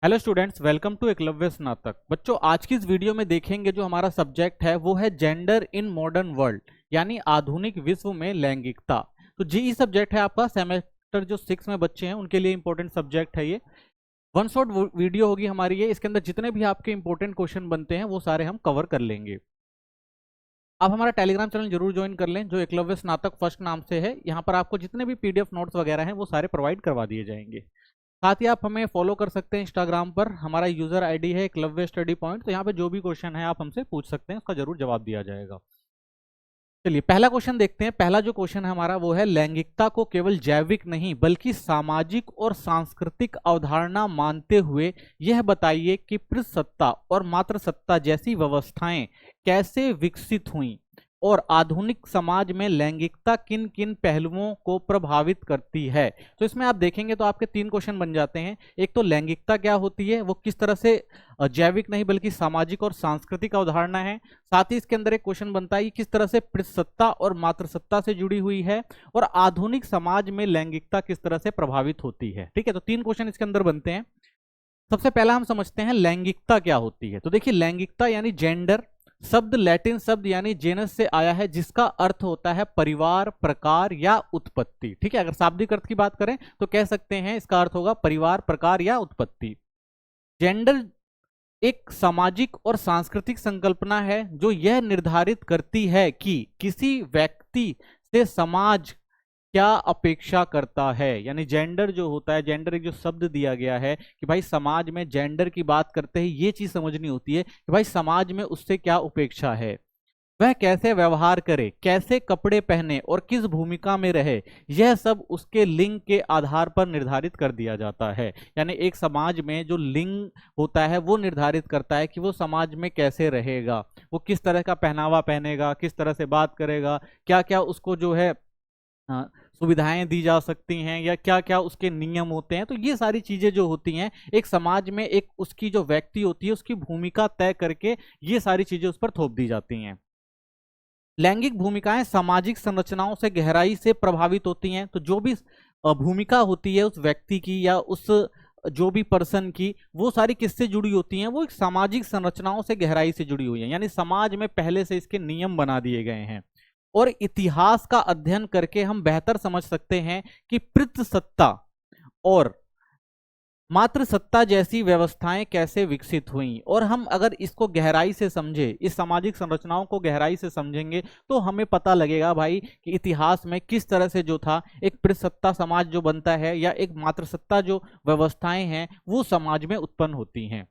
Hello students, welcome to Eklavya Snatak. बच्चों, आज की इस वीडियो में देखेंगे जो हमारा सब्जेक्ट है वो है जेंडर इन मॉडर्न वर्ल्ड, यानी आधुनिक विश्व में लैंगिकता। तो जी सब्जेक्ट है आपका सेमेस्टर जो 6 में बच्चे हैं उनके लिए इंपॉर्टेंट सब्जेक्ट है ये। वन शॉट वीडियो होगी हमारी ये, इसके अंदर जितने भी आपके इंपॉर्टेंट क्वेश्चन बनते हैं वो सारे हम कवर कर लेंगे। आप हमारा टेलीग्राम चैनल जरूर ज्वाइन कर लें जो एकलव्य स्नातक फर्स्ट नाम से है। यहाँ पर आपको जितने भी पीडीएफ नोट्स वगैरह हैं वो सारे प्रोवाइड करवा दिए जाएंगे। साथ ही आप हमें फॉलो कर सकते हैं इंस्टाग्राम पर, हमारा यूजर आईडी है एकलव्य स्टडी पॉइंट। तो यहाँ पे जो भी क्वेश्चन है आप हमसे पूछ सकते हैं, उसका जरूर जवाब दिया जाएगा। चलिए पहला क्वेश्चन देखते हैं। पहला जो क्वेश्चन है हमारा वो है, लैंगिकता को केवल जैविक नहीं बल्कि सामाजिक और सांस्कृतिक अवधारणा मानते हुए यह बताइए कि पितृसत्ता और मातृसत्ता जैसी व्यवस्थाएं कैसे विकसित हुईं और आधुनिक समाज में लैंगिकता किन किन पहलुओं को प्रभावित करती है। तो इसमें आप देखेंगे तो आपके 3 क्वेश्चन बन जाते हैं। एक तो लैंगिकता क्या होती है, वो किस तरह से जैविक नहीं बल्कि सामाजिक और सांस्कृतिक अवधारणा है। साथ ही इसके अंदर एक क्वेश्चन बनता है कि किस तरह से पितृसत्ता और मातृसत्ता से जुड़ी हुई है और आधुनिक समाज में लैंगिकता किस तरह से प्रभावित होती है। ठीक है, तो 3 क्वेश्चन इसके अंदर बनते हैं। सबसे पहला हम समझते हैं लैंगिकता क्या होती है। तो देखिए, लैंगिकता यानी जेंडर शब्द लैटिन शब्द यानी जेनस से आया है, जिसका अर्थ होता है परिवार, प्रकार या उत्पत्ति। ठीक है, अगर शाब्दिक अर्थ की बात करें तो कह सकते हैं इसका अर्थ होगा परिवार, प्रकार या उत्पत्ति। जेंडर एक सामाजिक और सांस्कृतिक संकल्पना है जो यह निर्धारित करती है कि किसी व्यक्ति से समाज क्या अपेक्षा करता है। यानी जेंडर जो होता है, जेंडर एक जो शब्द दिया गया है कि भाई समाज में जेंडर की बात करते ही ये चीज समझनी होती है कि भाई समाज में उससे क्या अपेक्षा है, वह कैसे व्यवहार करे, कैसे कपड़े पहने और किस भूमिका में रहे, यह सब उसके लिंग के आधार पर निर्धारित कर दिया जाता है। यानी एक समाज में जो लिंग होता है वो निर्धारित करता है कि वो समाज में कैसे रहेगा, वो किस तरह का पहनावा पहनेगा, किस तरह से बात करेगा, क्या क्या उसको जो है सुविधाएं दी जा सकती हैं या क्या क्या उसके नियम होते हैं। तो ये सारी चीजें जो होती हैं एक समाज में, एक उसकी जो व्यक्ति होती है उसकी भूमिका तय करके ये सारी चीजें उस पर थोप दी जाती हैं। लैंगिक भूमिकाएं सामाजिक संरचनाओं से गहराई से प्रभावित होती हैं। तो जो भी भूमिका होती है उस व्यक्ति की या उस जो भी पर्सन की, वो सारी किससे जुड़ी होती हैं, वो एक सामाजिक संरचनाओं से गहराई से जुड़ी हुई है। यानी समाज में पहले से इसके नियम बना दिए गए हैं और इतिहास का अध्ययन करके हम बेहतर समझ सकते हैं कि पितृसत्ता और मातृसत्ता जैसी व्यवस्थाएं कैसे विकसित हुईं। और हम अगर इसको गहराई से समझे, इस सामाजिक संरचनाओं को गहराई से समझेंगे तो हमें पता लगेगा भाई कि इतिहास में किस तरह से जो था एक पितृसत्ता समाज जो बनता है या एक मातृसत्ता जो व्यवस्थाएं हैं वो समाज में उत्पन्न होती हैं।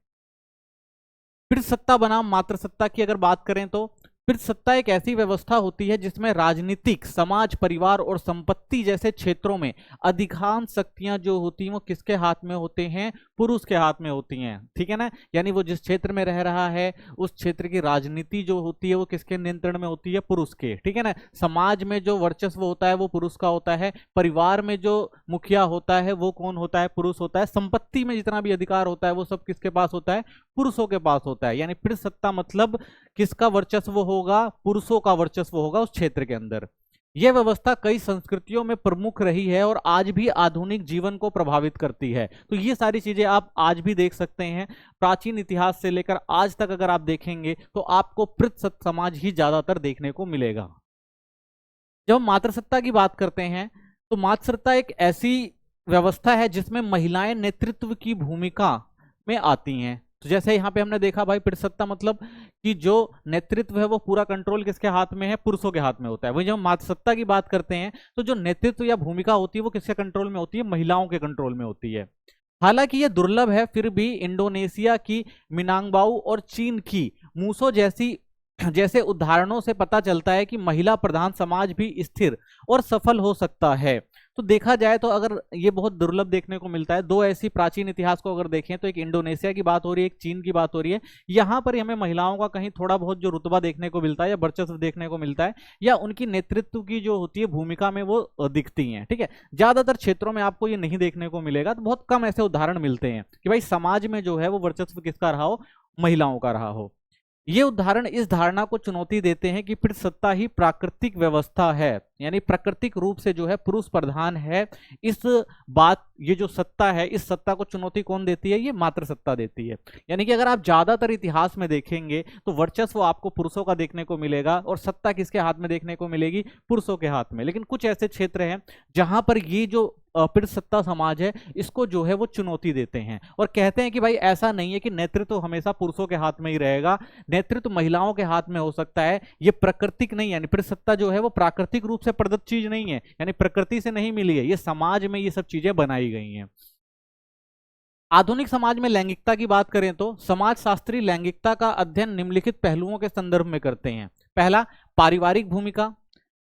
पितृसत्ता बनाम मातृसत्ता की अगर बात करें तो पितृसत्ता एक ऐसी व्यवस्था होती है जिसमें राजनीतिक, समाज, परिवार और संपत्ति जैसे क्षेत्रों में अधिकांश शक्तियां जो होती हैं वो किसके हाथ में होते हैं, पुरुष के हाथ में होती हैं। ठीक है ना, यानी वो जिस क्षेत्र में रह रहा है उस क्षेत्र की राजनीति जो होती है वो किसके नियंत्रण में होती है, पुरुष के। ठीक है ना, समाज में जो वर्चस्व होता है वो पुरुष का होता है, परिवार में जो मुखिया होता है वो कौन होता है, पुरुष होता है, संपत्ति में जितना भी अधिकार होता है वो सब किसके पास होता है, पुरुषों के पास होता है। यानी पितृसत्ता मतलब किसका वर्चस्व होगा, पुरुषों का वर्चस्व होगा उस क्षेत्र के अंदर। यह व्यवस्था कई संस्कृतियों में प्रमुख रही है और आज भी आधुनिक जीवन को प्रभावित करती है। तो ये सारी चीजें आप आज भी देख सकते हैं। प्राचीन इतिहास से लेकर आज तक अगर आप देखेंगे तो आपको पितृसत्ता समाज ही ज्यादातर देखने को मिलेगा। जब हम मातृसत्ता की बात करते हैं तो मातृसत्ता एक ऐसी व्यवस्था है जिसमें महिलाएं नेतृत्व की भूमिका में आती हैं। तो जैसे यहाँ पे हमने देखा भाई, पितृसत्ता मतलब कि जो नेतृत्व है वो पूरा कंट्रोल किसके हाथ में है, पुरुषों के हाथ में होता है। वही जब हम मातृसत्ता की बात करते हैं तो जो नेतृत्व या भूमिका होती है वो किसके कंट्रोल में होती है, महिलाओं के कंट्रोल में होती है। हालांकि ये दुर्लभ है, फिर भी इंडोनेशिया की मिनांगबाऊ और चीन की मूसो जैसे उदाहरणों से पता चलता है कि महिला प्रधान समाज भी स्थिर और सफल हो सकता है। तो देखा जाए तो अगर ये बहुत दुर्लभ देखने को मिलता है, दो ऐसी प्राचीन इतिहास को अगर देखें तो एक इंडोनेशिया की बात हो रही है, एक चीन की बात हो रही है। यहाँ पर हमें महिलाओं का कहीं थोड़ा बहुत जो रुतबा देखने को मिलता है या वर्चस्व देखने को मिलता है या उनकी नेतृत्व की जो होती है भूमिका में वो दिखती हैं। ठीक है, ज्यादातर क्षेत्रों में आपको ये नहीं देखने को मिलेगा। तो बहुत कम ऐसे उदाहरण मिलते हैं कि भाई समाज में जो है वो वर्चस्व किसका रहा हो, महिलाओं का रहा हो। ये उदाहरण इस धारणा को चुनौती देते हैं कि फिर सत्ता ही प्राकृतिक व्यवस्था है, यानी प्राकृतिक रूप से जो है पुरुष प्रधान है। इस बात, ये जो सत्ता है, इस सत्ता को चुनौती कौन देती है? ये मातृसत्ता देती है। यानी कि अगर आप ज्यादातर इतिहास में देखेंगे तो वर्चस्व आपको पुरुषों का देखने को मिलेगा और सत्ता किसके हाथ में देखने को मिलेगी? पुरुषों के हाथ में। लेकिन कुछ ऐसे क्षेत्र हैं जहां पर ये जो पीढ़ सत्ता समाज है, इसको जो है वो चुनौती देते हैं और कहते हैं कि भाई ऐसा नहीं है कि नेतृत्व तो हमेशा पुरुषों के हाथ में ही रहेगा, नेतृत्व तो महिलाओं के हाथ में हो सकता है। ये प्राकृतिक नहीं, यानी पीढ़ सत्ता जो है वो प्राकृतिक रूप से प्रदत्त चीज नहीं है, यानी प्रकृति से नहीं मिली है, ये समाज में ये सब चीजें बनाई गई हैं। आधुनिक समाज में लैंगिकता की बात करें तो समाजशास्त्री लैंगिकता का अध्ययन निम्नलिखित पहलुओं के संदर्भ में करते हैं। पहला, पारिवारिक भूमिका।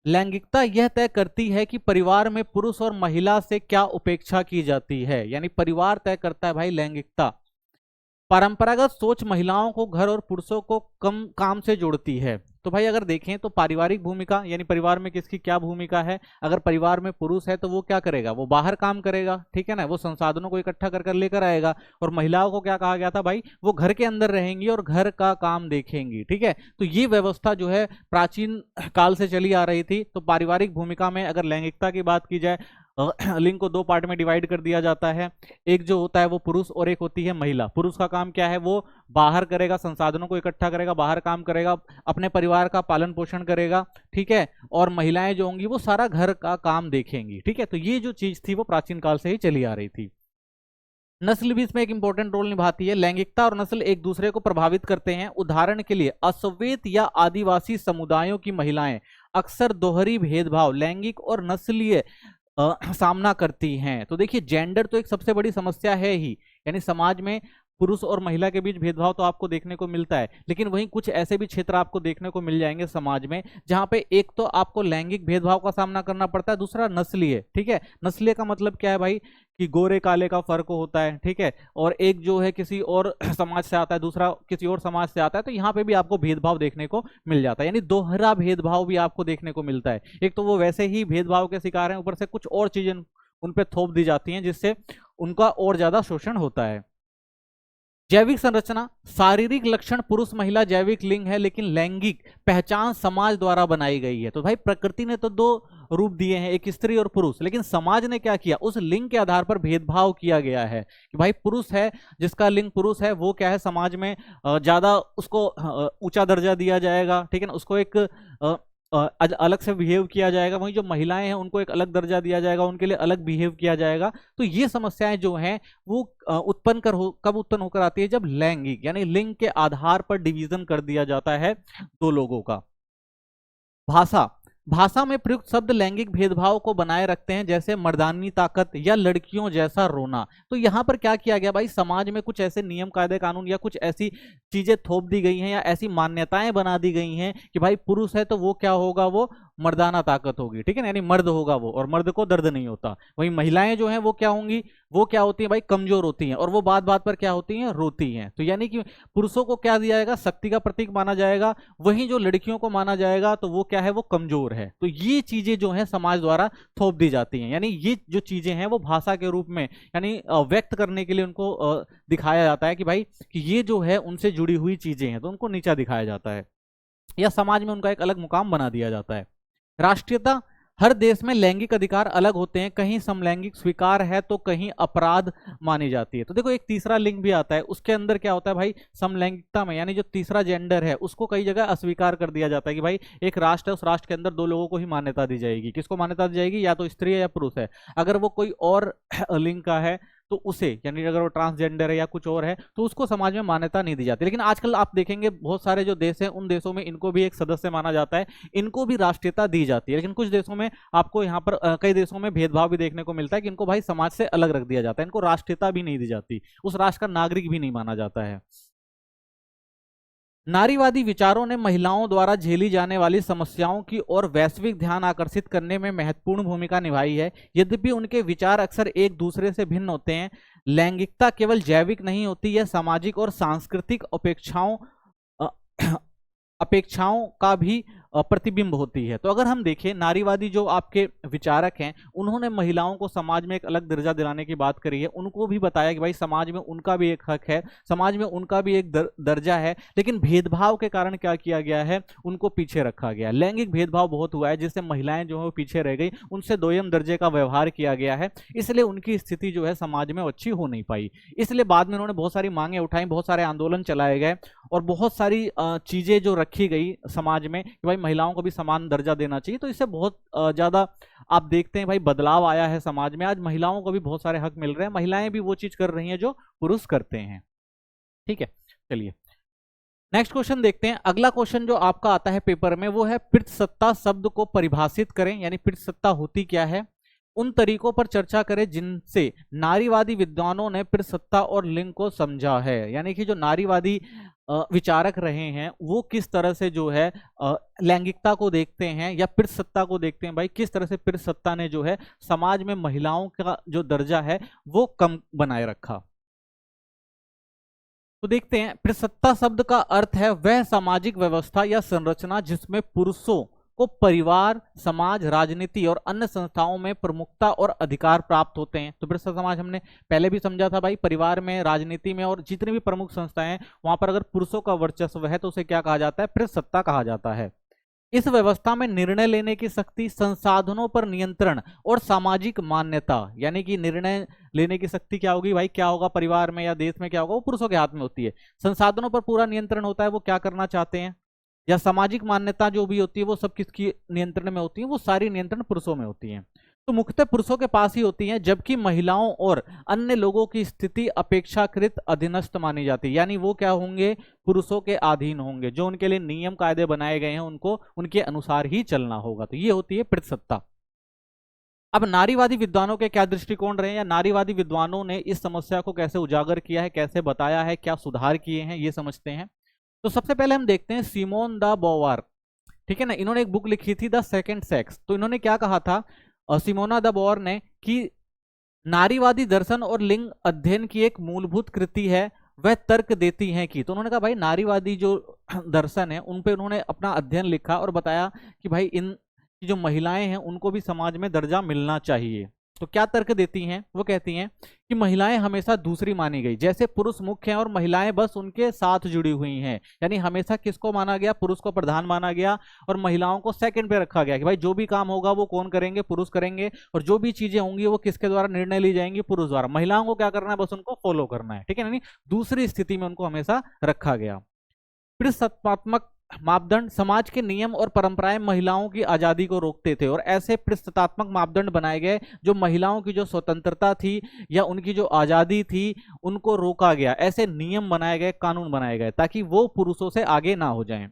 लैंगिकता यह तय करती है कि परिवार में पुरुष और महिला से क्या उपेक्षा की जाती है, यानी परिवार तय करता है भाई लैंगिकता। परंपरागत सोच महिलाओं को घर और पुरुषों को कम काम से जोड़ती है। तो भाई अगर देखें तो पारिवारिक भूमिका, यानी परिवार में किसकी क्या भूमिका है? अगर परिवार में पुरुष है तो वो क्या करेगा? वो बाहर काम करेगा, ठीक है ना, वो संसाधनों को इकट्ठा कर कर लेकर आएगा। और महिलाओं को क्या कहा गया था भाई? वो घर के अंदर रहेंगी और घर का काम देखेंगी, ठीक है। तो ये व्यवस्था जो है प्राचीन काल से चली आ रही थी। तो पारिवारिक भूमिका में अगर लैंगिकता की बात की जाए, लिंग को दो पार्ट में डिवाइड कर दिया जाता है। एक जो होता है वो पुरुष और एक होती है महिला। पुरुष का काम क्या है? वो बाहर करेगा, संसाधनों को इकट्ठा करेगा, बाहर काम करेगा, अपने परिवार का पालन पोषण करेगा, ठीक है। और महिलाएं जो होंगी वो सारा घर का काम देखेंगी, ठीक है। तो ये जो चीज थी वो प्राचीन काल से ही चली आ रही थी। नस्ल भी इसमें एक इंपॉर्टेंट रोल निभाती है। लैंगिकता और नस्ल एक दूसरे को प्रभावित करते हैं। उदाहरण के लिए अश्वेत या आदिवासी समुदायों की महिलाएं अक्सर दोहरी भेदभाव, लैंगिक और नस्लीय सामना करती हैं। तो देखिए जेंडर तो एक सबसे बड़ी समस्या है ही, यानी समाज में पुरुष और महिला के बीच भेदभाव तो आपको देखने को मिलता है। लेकिन वहीं कुछ ऐसे भी क्षेत्र आपको देखने को मिल जाएंगे समाज में जहां पे एक तो आपको लैंगिक भेदभाव का सामना करना पड़ता है, दूसरा नस्लीय, ठीक है। नस्लीय का मतलब क्या है भाई? कि गोरे काले का फर्क होता है, ठीक है। और एक जो है किसी और समाज से आता है, दूसरा किसी और समाज से आता है, तो यहाँ पे भी आपको भेदभाव देखने को मिल जाता है, यानी दोहरा भेदभाव भी आपको देखने को मिलता है। एक तो वो वैसे ही भेदभाव के शिकार हैं, ऊपर से कुछ और चीजें उन पे थोप दी जाती हैं जिससे उनका और ज्यादा शोषण होता है। जैविक संरचना, शारीरिक लक्षण पुरुष महिला जैविक लिंग है, लेकिन लैंगिक पहचान समाज द्वारा बनाई गई है। तो भाई प्रकृति ने तो दो रूप दिए हैं, एक स्त्री और पुरुष, लेकिन समाज ने क्या किया? उस लिंग के आधार पर भेदभाव किया गया है कि भाई पुरुष है, जिसका लिंग पुरुष है वो क्या है, समाज में ज्यादा उसको ऊंचा दर्जा दिया जाएगा, ठीक है ना, उसको एक अलग से बिहेव किया जाएगा। वहीं जो महिलाएं हैं उनको एक अलग दर्जा दिया जाएगा, उनके लिए अलग बिहेव किया जाएगा। तो ये समस्याएं जो हैं वो कब उत्पन्न होकर आती है? जब लैंगिक यानी लिंग के आधार पर डिवीजन कर दिया जाता है दो लोगों का। भाषा, भाषा में प्रयुक्त शब्द लैंगिक भेदभाव को बनाए रखते हैं, जैसे मर्दानी ताकत या लड़कियों जैसा रोना। तो यहाँ पर क्या किया गया भाई? समाज में कुछ ऐसे नियम कायदे कानून या कुछ ऐसी चीजें थोप दी गई हैं या ऐसी मान्यताएं बना दी गई हैं कि भाई पुरुष है तो वो क्या होगा? वो मर्दाना ताकत होगी, ठीक है ना, यानी मर्द होगा वो, और मर्द को दर्द नहीं होता। वहीं महिलाएं जो हैं वो क्या होंगी? वो क्या होती हैं भाई? कमजोर होती हैं, और वो बात बात पर क्या होती हैं? रोती हैं। तो यानी कि पुरुषों को क्या दिया जाएगा? शक्ति का प्रतीक माना जाएगा। वहीं जो लड़कियों को माना जाएगा तो वो क्या है? वो कमजोर है। तो ये चीजें जो है समाज द्वारा थोप दी जाती हैं, यानी ये जो चीजें हैं वो भाषा के रूप में यानी व्यक्त करने के लिए उनको दिखाया जाता है कि भाई कि ये जो है उनसे जुड़ी हुई चीजें हैं, तो उनको नीचा दिखाया जाता है या समाज में उनका एक अलग मुकाम बना दिया जाता है। राष्ट्रीयता, हर देश में लैंगिक अधिकार अलग होते हैं, कहीं समलैंगिक स्वीकार है तो कहीं अपराध मानी जाती है। तो देखो एक तीसरा लिंग भी आता है, उसके अंदर क्या होता है भाई? समलैंगिकता में यानी जो तीसरा जेंडर है उसको कई जगह अस्वीकार कर दिया जाता है कि भाई एक राष्ट्र है, उस राष्ट्र के अंदर दो लोगों को ही मान्यता दी जाएगी। किसको मान्यता दी जाएगी? या तो स्त्री है या पुरुष है। अगर वो कोई और लिंग का है तो उसे, यानी अगर वो ट्रांसजेंडर है या कुछ और है तो उसको समाज में मान्यता नहीं दी जाती। लेकिन आजकल आप देखेंगे बहुत सारे जो देश हैं उन देशों में इनको भी एक सदस्य माना जाता है, इनको भी राष्ट्रीयता दी जाती है। लेकिन कुछ देशों में आपको यहाँ पर कई देशों में भेदभाव भी देखने को मिलता है कि इनको भाई समाज से अलग रख दिया जाता है, इनको राष्ट्रीयता भी नहीं दी जाती, उस राष्ट्र का नागरिक भी नहीं माना जाता है। नारीवादी विचारों ने महिलाओं द्वारा झेली जाने वाली समस्याओं की ओर वैश्विक ध्यान आकर्षित करने में महत्वपूर्ण भूमिका निभाई है। यद्यपि उनके विचार अक्सर एक दूसरे से भिन्न होते हैं। लैंगिकता केवल जैविक नहीं होती, यह सामाजिक और सांस्कृतिक अपेक्षाओं का भी प्रतिबिंब होती है। तो अगर हम देखें नारीवादी जो आपके विचारक हैं, उन्होंने महिलाओं को समाज में एक अलग दर्जा दिलाने की बात करी है। उनको भी बताया कि भाई समाज में उनका भी एक हक है, समाज में उनका भी एक दर्जा है, लेकिन भेदभाव के कारण क्या किया गया है, उनको पीछे रखा गया। लैंगिक भेदभाव बहुत हुआ है, जिससे महिलाएं जो है वो पीछे रह गई, उनसे दोयम दर्जे का व्यवहार किया गया है, इसलिए उनकी स्थिति जो है समाज में अच्छी हो नहीं पाई। इसलिए बाद में उन्होंने बहुत सारी मांगे उठाई, बहुत सारे आंदोलन चलाए गए और बहुत सारी चीजें जो रखी गई समाज में कि भाई महिलाओं को भी समान दर्जा देना चाहिए। तो इससे बहुत ज्यादा आप देखते हैं भाई बदलाव आया है समाज में। आज महिलाओं को भी बहुत सारे हक मिल रहे हैं, महिलाएं भी वो चीज कर रही हैं जो पुरुष करते हैं। ठीक है, चलिए नेक्स्ट क्वेश्चन देखते हैं। अगला क्वेश्चन जो आपका आता है पेपर में वो है पितृसत्ता शब्द को परिभाषित करें, यानी पितृसत्ता होती क्या है, उन तरीकों पर चर्चा करें जिनसे नारीवादी विद्वानों ने पितृसत्ता और लिंग को समझा है। यानी कि जो नारीवादी विचारक रहे हैं वो किस तरह से जो है लैंगिकता को देखते हैं या पितृसत्ता को देखते हैं, भाई किस तरह से पितृसत्ता ने जो है समाज में महिलाओं का जो दर्जा है वो कम बनाए रखा। तो देखते हैं, पितृसत्ता शब्द का अर्थ है वह सामाजिक व्यवस्था या संरचना जिसमें पुरुषों को परिवार, समाज, राजनीति और अन्य संस्थाओं में प्रमुखता और अधिकार प्राप्त होते हैं। तो पितृसत्ता समाज हमने पहले भी समझा था भाई, परिवार में, राजनीति में और जितनी भी प्रमुख संस्थाएं हैं वहां पर अगर पुरुषों का वर्चस्व है तो उसे क्या कहा जाता है, पितृसत्ता कहा जाता है। इस व्यवस्था में निर्णय लेने की शक्ति, संसाधनों पर नियंत्रण और सामाजिक मान्यता, यानी कि निर्णय लेने की शक्ति क्या होगी भाई, क्या होगा परिवार में या देश में क्या होगा, वो पुरुषों के हाथ में होती है। संसाधनों पर पूरा नियंत्रण होता है, वो क्या करना चाहते हैं, या सामाजिक मान्यता जो भी होती है वो सब किसकी नियंत्रण में होती है, वो सारी नियंत्रण पुरुषों में होती है। तो मुख्यतः पुरुषों के पास ही होती हैं, जबकि महिलाओं और अन्य लोगों की स्थिति अपेक्षाकृत अधीनस्थ मानी जाती है। यानी वो क्या होंगे, पुरुषों के अधीन होंगे, जो उनके लिए नियम कायदे बनाए गए हैं उनको उनके अनुसार ही चलना होगा। तो ये होती है पितृसत्ता। अब नारीवादी विद्वानों के क्या दृष्टिकोण रहे या नारीवादी विद्वानों ने इस समस्या को कैसे उजागर किया है, कैसे बताया है, क्या सुधार किए हैं, ये समझते हैं। तो सबसे पहले हम देखते हैं सिमोन द बोवार। ठीक है ना, इन्होंने एक बुक लिखी थी द सेकंड सेक्स। तो इन्होंने क्या कहा था सिमोना द बोवार ने कि नारीवादी दर्शन और लिंग अध्ययन की एक मूलभूत कृति है, वह तर्क देती हैं कि। तो उन्होंने कहा भाई नारीवादी जो दर्शन है उन पे उन्होंने अपना अध्ययन लिखा और बताया कि भाई इन जो महिलाएं हैं उनको भी समाज में दर्जा मिलना चाहिए। तो क्या तर्क देती हैं, वो कहती हैं कि महिलाएं हमेशा दूसरी मानी गई, जैसे पुरुष मुख्य हैं और महिलाएं बस उनके साथ जुड़ी हुई हैं। यानी हमेशा किसको माना गया, पुरुष को प्रधान माना गया और महिलाओं को सेकंड पे रखा गया कि भाई जो भी काम होगा वो कौन करेंगे, पुरुष करेंगे, और जो भी चीजें होंगी वो किसके द्वारा निर्णय ली जाएंगी, पुरुष द्वारा। महिलाओं को क्या करना है, बस उनको फॉलो करना है। ठीक है, यानी दूसरी स्थिति में उनको हमेशा रखा गया। पितृसत्तात्मक मापदंड, समाज के नियम और परंपराएं महिलाओं की आजादी को रोकते थे और ऐसे पितृसत्तात्मक मापदंड बनाए गए जो महिलाओं की जो स्वतंत्रता थी या उनकी जो आजादी थी उनको रोका गया। ऐसे नियम बनाए गए, कानून बनाए गए ताकि वो पुरुषों से आगे ना हो जाएं।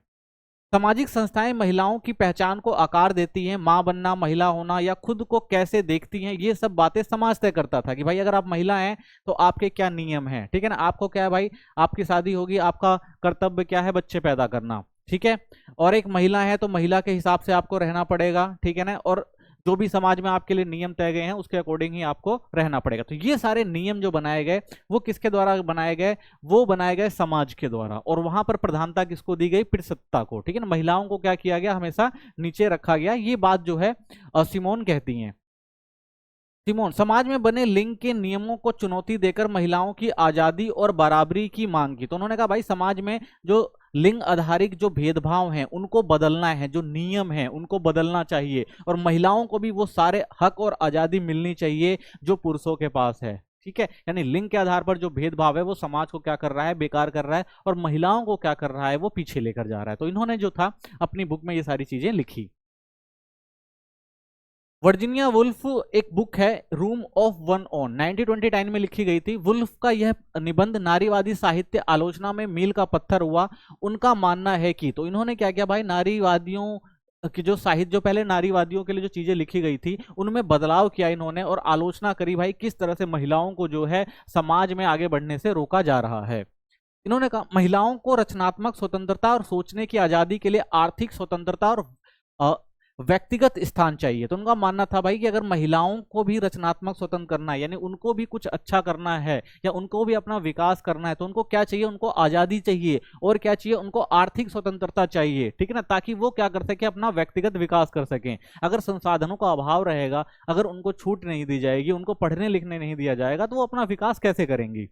सामाजिक संस्थाएं महिलाओं की पहचान को आकार देती हैं, मां बनना, महिला होना या खुद को कैसे देखती हैं, ये सब बातें समाज तय करता था कि भाई अगर आप महिला हैं तो आपके क्या नियम हैं। ठीक है ना, आपको क्या है भाई, आपकी शादी होगी, आपका कर्तव्य क्या है, बच्चे पैदा करना। ठीक है, और एक महिला है तो महिला के हिसाब से आपको रहना पड़ेगा। ठीक है ना, और जो भी समाज में आपके लिए नियम तय गए हैं उसके अकॉर्डिंग ही आपको रहना पड़ेगा। तो ये सारे नियम जो बनाए गए वो किसके द्वारा बनाए गए, वो बनाए गए समाज के द्वारा, और वहां पर प्रधानता किसको दी गई, पितृसत्ता को। ठीक है ना, महिलाओं को क्या किया गया, हमेशा नीचे रखा गया। ये बात जो है सिमोन कहती हैं। सिमोन समाज में बने लिंग के नियमों को चुनौती देकर महिलाओं की आजादी और बराबरी की मांग की। तो उन्होंने कहा भाई समाज में जो लिंग आधारित जो भेदभाव हैं उनको बदलना है, जो नियम हैं उनको बदलना चाहिए, और महिलाओं को भी वो सारे हक और आजादी मिलनी चाहिए जो पुरुषों के पास है। ठीक है, यानी लिंग के आधार पर जो भेदभाव है वो समाज को क्या कर रहा है, बेकार कर रहा है, और महिलाओं को क्या कर रहा है, वो पीछे लेकर जा रहा है। तो इन्होंने जो था अपनी बुक में ये सारी चीजें लिखी। वर्जीनिया वुल्फ एक बुक है रूम ऑफ वन ऑन 1929 में लिखी गई थी। वुल्फ का यह निबंध नारीवादी साहित्य आलोचना में मील का पत्थर हुआ। उनका मानना है कि, तो इन्होंने क्या किया भाई, नारीवादियों की जो साहित्य, जो पहले नारीवादियों के लिए जो चीजें लिखी गई थी उनमें बदलाव किया इन्होंने और आलोचना करी भाई किस तरह से महिलाओं को जो है समाज में आगे बढ़ने से रोका जा रहा है। इन्होंने कहा महिलाओं को रचनात्मक स्वतंत्रता और सोचने की आजादी के लिए आर्थिक स्वतंत्रता और व्यक्तिगत स्थान चाहिए। तो उनका मानना था भाई कि अगर महिलाओं को भी रचनात्मक स्वतंत्र करना है, यानी उनको भी कुछ अच्छा करना है या उनको भी अपना विकास करना है, तो उनको क्या चाहिए, उनको आजादी चाहिए और क्या चाहिए, उनको आर्थिक स्वतंत्रता चाहिए, ठीक है ना, ताकि वो क्या कर सके, अपना व्यक्तिगत विकास कर सकें। अगर संसाधनों का अभाव रहेगा, अगर उनको छूट नहीं दी जाएगी, उनको पढ़ने लिखने नहीं दिया जाएगा, तो वो अपना विकास कैसे करेंगी।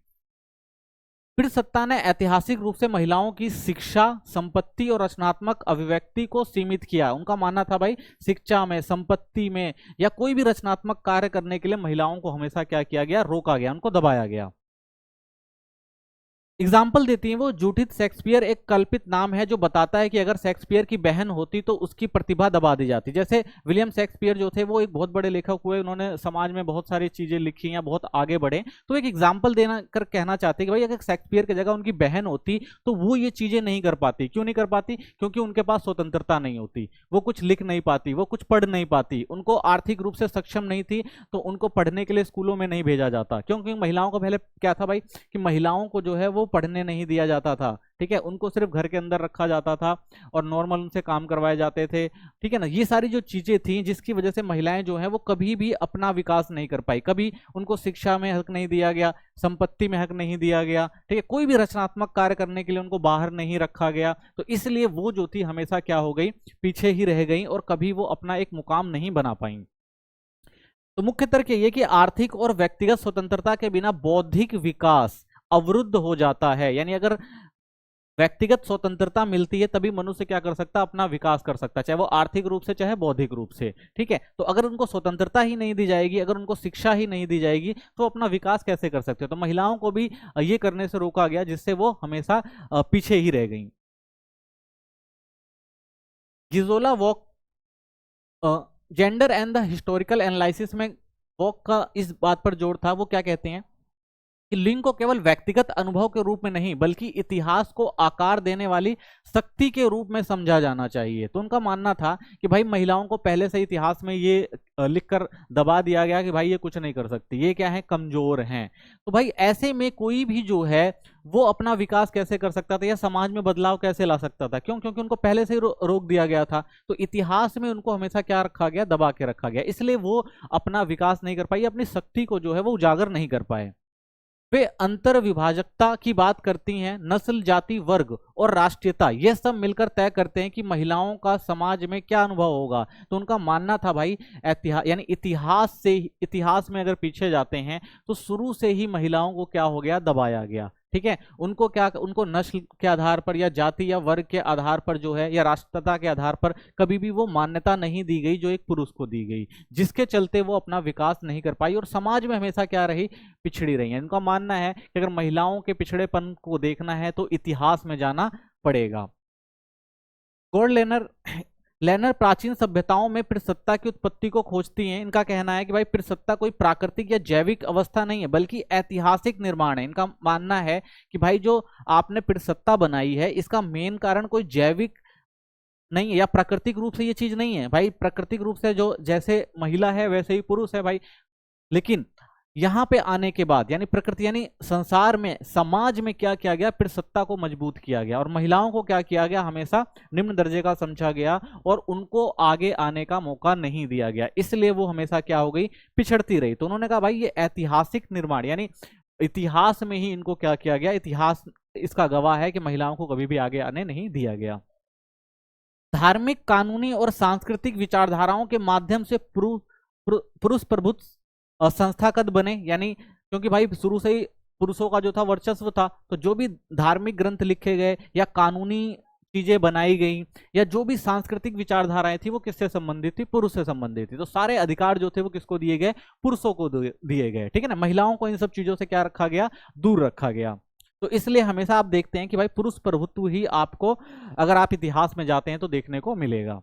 फिर सत्ता ने ऐतिहासिक रूप से महिलाओं की शिक्षा, संपत्ति और रचनात्मक अभिव्यक्ति को सीमित किया। उनका मानना था भाई शिक्षा में, संपत्ति में या कोई भी रचनात्मक कार्य करने के लिए महिलाओं को हमेशा क्या किया गया, रोका गया, उनको दबाया गया। एग्जाम्पल देती हैं वो, जूडिथ शेक्सपियर एक कल्पित नाम है जो बताता है कि अगर शेक्सपियर की बहन होती तो उसकी प्रतिभा दबा दी जाती। जैसे विलियम शेक्सपियर जो थे वो एक बहुत बड़े लेखक हुए, उन्होंने समाज में बहुत सारी चीजें लिखी या बहुत आगे बढ़े, तो एक एग्जाम्पल देना कर कहना चाहते कि भाई अगर शेक्सपियर की जगह उनकी बहन होती तो वो ये चीजें नहीं कर पाती। क्यों नहीं कर पाती, क्योंकि उनके पास स्वतंत्रता नहीं होती, वो कुछ लिख नहीं पाती, वो कुछ पढ़ नहीं पाती, उनको आर्थिक रूप से सक्षम नहीं थी, तो उनको पढ़ने के लिए स्कूलों में नहीं भेजा जाता। क्योंकि महिलाओं का पहले क्या था भाई कि महिलाओं को जो है वो पढ़ने नहीं दिया जाता था, ठीक है, उनको सिर्फ घर के अंदर रखा जाता था और नॉर्मल उनसे काम करवाए जाते थे, ठीक है ना। ये सारी जो चीजें थी जिसकी वजह से महिलाएं जो है वो कभी भी अपना विकास नहीं कर पाई, कभी उनको शिक्षा में हक नहीं दिया गया, संपत्ति में हक नहीं दिया गया, ठीक है, कोई भी रचनात्मक कार्य करने के लिए उनको बाहर नहीं रखा गया। तो इसलिए वो जो थी हमेशा क्या हो गई, पीछे ही रह गई और कभी वो अपना एक मुकाम नहीं बना पाई। तो मुख्य तर्क ये कि आर्थिक और व्यक्तिगत स्वतंत्रता के बिना बौद्धिक विकास अवरुद्ध हो जाता है। यानी अगर व्यक्तिगत स्वतंत्रता मिलती है तभी मनुष्य क्या कर सकता है, अपना विकास कर सकता है, चाहे वो आर्थिक रूप से चाहे बौद्धिक रूप से, ठीक है। तो अगर उनको स्वतंत्रता ही नहीं दी जाएगी, अगर उनको शिक्षा ही नहीं दी जाएगी, तो अपना विकास कैसे कर सकते हो। तो महिलाओं को भी ये करने से रोका गया, जिससे वो हमेशा पीछे ही रह गई। Gisela Bock gender and the historical analysis में वॉक का इस बात पर जोर था, वो क्या कहते हैं कि लिंग को केवल व्यक्तिगत अनुभव के रूप में नहीं बल्कि इतिहास को आकार देने वाली शक्ति के रूप में समझा जाना चाहिए। तो उनका मानना था कि भाई महिलाओं को पहले से इतिहास में ये लिखकर दबा दिया गया कि भाई ये कुछ नहीं कर सकती, ये क्या है, कमजोर हैं। तो भाई ऐसे में कोई भी जो है वो अपना विकास कैसे कर सकता था या समाज में बदलाव कैसे ला सकता था, क्यों, क्योंकि उनको पहले से ही रोक दिया गया था। तो इतिहास में उनको हमेशा क्या रखा गया, दबा के रखा गया, इसलिए वो अपना विकास नहीं कर पाई, अपनी शक्ति को जो है वो उजागर नहीं कर पाए। वे अंतर विभाजकता की बात करती हैं, नस्ल, जाति, वर्ग और राष्ट्रीयता ये सब मिलकर तय करते हैं कि महिलाओं का समाज में क्या अनुभव होगा। तो उनका मानना था भाई यानी इतिहास में अगर पीछे जाते हैं तो शुरू से ही महिलाओं को क्या हो गया, दबाया गया, ठीक है। उनको क्या, उनको नस्ल के आधार पर या जाति या वर्ग के आधार पर जो है या राष्ट्रीयता के आधार पर कभी भी वो मान्यता नहीं दी गई जो एक पुरुष को दी गई, जिसके चलते वो अपना विकास नहीं कर पाई और समाज में हमेशा क्या रही, पिछड़ी रही है। इनका मानना है कि अगर महिलाओं के पिछड़ेपन को देखना है तो इतिहास में जाना पड़ेगा। गॉर्ड लेनर प्राचीन सभ्यताओं में पितृसत्ता की उत्पत्ति को खोजती हैं। इनका कहना है कि भाई पितृसत्ता कोई प्राकृतिक या जैविक अवस्था नहीं है बल्कि ऐतिहासिक निर्माण है। इनका मानना है कि भाई जो आपने पितृसत्ता बनाई है इसका मेन कारण कोई जैविक नहीं है या प्राकृतिक रूप से ये चीज नहीं है। भाई प्राकृतिक रूप से जो जैसे महिला है वैसे ही पुरुष है भाई, लेकिन यहां पे आने के बाद यानी प्रकृति यानी संसार में, समाज में क्या किया गया, पितृसत्ता को मजबूत किया गया और महिलाओं को क्या किया गया, हमेशा निम्न दर्जे का समझा गया और उनको आगे आने का मौका नहीं दिया गया, इसलिए वो हमेशा क्या हो गई, पिछड़ती रही। तो उन्होंने कहा भाई ये ऐतिहासिक निर्माण यानी इतिहास में ही इनको क्या किया गया, इतिहास इसका गवाह है कि महिलाओं को कभी भी आगे आने नहीं दिया गया। धार्मिक, कानूनी और सांस्कृतिक विचारधाराओं के माध्यम से पुरुष प्रभुत्व संस्थागत बने, यानी क्योंकि भाई शुरू से ही पुरुषों का जो था वर्चस्व था, तो जो भी धार्मिक ग्रंथ लिखे गए या कानूनी चीजें बनाई गई या जो भी सांस्कृतिक विचारधाराएं थी वो किससे संबंधित थी, पुरुष से संबंधित थी। तो सारे अधिकार जो थे वो किसको दिए गए, पुरुषों को दिए गए, ठीक है ना। महिलाओं को इन सब चीजों से क्या रखा गया, दूर रखा गया। तो इसलिए हमेशा आप देखते हैं कि भाई पुरुष प्रभुत्व ही आपको, अगर आप इतिहास में जाते हैं तो देखने को मिलेगा।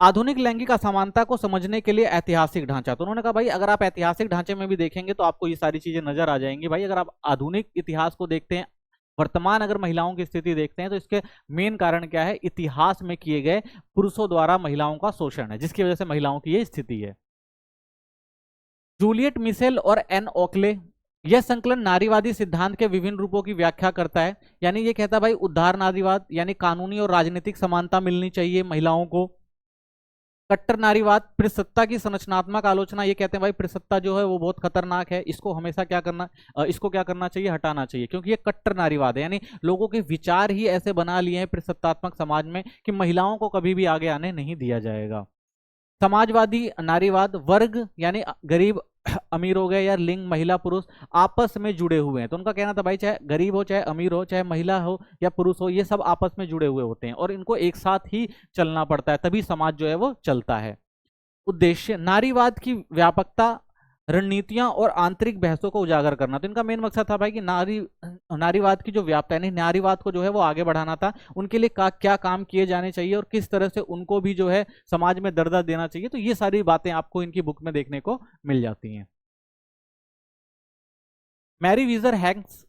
आधुनिक लैंगिक असमानता को समझने के लिए ऐतिहासिक ढांचा, तो उन्होंने कहा भाई अगर आप ऐतिहासिक ढांचे में भी देखेंगे तो आपको ये सारी चीजें नजर आ जाएंगी। भाई अगर आप आधुनिक इतिहास को देखते हैं, वर्तमान अगर महिलाओं की स्थिति देखते हैं तो इसके मेन कारण क्या है, इतिहास में किए गए पुरुषों द्वारा महिलाओं का शोषण है, जिसकी वजह से महिलाओं की ये स्थिति है। जूलियट मिशेल और एन ओकले यह संकलन नारीवादी सिद्धांत के विभिन्न रूपों की व्याख्या करता है। यानी ये कहता है भाई उद्धार नारीवाद, यानी कानूनी और राजनीतिक समानता मिलनी चाहिए महिलाओं को। कट्टर नारीवाद, प्रिसत्ता की संरचनात्मक आलोचना, ये कहते हैं भाई प्रिसत्ता जो है वो बहुत खतरनाक है, इसको हमेशा क्या करना, इसको क्या करना चाहिए, हटाना चाहिए, क्योंकि ये कट्टर नारीवाद है, यानी लोगों के विचार ही ऐसे बना लिए हैं प्रिसत्तात्मक समाज में कि महिलाओं को कभी भी आगे आने नहीं दिया जाएगा। समाजवादी नारीवाद, वर्ग यानी गरीब अमीर हो गए या लिंग महिला पुरुष आपस में जुड़े हुए हैं, तो उनका कहना था भाई चाहे गरीब हो, चाहे अमीर हो, चाहे महिला हो या पुरुष हो, ये सब आपस में जुड़े हुए होते हैं और इनको एक साथ ही चलना पड़ता है, तभी समाज जो है वो चलता है। उद्देश्य, नारीवाद की व्यापकता, रणनीतियां और आंतरिक बहसों को उजागर करना। तो इनका मेन मकसद था भाई कि नारीवाद की जो व्यापकता यानी नारीवाद को जो है वो आगे बढ़ाना था, उनके लिए क्या काम किए जाने चाहिए और किस तरह से उनको भी जो है समाज में दर्जा देना चाहिए। तो ये सारी बातें आपको इनकी बुक में देखने को मिल जाती हैं। मैरी वीजर हैंक्स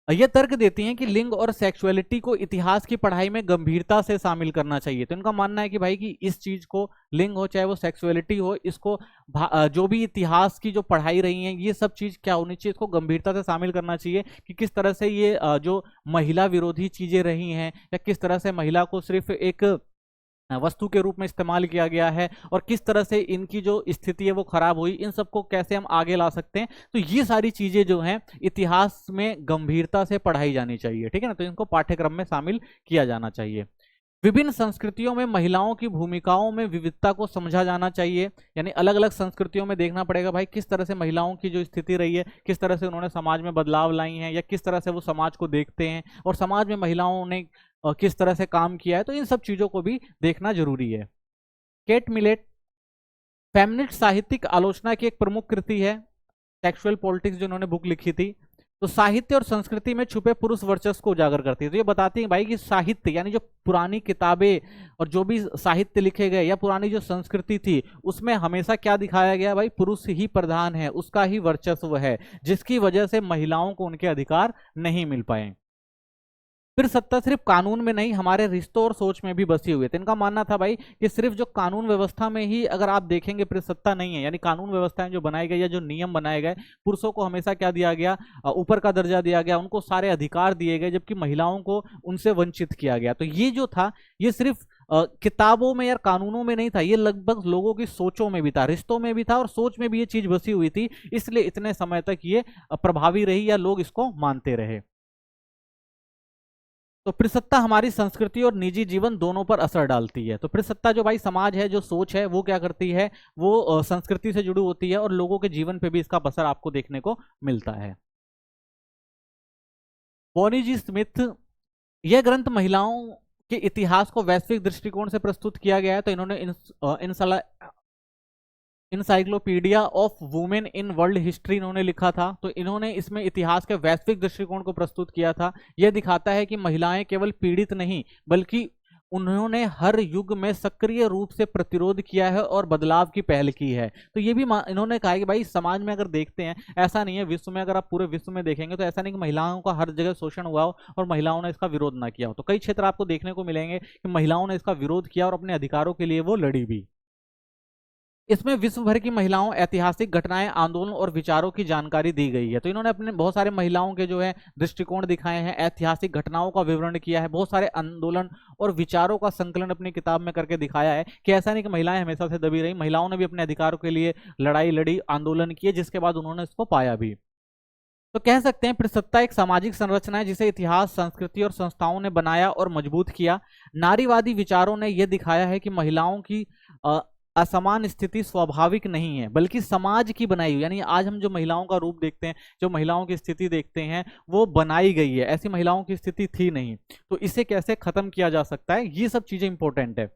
ये तर्क देती हैं कि लिंग और सेक्सुअलिटी को इतिहास की पढ़ाई में गंभीरता से शामिल करना चाहिए। तो इनका मानना है कि भाई कि इस चीज को, लिंग हो चाहे वो सेक्सुअलिटी हो, इसको जो भी इतिहास की जो पढ़ाई रही है ये सब चीज क्या होनी चाहिए, इसको गंभीरता से शामिल करना चाहिए कि किस तरह से ये जो महिला विरोधी चीजें रही हैं या किस तरह से महिला को सिर्फ एक वस्तु के रूप में इस्तेमाल किया गया है और किस तरह से इनकी जो स्थिति है वो खराब हुई, इन सबको कैसे हम आगे ला सकते हैं। तो ये सारी चीजें जो हैं इतिहास में गंभीरता से पढ़ाई जानी चाहिए, ठीक है ना, तो इनको पाठ्यक्रम में शामिल किया जाना चाहिए। विभिन्न संस्कृतियों में महिलाओं की भूमिकाओं में विविधता को समझा जाना चाहिए, यानी अलग अलग संस्कृतियों में देखना पड़ेगा भाई किस तरह से महिलाओं की जो स्थिति रही है, किस तरह से उन्होंने समाज में बदलाव लाई हैं या किस तरह से वो समाज को देखते हैं और समाज में महिलाओं ने किस तरह से काम किया है, तो इन सब चीजों को भी देखना जरूरी है। केट मिलेट फेमिनिस्ट साहित्यिक आलोचना की एक प्रमुख कृति है, सेक्सुअल पॉलिटिक्स जो उन्होंने बुक लिखी थी। तो साहित्य और संस्कृति में छुपे पुरुष वर्चस्व को उजागर करती है। तो ये बताती है भाई कि साहित्य यानी जो पुरानी किताबें और जो भी साहित्य लिखे गए या पुरानी जो संस्कृति थी उसमें हमेशा क्या दिखाया गया भाई, पुरुष ही प्रधान है, उसका ही वर्चस्व है, जिसकी वजह से महिलाओं को उनके अधिकार नहीं मिल पाए। फिर सत्ता सिर्फ कानून में नहीं हमारे रिश्तों और सोच में भी बसी हुई है। तो इनका मानना था भाई कि सिर्फ जो कानून व्यवस्था में ही अगर आप देखेंगे फिर सत्ता नहीं है, यानी कानून व्यवस्थाएं जो बनाई गई या जो नियम बनाए गए, पुरुषों को हमेशा क्या दिया गया, ऊपर का दर्जा दिया गया, उनको सारे अधिकार दिए गए, जबकि महिलाओं को उनसे वंचित किया गया। तो ये जो था ये सिर्फ किताबों में या कानूनों में नहीं था, ये लगभग लोगों की सोचों में भी था, रिश्तों में भी था और सोच में भी ये चीज बसी हुई थी, इसलिए इतने समय तक ये प्रभावी रही या लोग इसको मानते रहे। तो प्रिसत्ता हमारी संस्कृति और निजी जीवन दोनों पर असर डालती है। तो प्रिसत्ता जो भाई समाज है, जो सोच है, वो क्या करती है, वो संस्कृति से जुड़ी होती है और लोगों के जीवन पे भी इसका असर आपको देखने को मिलता है। बॉनी जी स्मिथ, यह ग्रंथ महिलाओं के इतिहास को वैश्विक दृष्टिकोण से प्रस्तुत किया गया है। तो इन्होंने encyclopedia of women in world history इन्होंने लिखा था। तो इन्होंने इसमें इतिहास के वैश्विक दृष्टिकोण को प्रस्तुत किया था। यह दिखाता है कि महिलाएं केवल पीड़ित नहीं बल्कि उन्होंने हर युग में सक्रिय रूप से प्रतिरोध किया है और बदलाव की पहल की है। तो ये भी इन्होंने कहा कि भाई समाज में अगर देखते हैं, ऐसा नहीं है विश्व में, अगर आप पूरे विश्व में देखेंगे तो ऐसा नहीं कि महिलाओं का हर जगह शोषण हुआ हो और महिलाओं ने इसका विरोध ना किया हो। तो कई क्षेत्र आपको देखने को मिलेंगे कि महिलाओं ने इसका विरोध किया और अपने अधिकारों के लिए वो लड़ी भी। इसमें विश्व भर की महिलाओं, ऐतिहासिक घटनाएं, आंदोलन और विचारों की जानकारी दी गई है। तो इन्होंने अपने बहुत सारे महिलाओं के जो है दृष्टिकोण दिखाए हैं, ऐतिहासिक घटनाओं का विवरण किया है, बहुत सारे आंदोलन और विचारों का संकलन अपनी किताब में करके दिखाया है कि ऐसा नहीं कि महिलाएं हमेशा से दबी रही, महिलाओं ने भी अपने अधिकारों के लिए लड़ाई लड़ी, आंदोलन किए, जिसके बाद उन्होंने इसको पाया भी। तो कह सकते हैं प्रिसत्ता एक सामाजिक संरचना है जिसे इतिहास, संस्कृति और संस्थाओं ने बनाया और मजबूत किया। नारीवादी विचारों ने यह दिखाया है कि महिलाओं की असमान स्थिति स्वाभाविक नहीं है बल्कि समाज की बनाई हुई, यानी आज हम जो महिलाओं का रूप देखते हैं, जो महिलाओं की स्थिति देखते हैं, वो बनाई गई है, ऐसी महिलाओं की स्थिति थी नहीं। तो इसे कैसे खत्म किया जा सकता है, ये सब चीजें इंपॉर्टेंट है।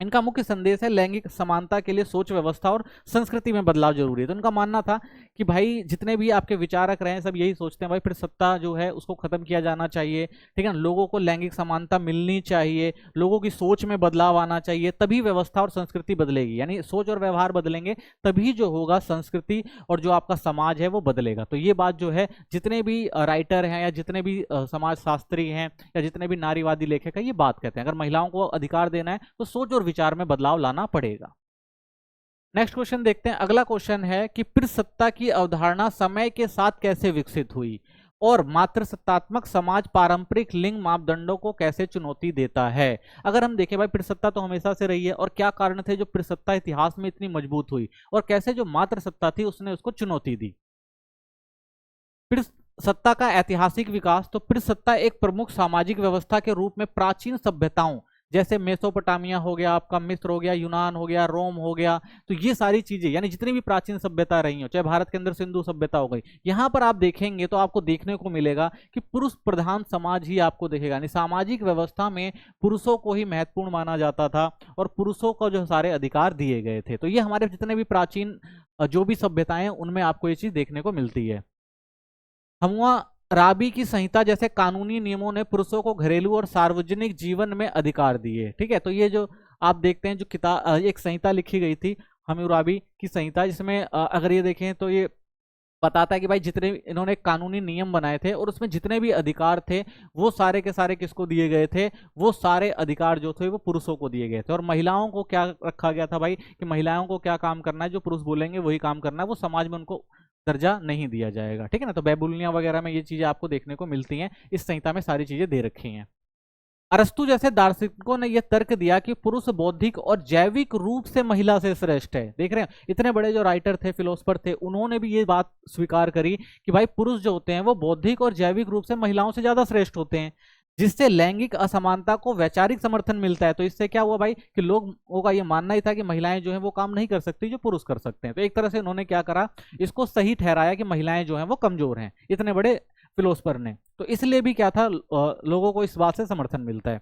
इनका मुख्य संदेश है लैंगिक समानता के लिए सोच व्यवस्था और संस्कृति में बदलाव जरूरी है। तो इनका मानना था कि भाई जितने भी आपके विचारक रहे हैं सब यही सोचते हैं भाई फिर सत्ता जो है उसको खत्म किया जाना चाहिए, ठीक है ना, लोगों को लैंगिक समानता मिलनी चाहिए, लोगों की सोच में बदलाव आना चाहिए, तभी व्यवस्था और संस्कृति बदलेगी, यानी सोच और व्यवहार बदलेंगे तभी जो होगा संस्कृति और जो आपका समाज है वो बदलेगा। तो ये बात जो है जितने भी राइटर हैं या जितने भी समाज शास्त्री हैं या जितने भी नारीवादी लेखक हैं ये बात कहते हैं, अगर महिलाओं को अधिकार देना है तो सोच और विचार में बदलाव लाना पड़ेगा। नेक्स्ट क्वेश्चन देखते हैं। अगला क्वेश्चन है कि पितृसत्ता की अवधारणा समय के साथ कैसे विकसित हुई और मातृसत्तात्मक समाज पारंपरिक लिंग मापदंडों को कैसे चुनौती देता है। अगर हम देखें भाई, पितृसत्ता तो हमेशा से रही है, और क्या कारण थे जो पितृसत्ता इतिहास में इतनी मजबूत हुई, और कैसे जो मातृसत्ता थी उसने उसको चुनौती दी। पितृसत्ता का ऐतिहासिक विकास, तो पितृसत्ता एक प्रमुख सामाजिक व्यवस्था के रूप में प्राचीन सभ्यताओं जैसे मेसोपोटामिया हो गया, आपका मिस्र हो गया, यूनान हो गया, रोम हो गया, तो ये सारी चीजें यानी जितनी भी प्राचीन सभ्यता रही हो, चाहे भारत के अंदर सिंधु सभ्यता हो गई, यहां पर आप देखेंगे तो आपको देखने को मिलेगा कि पुरुष प्रधान समाज ही आपको देखेगा, यानी सामाजिक व्यवस्था में पुरुषों को ही महत्वपूर्ण माना जाता था और पुरुषों को जो सारे अधिकार दिए गए थे। तो ये हमारे जितने भी प्राचीन जो भी सभ्यताएं उनमें आपको ये चीज देखने को मिलती है। हम्मुराबी की संहिता जैसे कानूनी नियमों ने पुरुषों को घरेलू और सार्वजनिक जीवन में अधिकार दिए। ठीक है, तो ये जो आप देखते हैं जो किताब एक संहिता लिखी गई थी हम्मुराबी की संहिता, जिसमें अगर ये देखें तो ये बताता है कि भाई जितने इन्होंने कानूनी नियम बनाए थे और उसमें जितने भी अधिकार थे वो सारे के सारे किसको दिए गए थे, वो सारे अधिकार जो थे वो पुरुषों को दिए गए थे। और महिलाओं को क्या रखा गया था भाई, कि महिलाओं को क्या काम करना है, जो पुरुष बोलेंगे वही काम करना है, वो समाज में उनको दर्जा नहीं दिया जाएगा। ठीक है ना, तो बैबुलनिया वगैरह में ये चीजें आपको देखने को मिलती हैं, इस संहिता में सारी चीजें दे रखी हैं। अरस्तु जैसे दार्शनिकों ने यह तर्क दिया कि पुरुष बौद्धिक और जैविक रूप से महिला से श्रेष्ठ है। देख रहे हैं, इतने बड़े जो राइटर थे, फिलोसफर थे, उन्होंने भी ये बात स्वीकार करी कि भाई पुरुष जो होते हैं वो बौद्धिक और जैविक रूप से महिलाओं से ज्यादा श्रेष्ठ होते हैं, जिससे लैंगिक असमानता को वैचारिक समर्थन मिलता है। तो इससे क्या हुआ भाई कि लोगों का ये मानना ही था कि महिलाएं जो हैं वो काम नहीं कर सकती जो पुरुष कर सकते हैं। तो एक तरह से उन्होंने क्या करा, इसको सही ठहराया कि महिलाएं जो हैं वो कमजोर हैं, इतने बड़े फिलोसफर ने। तो इसलिए भी क्या था, लोगों को इस बात से समर्थन मिलता है।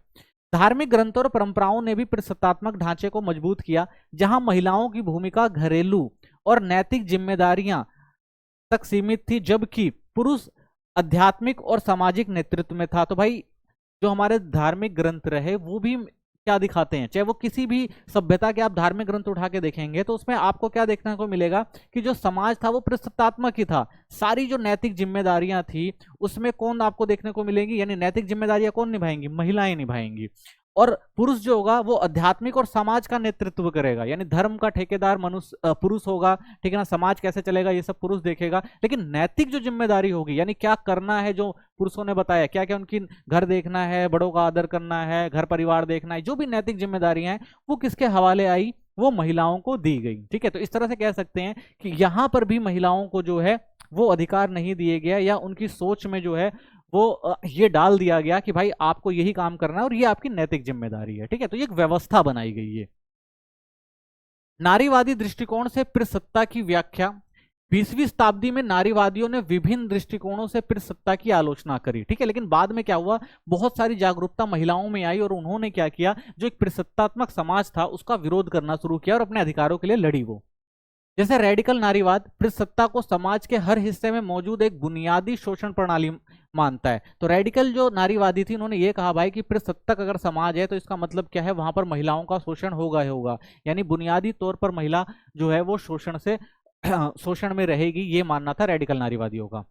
धार्मिक ग्रंथों और परंपराओं ने भी पितृसत्तात्मक ढांचे को मजबूत किया, जहां महिलाओं की भूमिका घरेलू और नैतिक जिम्मेदारियां तक सीमित थी, जबकि पुरुष आध्यात्मिक और सामाजिक नेतृत्व में था। तो भाई जो हमारे धार्मिक ग्रंथ रहे वो भी क्या दिखाते हैं, चाहे वो किसी भी सभ्यता के आप धार्मिक ग्रंथ उठा के देखेंगे तो उसमें आपको क्या देखने को मिलेगा कि जो समाज था वो पितृसत्तात्मक ही था। सारी जो नैतिक जिम्मेदारियां थी उसमें कौन आपको देखने को मिलेंगी, यानी नैतिक जिम्मेदारियां कौन निभाएंगी, महिलाएं निभाएंगी। और पुरुष जो होगा वो आध्यात्मिक और समाज का नेतृत्व करेगा, यानी धर्म का ठेकेदार मनुष्य पुरुष होगा। ठीक है ना, समाज कैसे चलेगा ये सब पुरुष देखेगा, लेकिन नैतिक जो जिम्मेदारी होगी, यानी क्या करना है, जो पुरुषों ने बताया क्या क्या उनकी घर देखना है, बड़ों का आदर करना है, घर परिवार देखना है, जो भी नैतिक जिम्मेदारियां हैं वो किसके हवाले आई, वो महिलाओं को दी गई। ठीक है, तो इस तरह से कह सकते हैं कि यहां पर भी महिलाओं को जो है वो अधिकार नहीं दिए गया, या उनकी सोच में जो है वो ये डाल दिया गया कि भाई आपको यही काम करना है और ये आपकी नैतिक जिम्मेदारी है। ठीक है, तो ये एक व्यवस्था बनाई गई है। नारीवादी दृष्टिकोण से पितृसत्ता की व्याख्या, 20वीं शताब्दी में नारीवादियों ने विभिन्न दृष्टिकोणों से पितृसत्ता की आलोचना करी। ठीक है, लेकिन बाद में क्या हुआ, बहुत सारी जागरूकता महिलाओं में आई और उन्होंने क्या किया, जो एक पितृसत्तात्मक समाज था उसका विरोध करना शुरू किया और अपने अधिकारों के लिए लड़ी। वो जैसे रेडिकल नारीवाद पितृसत्ता को समाज के हर हिस्से में मौजूद एक बुनियादी शोषण प्रणाली मानता है। तो रेडिकल जो नारीवादी थी उन्होंने ये कहा भाई कि पितृसत्तक अगर समाज है तो इसका मतलब क्या है, वहां पर महिलाओं का शोषण होगा ही होगा, यानी बुनियादी तौर पर महिला जो है वो शोषण से शोषण में रहेगी, ये मानना था रेडिकल नारीवादियों का।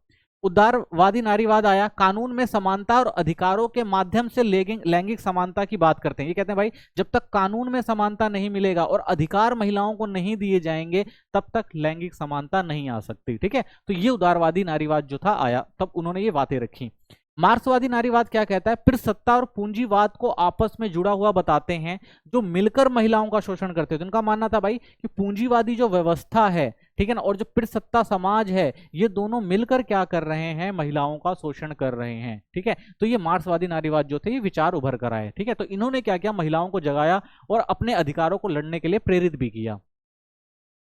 उदारवादी नारीवाद आया, कानून में समानता और अधिकारों के माध्यम से लैंगिक समानता की बात करते हैं। ये कहते हैं भाई जब तक कानून में समानता नहीं मिलेगा और अधिकार महिलाओं को नहीं दिए जाएंगे तब तक लैंगिक समानता नहीं आ सकती। ठीक है, तो ये उदारवादी नारीवाद जो था आया, तब उन्होंने ये बातें रखी। मार्क्सवादी नारीवाद क्या कहता है, पितृसत्ता और पूंजीवाद को आपस में जुड़ा हुआ बताते हैं, जो मिलकर महिलाओं का शोषण करते थे। उनका मानना था भाई कि पूंजीवादी जो व्यवस्था है, ठीक है ना, और जो पितृसत्ता समाज है, ये दोनों मिलकर क्या कर रहे हैं, महिलाओं का शोषण कर रहे हैं। ठीक है, तो ये मार्क्सवादी नारीवाद जो थे ये विचार उभर कर आए। ठीक है, तो इन्होंने क्या किया, महिलाओं को जगाया और अपने अधिकारों को लड़ने के लिए प्रेरित भी किया।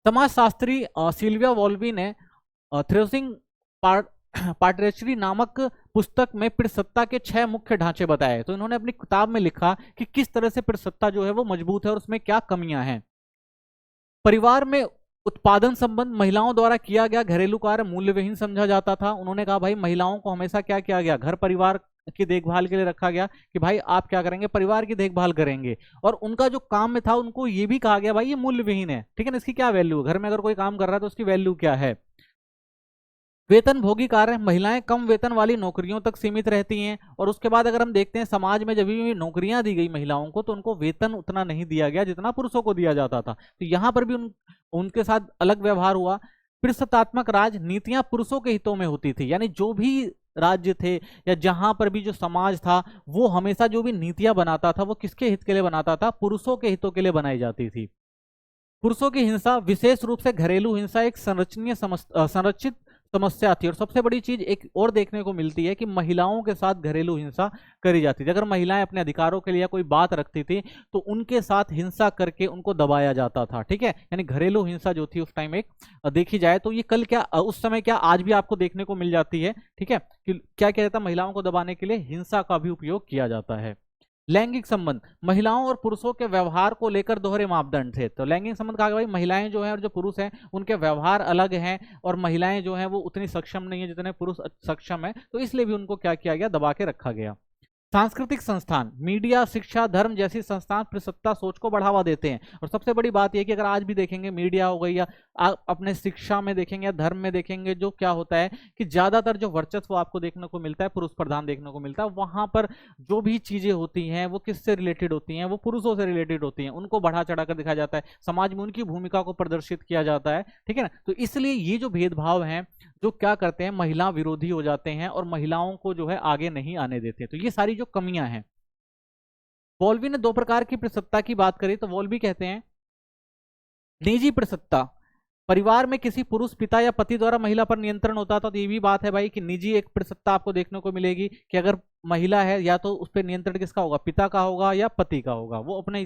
समाजशास्त्री सिल्विया वॉल्वी ने थ्रेसिंग पार्टरेचरी नामक पुस्तक में पितृसत्ता के 6 मुख्य ढांचे बताए। तो इन्होंने अपनी किताब में लिखा कि किस तरह से पितृसत्ता जो है वो मजबूत है और उसमें क्या कमियां हैं। परिवार में उत्पादन संबंध महिलाओं द्वारा किया गया घरेलू कार्य मूल्यविहीन समझा जाता था। उन्होंने कहा भाई महिलाओं को हमेशा क्या किया गया, घर परिवार की देखभाल के लिए रखा गया कि भाई आप क्या करेंगे, परिवार की देखभाल करेंगे, और उनका जो काम में था उनको ये भी कहा गया भाई ये मूल्यविहीन है। ठीक है ना, इसकी क्या वैल्यू है, घर में अगर कोई काम कर रहा है तो उसकी वैल्यू क्या है। वेतन भोगी कार्य, महिलाएं कम वेतन वाली नौकरियों तक सीमित रहती हैं। और उसके बाद अगर हम देखते हैं समाज में जब भी नौकरियां दी गई महिलाओं को तो उनको वेतन उतना नहीं दिया गया जितना पुरुषों को दिया जाता था। तो यहाँ पर भी उनके साथ अलग व्यवहार हुआ। पृष्ठतात्मक राजनीतियां पुरुषों के हितों में होती थी, यानी जो भी राज्य थे या जहां पर भी जो समाज था, वो हमेशा जो भी नीतियां बनाता था वो किसके हित के लिए बनाता था? पुरुषों के हितों के लिए बनाई जाती थी। पुरुषों की हिंसा, विशेष रूप से घरेलू हिंसा, एक संरचित समस्या थी। और सबसे बड़ी चीज एक और देखने को मिलती है कि महिलाओं के साथ घरेलू हिंसा करी जाती थी। अगर महिलाएं अपने अधिकारों के लिए कोई बात रखती थी तो उनके साथ हिंसा करके उनको दबाया जाता था। ठीक है, यानी घरेलू हिंसा जो थी उस टाइम एक देखी जाए तो ये कल क्या उस समय क्या आज भी आपको देखने को मिल जाती है। ठीक है, कि क्या किया जाता है? महिलाओं को दबाने के लिए हिंसा का भी उपयोग किया जाता है। लैंगिक संबंध, महिलाओं और पुरुषों के व्यवहार को लेकर दोहरे मापदंड थे। तो लैंगिक संबंध कहा गया भाई महिलाएं जो हैं और जो पुरुष हैं उनके व्यवहार अलग हैं, और महिलाएं जो हैं वो उतनी सक्षम नहीं है जितने पुरुष सक्षम है, तो इसलिए भी उनको क्या किया गया? दबा के रखा गया। सांस्कृतिक संस्थान, मीडिया, शिक्षा, धर्म जैसी संस्थान प्रसत्ता सोच को बढ़ावा देते हैं। और सबसे बड़ी बात यह कि अगर आज भी देखेंगे मीडिया हो गई या आप अपने शिक्षा में देखेंगे या धर्म में देखेंगे, जो क्या होता है कि ज्यादातर जो वर्चस्व आपको देखने को मिलता है पुरुष प्रधान देखने को मिलता है। वहां पर जो भी चीजें होती हैं वो किससे रिलेटेड होती हैं? वो पुरुषों से रिलेटेड होती हैं। उनको बढ़ा चढ़ा कर दिखाया जाता है, समाज में उनकी भूमिका को प्रदर्शित किया जाता है। ठीक है ना, तो इसलिए ये जो भेदभाव है जो क्या करते हैं, महिला विरोधी हो जाते हैं और महिलाओं को जो है आगे नहीं आने देते। तो ये सारी जो कमियां हैं, वॉल्वी ने दो प्रकार की प्रसत्ता की बात करी। तो वॉल्वी कहते हैं निजी प्रसत्ता, परिवार में किसी पुरुष पिता या पति द्वारा महिला पर नियंत्रण होता था। तो ये भी बात है भाई कि निजी एक प्रसत्ता आपको देखने को मिलेगी कि अगर महिला है या तो उस पर नियंत्रण किसका होगा? पिता का होगा या पति का होगा। वो अपने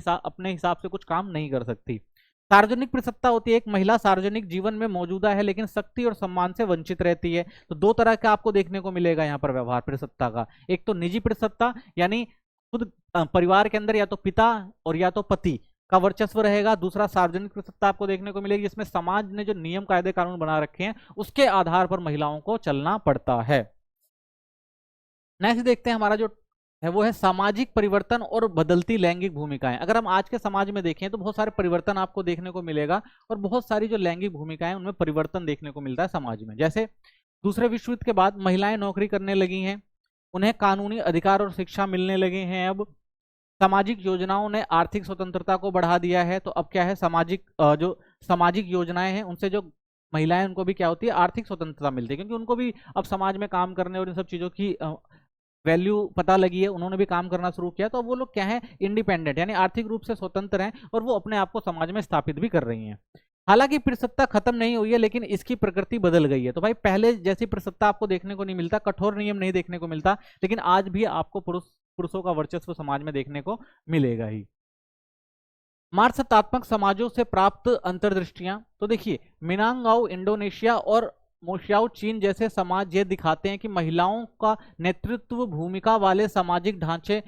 हिसाब से कुछ काम नहीं कर सकती। सार्वजनिक प्रसत्ता होती है, एक महिला सार्वजनिक जीवन में मौजूदा है लेकिन शक्ति और सम्मान से वंचित रहती है। तो दो तरह का आपको देखने को मिलेगा यहाँ पर व्यवहार प्रसत्ता का। एक तो निजी प्रसत्ता, यानी खुद परिवार के अंदर या तो पिता और या तो पति का वर्चस्व रहेगा। दूसरा सार्वजनिक प्रसत्ता आपको देखने को मिलेगी जिसमें समाज ने जो नियम कायदे कानून बना रखे हैं उसके आधार पर महिलाओं को चलना पड़ता है। नेक्स्ट देखते हैं हमारा जो है वो है सामाजिक परिवर्तन और बदलती लैंगिक भूमिकाएं। अगर हम आज के समाज में देखें तो बहुत सारे परिवर्तन आपको देखने को मिलेगा और बहुत सारी जो लैंगिक भूमिकाएं उनमें परिवर्तन देखने को मिलता है समाज में। जैसे दूसरे विश्व युद्ध के बाद महिलाएं नौकरी करने लगी हैं, उन्हें कानूनी अधिकार और शिक्षा मिलने लगे हैं। अब सामाजिक योजनाओं ने आर्थिक स्वतंत्रता को बढ़ा दिया है। तो अब क्या है, जो सामाजिक योजनाएं हैं उनसे जो महिलाएं उनको भी क्या होती है? आर्थिक स्वतंत्रता मिलती है, क्योंकि उनको भी अब समाज में काम करने और इन सब चीजों की वैल्यू पता लगी है, उन्होंने भी काम करना शुरू किया। तो वो लोग क्या है? इंडिपेंडेंट, यानी आर्थिक रूप से स्वतंत्र हैं और वो अपने आप को समाज में स्थापित भी कर रही हैं। हालांकि प्रसत्ता खत्म नहीं हुई है लेकिन इसकी प्रकृति बदल गई है। तो भाई पहले जैसी प्रसत्ता आपको देखने को नहीं मिलता, कठोर नियम नहीं देखने को मिलता, लेकिन आज भी आपको पुरुषों का वर्चस्व समाज में देखने को मिलेगा ही। मार्क्सवादात्मक समाजों से प्राप्त अंतर्दृष्टियां, तो देखिए मिनांगाओ इंडोनेशिया और मोशियाओ चीन जैसे समाज ये दिखाते हैं कि महिलाओं का नेतृत्व भूमिका वाले सामाजिक ढांचे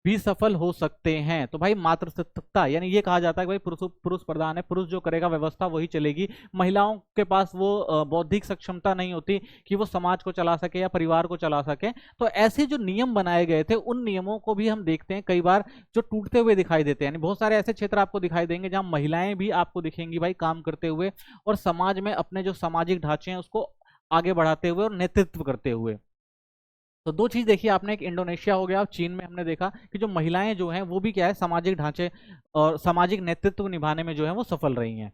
भी सफल हो सकते हैं। तो भाई मातृसत्ता, यानी ये कहा जाता है कि भाई पुरुष प्रधान है, पुरुष जो करेगा व्यवस्था वही चलेगी। महिलाओं के पास वो बौद्धिक सक्षमता नहीं होती कि वो समाज को चला सके या परिवार को चला सके। तो ऐसे जो नियम बनाए गए थे उन नियमों को भी हम देखते हैं कई बार जो टूटते हुए दिखाई देते हैं। यानी बहुत सारे ऐसे क्षेत्र आपको दिखाई देंगे जहां महिलाएं भी आपको दिखेंगी भाई काम करते हुए और समाज में अपने जो सामाजिक ढांचे हैं उसको आगे बढ़ाते हुए और नेतृत्व करते हुए। तो दो चीज देखिए आपने, एक इंडोनेशिया हो गया, चीन में हमने देखा कि जो महिलाएं जो हैं वो भी क्या है, सामाजिक ढांचे और सामाजिक नेतृत्व निभाने में जो है वो सफल रही हैं।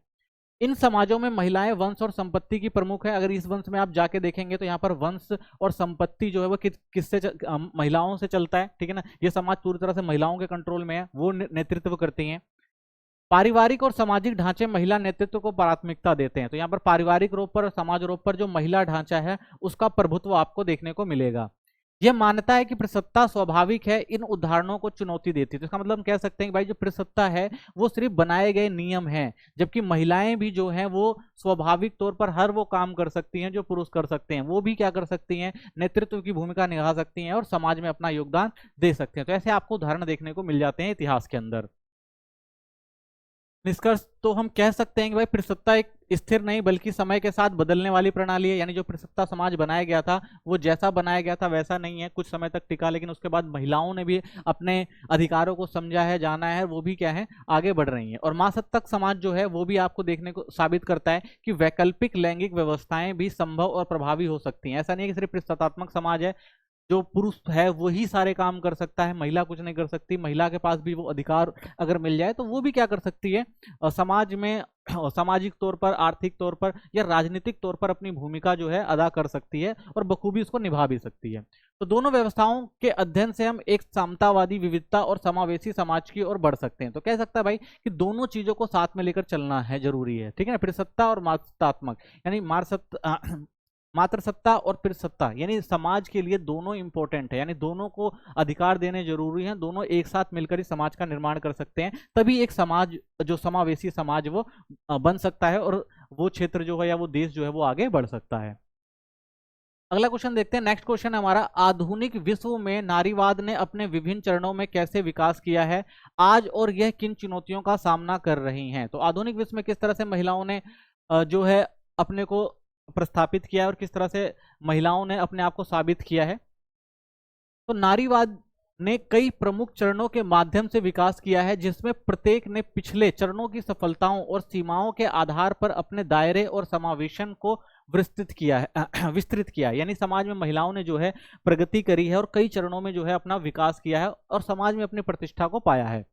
इन समाजों में महिलाएं वंश और संपत्ति की प्रमुख है। अगर इस वंश में आप जाके देखेंगे तो यहाँ पर वंश और संपत्ति जो है वो महिलाओं से चलता है। ठीक है ना, ये समाज पूरी तरह से महिलाओं के कंट्रोल में है, वो नेतृत्व करती हैं। पारिवारिक और सामाजिक ढांचे महिला नेतृत्व को प्राथमिकता देते हैं। तो यहाँ पर पारिवारिक रूप पर और समाज रूप पर जो महिला ढांचा है उसका प्रभुत्व आपको देखने को मिलेगा। यह मान्यता है कि प्रसत्ता स्वाभाविक है, इन उदाहरणों को चुनौती देती है। तो इसका मतलब हम कह सकते हैं कि भाई जो प्रसत्ता है वो सिर्फ बनाए गए नियम हैं, जबकि महिलाएं भी जो हैं वो स्वाभाविक तौर पर हर वो काम कर सकती हैं जो पुरुष कर सकते हैं। वो भी क्या कर सकती हैं? नेतृत्व की भूमिका निभा सकती हैं और समाज में अपना योगदान दे सकते हैं। तो ऐसे आपको उदाहरण देखने को मिल जाते हैं इतिहास के अंदर। निष्कर्ष तो हम कह सकते हैं कि भाई प्रसत्ता एक स्थिर नहीं बल्कि समय के साथ बदलने वाली प्रणाली है। यानी जो प्रसत्ता समाज बनाया गया था वो जैसा बनाया गया था वैसा नहीं है, कुछ समय तक टिका, लेकिन उसके बाद महिलाओं ने भी अपने अधिकारों को समझा है, जाना है, वो भी क्या है आगे बढ़ रही हैं। और मासत्तक समाज जो है वो भी आपको देखने को साबित करता है कि वैकल्पिक लैंगिक व्यवस्थाएं भी संभव और प्रभावी हो सकती हैं। ऐसा नहीं है कि सिर्फ प्रसत्तात्मक समाज है, जो पुरुष है वही सारे काम कर सकता है, महिला कुछ नहीं कर सकती। महिला के पास भी वो अधिकार अगर मिल जाए तो वो भी क्या कर सकती है, समाज में सामाजिक तौर पर, आर्थिक तौर पर या राजनीतिक तौर पर अपनी भूमिका जो है अदा कर सकती है और बखूबी उसको निभा भी सकती है। तो दोनों व्यवस्थाओं के अध्ययन से हम एक समतावादी, विविधता और समावेशी समाज की ओर बढ़ सकते हैं। तो कह सकता है भाई कि दोनों चीजों को साथ में लेकर चलना है, जरूरी है, ठीक है ना। फिर सत्ता और मात्रात्मक, यानी मातृसत्ता और पितृसत्ता, यानी समाज के लिए दोनों इंपॉर्टेंट है, यानी दोनों को अधिकार देने जरूरी हैं। दोनों एक साथ मिलकर ही समाज का निर्माण कर सकते हैं, तभी एक समाज, जो समावेशी समाज, वो बन सकता है और वो क्षेत्र जो है या वो देश जो है वो आगे बढ़ सकता है। अगला क्वेश्चन देखते हैं। नेक्स्ट क्वेश्चन है हमारा, आधुनिक विश्व में नारीवाद ने अपने विभिन्न चरणों में कैसे विकास किया है आज, और यह किन चुनौतियों का सामना कर रही हैं। तो आधुनिक विश्व में किस तरह से महिलाओं ने जो है अपने को प्रस्थापित किया है और किस तरह से महिलाओं ने अपने आप को साबित किया है। तो नारीवाद ने कई प्रमुख चरणों के माध्यम से विकास किया है, जिसमें प्रत्येक ने पिछले चरणों की सफलताओं और सीमाओं के आधार पर अपने दायरे और समावेशन को विस्तृत किया है विस्तृत किया है। यानी समाज में महिलाओं ने जो है प्रगति करी है और कई चरणों में जो है अपना विकास किया है और समाज में अपनी प्रतिष्ठा को पाया है।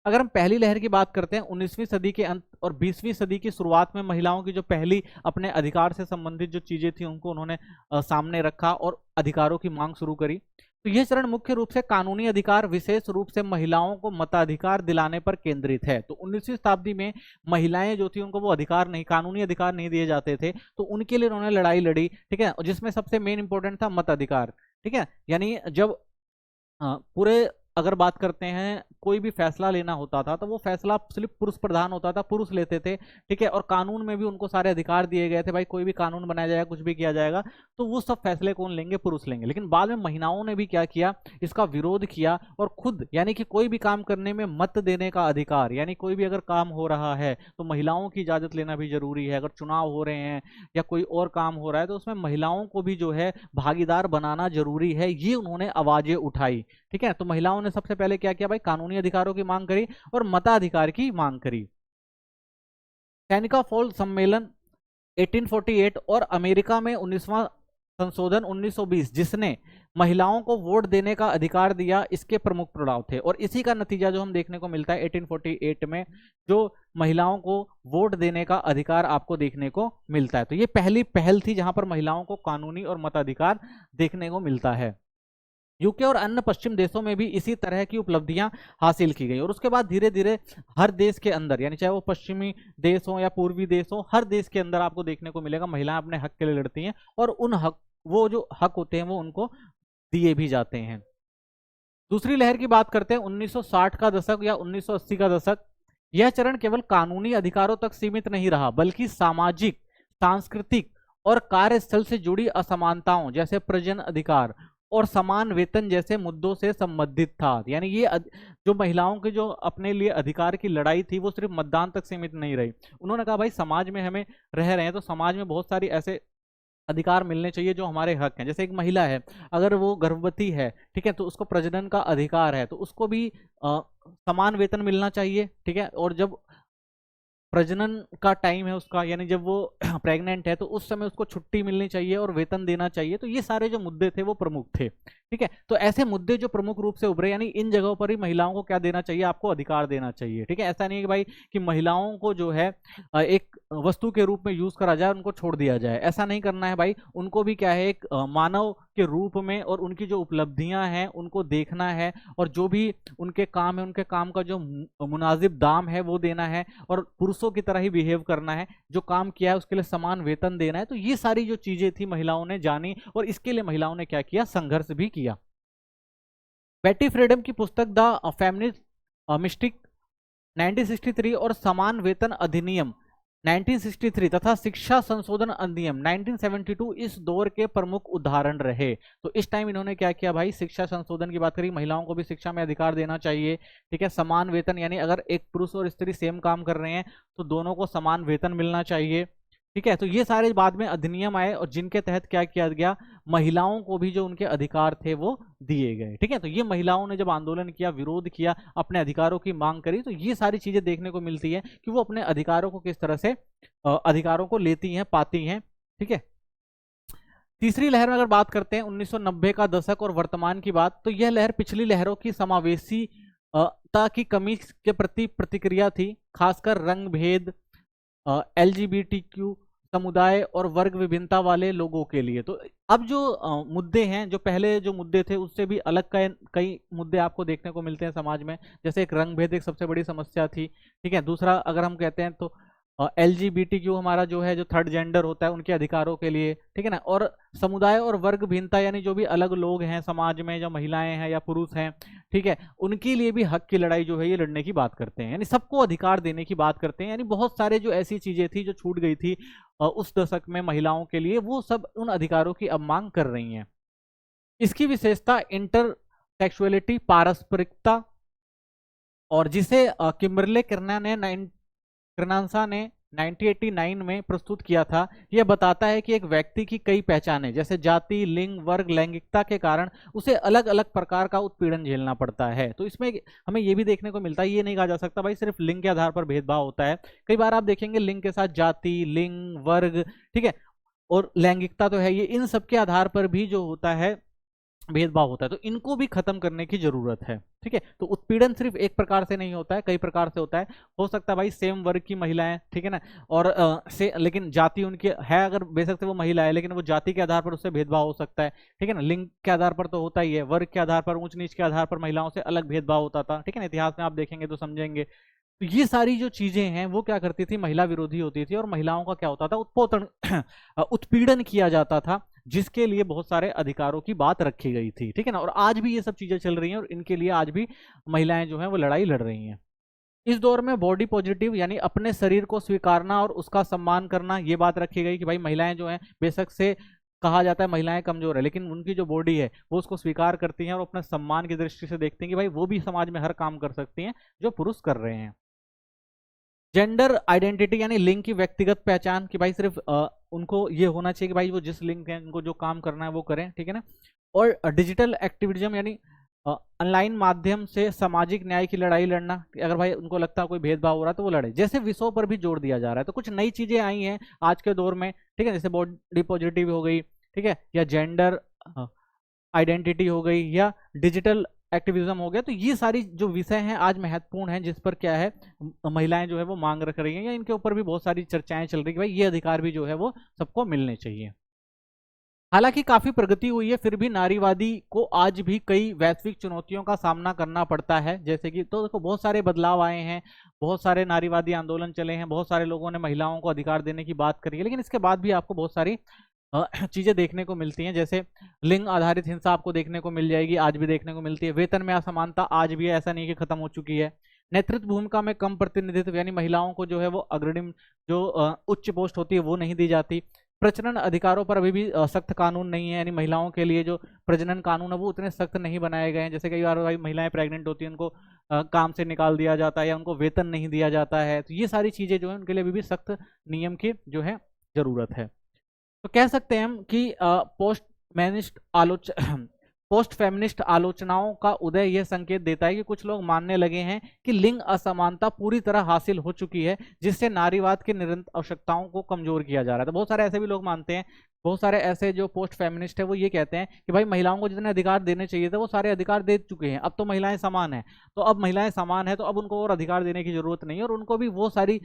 अगर हम पहली लहर की बात करते हैं, 19वीं सदी के अंत और 20वीं सदी की शुरुआत में महिलाओं की जो पहली अपने अधिकार से संबंधित जो चीजें थी उनको उन्होंने सामने रखा और अधिकारों की मांग शुरू करी। तो यह चरण मुख्य रूप से कानूनी अधिकार, विशेष रूप से महिलाओं को मताधिकार दिलाने पर केंद्रित है। तो 19वीं शताब्दी में महिलाएं जो थी उनको वो अधिकार नहीं, कानूनी अधिकार नहीं दिए जाते थे, तो उनके लिए उन्होंने लड़ाई लड़ी, ठीक है, जिसमें सबसे मेन इंपॉर्टेंट था मताधिकार, ठीक है। यानी जब पूरे अगर बात करते हैं कोई भी फैसला लेना होता था तो वो फैसला सिर्फ पुरुष प्रधान होता था, पुरुष लेते थे, ठीक है, और कानून में भी उनको सारे अधिकार दिए गए थे, भाई कोई भी कानून बनाया जाएगा, कुछ भी किया जाएगा तो वो सब फैसले कौन लेंगे, पुरुष लेंगे। लेकिन बाद में महिलाओं ने भी क्या किया, इसका विरोध किया और खुद, यानी कि कोई भी काम करने में मत देने का अधिकार, यानी कोई भी अगर काम हो रहा है तो महिलाओं की इजाजत लेना भी जरूरी है। अगर चुनाव हो रहे हैं या कोई और काम हो रहा है तो उसमें महिलाओं को भी जो है भागीदार बनाना जरूरी है, ये उन्होंने आवाजें उठाई, ठीक है। तो महिलाओं ने सबसे पहले क्या किया भाई, कानूनी अधिकारों की मांग करी और मताधिकार की मांग करी। सैनिका फॉल सम्मेलन 1848 और अमेरिका में 19वां संशोधन 1920, जिसने महिलाओं को वोट देने का अधिकार दिया, इसके प्रमुख प्रभाव थे। और इसी का नतीजा जो हम देखने को मिलता है 1848 में, जो महिलाओं को वोट देने का अधिकार आपको देखने को मिलता है। तो ये पहली पहल थी जहां पर महिलाओं को कानूनी और मताधिकार देखने को मिलता है। यूके और अन्य पश्चिम देशों में भी इसी तरह की उपलब्धियां हासिल की गई और उसके बाद धीरे धीरे हर देश के अंदर, यानी चाहे वो पश्चिमी देश हो या पूर्वी देश हो, हर देश के अंदर आपको देखने को मिलेगा महिलाएं अपने हक के लिए लड़ती हैं और उन हक, वो जो हक होते हैं वो उनको दिए भी जाते हैं। दूसरी लहर की बात करते हैं 1960 का दशक या 1980 का दशक। यह चरण केवल कानूनी अधिकारों तक सीमित नहीं रहा, बल्कि सामाजिक, सांस्कृतिक और कार्यस्थल से जुड़ी असमानताओं जैसे प्रजनन अधिकार और समान वेतन जैसे मुद्दों से संबंधित था। यानी ये जो महिलाओं के जो अपने लिए अधिकार की लड़ाई थी वो सिर्फ मतदान तक सीमित नहीं रही। उन्होंने कहा भाई समाज में हमें रह रहे हैं तो समाज में बहुत सारी ऐसे अधिकार मिलने चाहिए जो हमारे हक हैं। जैसे एक महिला है, अगर वो गर्भवती है, ठीक है, तो उसको प्रजनन का अधिकार है, तो उसको भी समान वेतन मिलना चाहिए, ठीक है। और जब प्रजनन का टाइम है उसका, यानी जब वो प्रेग्नेंट है तो उस समय उसको छुट्टी मिलनी चाहिए और वेतन देना चाहिए। तो ये सारे जो मुद्दे थे वो प्रमुख थे, ठीक है। तो ऐसे मुद्दे जो प्रमुख रूप से उभरे, यानी इन जगहों पर ही महिलाओं को क्या देना चाहिए, आपको अधिकार देना चाहिए, ठीक है। ऐसा नहीं है कि भाई कि महिलाओं को जो है एक वस्तु के रूप में यूज करा जाए, उनको छोड़ दिया जाए, ऐसा नहीं करना है भाई। उनको भी क्या है, एक मानव के रूप में और उनकी जो उपलब्धियां हैं उनको देखना है और जो भी उनके काम है उनके काम का जो मुनासिब दाम है वो देना है और पुरुषों की तरह ही बिहेव करना है, जो काम किया है उसके लिए समान वेतन देना है। तो ये सारी जो चीजें थी महिलाओं ने जानी और इसके लिए महिलाओं ने क्या किया, संघर्ष भी किया। बेटी फ्रीडम की पुस्तक द फेमिनिस्ट मिस्टिक 1963 और समान वेतन अधिनियम 1963 तथा शिक्षा संशोधन अधिनियम 1972 इस दौर के प्रमुख उदाहरण रहे। तो इस टाइम इन्होंने क्या किया भाई, शिक्षा संशोधन की बात करी, महिलाओं को भी शिक्षा में अधिकार देना चाहिए, ठीक है। समान वेतन, यानी अगर एक पुरुष और स्त्री सेम काम कर रहे हैं तो दोनों को समान वेतन मिलना चाहिए, ठीक है। तो ये सारे बाद में अधिनियम आए और जिनके तहत क्या किया गया, महिलाओं को भी जो उनके अधिकार थे वो दिए गए, ठीक है। तो ये महिलाओं ने जब आंदोलन किया, विरोध किया, अपने अधिकारों की मांग करी, तो ये सारी चीजें देखने को मिलती है कि वो अपने अधिकारों को किस तरह से अधिकारों को लेती हैं, पाती हैं, ठीक है। तीसरी लहर में अगर बात करते हैं 1990 का दशक और वर्तमान की बात, तो यह लहर पिछली लहरों की समावेशी ता की कमी के प्रति प्रतिक्रिया थी, खासकर रंग भेद, एलजीबीटीक्यू समुदाय और वर्ग विभिन्नता वाले लोगों के लिए। तो अब जो मुद्दे हैं, जो पहले जो मुद्दे थे उससे भी अलग कई कई मुद्दे आपको देखने को मिलते हैं समाज में। जैसे एक रंग भेद एक सबसे बड़ी समस्या थी, ठीक है। दूसरा अगर हम कहते हैं तो एलजीबीटीक्यू हमारा जो है, जो थर्ड जेंडर होता है, उनके अधिकारों के लिए, ठीक है ना। और समुदाय और वर्ग भिन्नता यानी जो भी अलग लोग हैं समाज में, जो महिलाएं हैं या पुरुष हैं, ठीक है, उनके लिए भी हक की लड़ाई जो है ये लड़ने की बात करते हैं, यानी सबको अधिकार देने की बात करते हैं। यानी बहुत सारे जो ऐसी चीजें थी जो छूट गई थी उस दशक में महिलाओं के लिए, वो सब उन अधिकारों की अब मांग कर रही हैं। इसकी विशेषता इंटरसेक्सुअलिटी, पारस्परिकता, और जिसे किम्बरले कर्नान्सा ने 1989 में प्रस्तुत किया था, यह बताता है कि एक व्यक्ति की कई पहचानें जैसे जाति, लिंग, वर्ग, लैंगिकता के कारण उसे अलग अलग प्रकार का उत्पीड़न झेलना पड़ता है। तो इसमें हमें यह भी देखने को मिलता है, ये नहीं कहा जा सकता भाई सिर्फ लिंग के आधार पर भेदभाव होता है। कई बार आप देखेंगे लिंग के साथ जाति, लिंग, वर्ग, ठीक है, और लैंगिकता तो है, ये इन सब के आधार पर भी जो होता है भेदभाव होता है। तो इनको भी खत्म करने की जरूरत है, ठीक है। तो उत्पीड़न सिर्फ एक प्रकार से नहीं होता है, कई प्रकार से होता है। हो सकता है भाई सेम वर्ग की महिलाएं, ठीक है ना, और लेकिन जाति उनकी है, अगर बेशक से वो महिला है, लेकिन वो जाति के आधार पर उससे भेदभाव हो सकता है, ठीक है ना। लिंग के आधार पर तो होता ही है, वर्ग के आधार पर, ऊंच नीच के आधार पर महिलाओं से अलग भेदभाव होता था, ठीक है ना। इतिहास में आप देखेंगे तो समझेंगे। तो ये सारी जो चीजें हैं वो क्या करती थी, महिला विरोधी होती थी, और महिलाओं का क्या होता था, उत्पोषण उत्पीड़न किया जाता था, जिसके लिए बहुत सारे अधिकारों की बात रखी गई थी, ठीक है ना। और आज भी ये सब चीजें चल रही हैं, और इनके लिए आज भी महिलाएं जो हैं वो लड़ाई लड़ रही हैं। इस दौर में बॉडी पॉजिटिव यानी अपने शरीर को स्वीकारना और उसका सम्मान करना, ये बात रखी गई कि भाई महिलाएं जो हैं, बेशक से कहा जाता है महिलाएं कमजोर है, लेकिन उनकी जो बॉडी है वो उसको स्वीकार करती हैं और अपने सम्मान की दृष्टि से देखती हैं कि भाई वो भी समाज में हर काम कर सकती हैं जो पुरुष कर रहे हैं। जेंडर आइडेंटिटी यानी लिंग की व्यक्तिगत पहचान, कि भाई सिर्फ उनको ये होना चाहिए कि भाई वो जिस लिंग है उनको जो काम करना है वो करें, ठीक है ना। और डिजिटल एक्टिविज्म यानी ऑनलाइन माध्यम से सामाजिक न्याय की लड़ाई लड़ना, कि अगर भाई उनको लगता है कोई भेदभाव हो रहा है तो वो लड़े। जैसे विषयों पर भी जोर दिया जा रहा है, तो कुछ नई चीजें आई हैं आज के दौर में, ठीक है, जैसे बॉडी पॉजिटिव हो गई, ठीक है, या जेंडर आइडेंटिटी हो गई, या डिजिटल एक्टिविज्म हो गया। तो ये सारी जो विषय हैं आज महत्वपूर्ण हैं, जिस पर क्या है महिलाएं जो है वो मांग रख रही हैं, या इनके ऊपर भी बहुत सारी चर्चाएं चल रही है कि भाई ये अधिकार भी जो है वो सबको मिलने चाहिए। हालांकि काफी प्रगति हुई है, फिर भी नारीवादी को आज भी कई वैश्विक चुनौतियों का सामना करना पड़ता है। जैसे कि तो देखो बहुत सारे बदलाव आए हैं, बहुत सारे नारीवादी आंदोलन चले हैं, बहुत सारे लोगों ने महिलाओं को अधिकार देने की बात करी है, लेकिन इसके बाद भी आपको बहुत सारी चीजें देखने को मिलती हैं। जैसे लिंग आधारित हिंसा आपको देखने को मिल जाएगी, आज भी देखने को मिलती है। वेतन में असमानता आज भी है, ऐसा नहीं कि खत्म हो चुकी है। नेतृत्व भूमिका में कम प्रतिनिधित्व यानी महिलाओं को जो है वो अग्रणी जो उच्च पोस्ट होती है वो नहीं दी जाती। प्रजनन अधिकारों पर अभी भी सख्त कानून नहीं है, यानी महिलाओं के लिए जो प्रजनन कानून है वो उतने सख्त नहीं बनाए गए हैं। जैसे कई बार भाई महिलाएं प्रेग्नेंट होती हैं, उनको काम से निकाल दिया जाता है या उनको वेतन नहीं दिया जाता है। तो ये सारी चीजें जो है उनके लिए अभी भी सख्त नियम की जो है जरूरत है। तो कह सकते हैं हम कि पोस्ट फेमिनिस्ट आलोचनाओं का उदय यह संकेत देता है कि कुछ लोग मानने लगे हैं कि लिंग असमानता पूरी तरह हासिल हो चुकी है, जिससे नारीवाद की निरंतर आवश्यकताओं को कमजोर किया जा रहा है। तो बहुत सारे ऐसे भी लोग मानते हैं, बहुत सारे ऐसे जो पोस्ट फेमिनिस्ट है वो ये कहते हैं कि भाई महिलाओं को जितने अधिकार देने चाहिए थे वो सारे अधिकार दे चुके हैं, अब तो महिलाएं समान है, तो अब महिलाएं समान है तो अब उनको और अधिकार देने की जरूरत नहीं है, और उनको भी वो सारी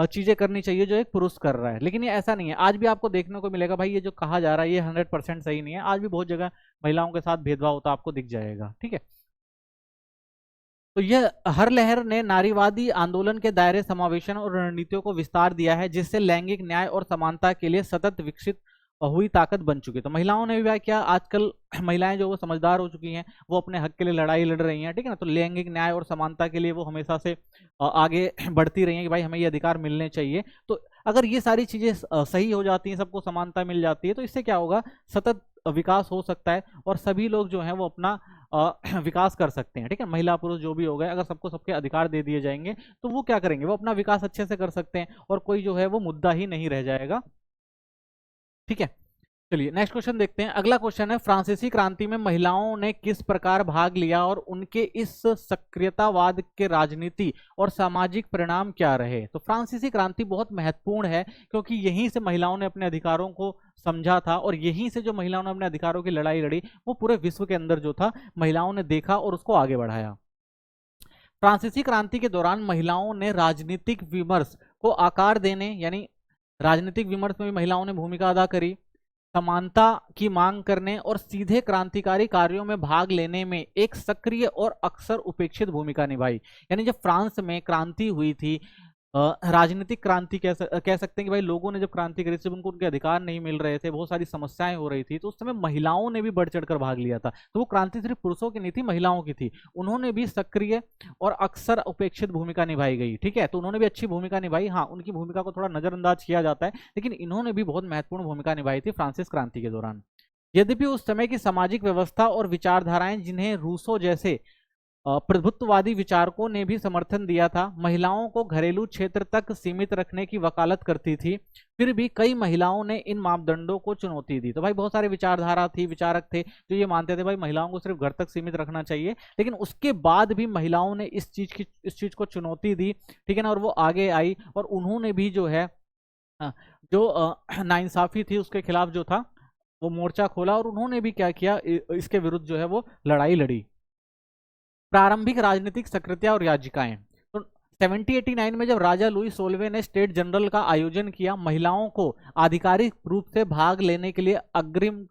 चीजें करनी चाहिए जो एक पुरुष कर रहा है। लेकिन ये ऐसा नहीं है, आज भी आपको देखने को मिलेगा भाई ये जो कहा जा रहा है ये 100% सही नहीं है। आज भी बहुत जगह महिलाओं के साथ भेदभाव होता आपको दिख जाएगा, ठीक है। तो यह हर लहर ने नारीवादी आंदोलन के दायरे, समावेशन और रणनीतियों को विस्तार दिया है, जिससे लैंगिक न्याय और समानता के लिए सतत विकसित हुई ताकत बन चुकी है। तो महिलाओं ने भी क्या किया, आजकल महिलाएं जो वो समझदार हो चुकी हैं, वो अपने हक के लिए लड़ाई लड़ रही हैं, ठीक है ना। तो लैंगिक न्याय और समानता के लिए वो हमेशा से आगे बढ़ती रही हैं कि भाई हमें ये अधिकार मिलने चाहिए। तो अगर ये सारी चीजें सही हो जाती हैं, सबको समानता मिल जाती है, तो इससे क्या होगा, सतत विकास हो सकता है और सभी लोग जो हैं वो अपना विकास कर सकते हैं, ठीक है। महिला पुरुष जो भी हो गए, अगर सबको सबके अधिकार दे दिए जाएंगे तो वो क्या करेंगे, वो अपना विकास अच्छे से कर सकते हैं और कोई जो है वो मुद्दा ही नहीं रह जाएगा, ठीक है। चलिए नेक्स्ट क्वेश्चन देखते हैं। अगला क्वेश्चन है, फ्रांसीसी क्रांति में महिलाओं ने किस प्रकार भाग लिया और उनके इस सक्रियतावाद के राजनीति और सामाजिक परिणाम क्या रहे। तो फ्रांसीसी क्रांति बहुत महत्वपूर्ण है क्योंकि यहीं से महिलाओं ने अपने अधिकारों को समझा था और यहीं से जो महिलाओं ने अपने अधिकारों की लड़ाई लड़ी वो पूरे विश्व के अंदर जो था महिलाओं ने देखा और उसको आगे बढ़ाया। फ्रांसीसी क्रांति के दौरान महिलाओं ने राजनीतिक विमर्श को आकार देने, यानी राजनीतिक विमर्श में भी महिलाओं ने भूमिका अदा करी, समानता की मांग करने और सीधे क्रांतिकारी कार्यों में भाग लेने में एक सक्रिय और अक्सर उपेक्षित भूमिका निभाई। यानी जब फ्रांस में क्रांति हुई थी, राजनीतिक क्रांति कह सकते हैं कि भाई लोगों ने जब क्रांति करी जब उनको उनके अधिकार नहीं मिल रहे थे, बहुत सारी समस्याएं हो रही थी, तो उस समय महिलाओं ने भी बढ़ चढ़कर भाग लिया था। तो वो क्रांति सिर्फ पुरुषों की नहीं थी, महिलाओं की थी। उन्होंने भी सक्रिय और अक्सर उपेक्षित भूमिका निभाई गई। ठीक है, तो उन्होंने भी अच्छी भूमिका निभाई। हाँ, उनकी भूमिका को थोड़ा नजरअंदाज किया जाता है, लेकिन इन्होंने भी बहुत महत्वपूर्ण भूमिका निभाई थी फ्रांसिस क्रांति के दौरान। यद्यपि उस समय की सामाजिक व्यवस्था और विचारधाराएं, जिन्हें रूसो जैसे प्रभुत्ववादी विचारकों ने भी समर्थन दिया था, महिलाओं को घरेलू क्षेत्र तक सीमित रखने की वकालत करती थी, फिर भी कई महिलाओं ने इन मापदंडों को चुनौती दी। तो भाई बहुत सारे विचारधारा थी, विचारक थे जो ये मानते थे भाई महिलाओं को सिर्फ घर तक सीमित रखना चाहिए, लेकिन उसके बाद भी महिलाओं ने इस चीज को चुनौती दी। ठीक है ना, और वो आगे आई और उन्होंने भी जो है जो नाइंसाफी थी उसके खिलाफ जो था वो मोर्चा खोला और उन्होंने भी क्या किया, इसके विरुद्ध जो है वो लड़ाई लड़ी। प्रारंभिक राजनीतिक सक्रियता और याचिकाएं। तो 1789 में जब राजा लुई 16वें ने स्टेट जनरल का आयोजन किया, महिलाओं को आधिकारिक रूप से भाग लेने के लिए अग्रिम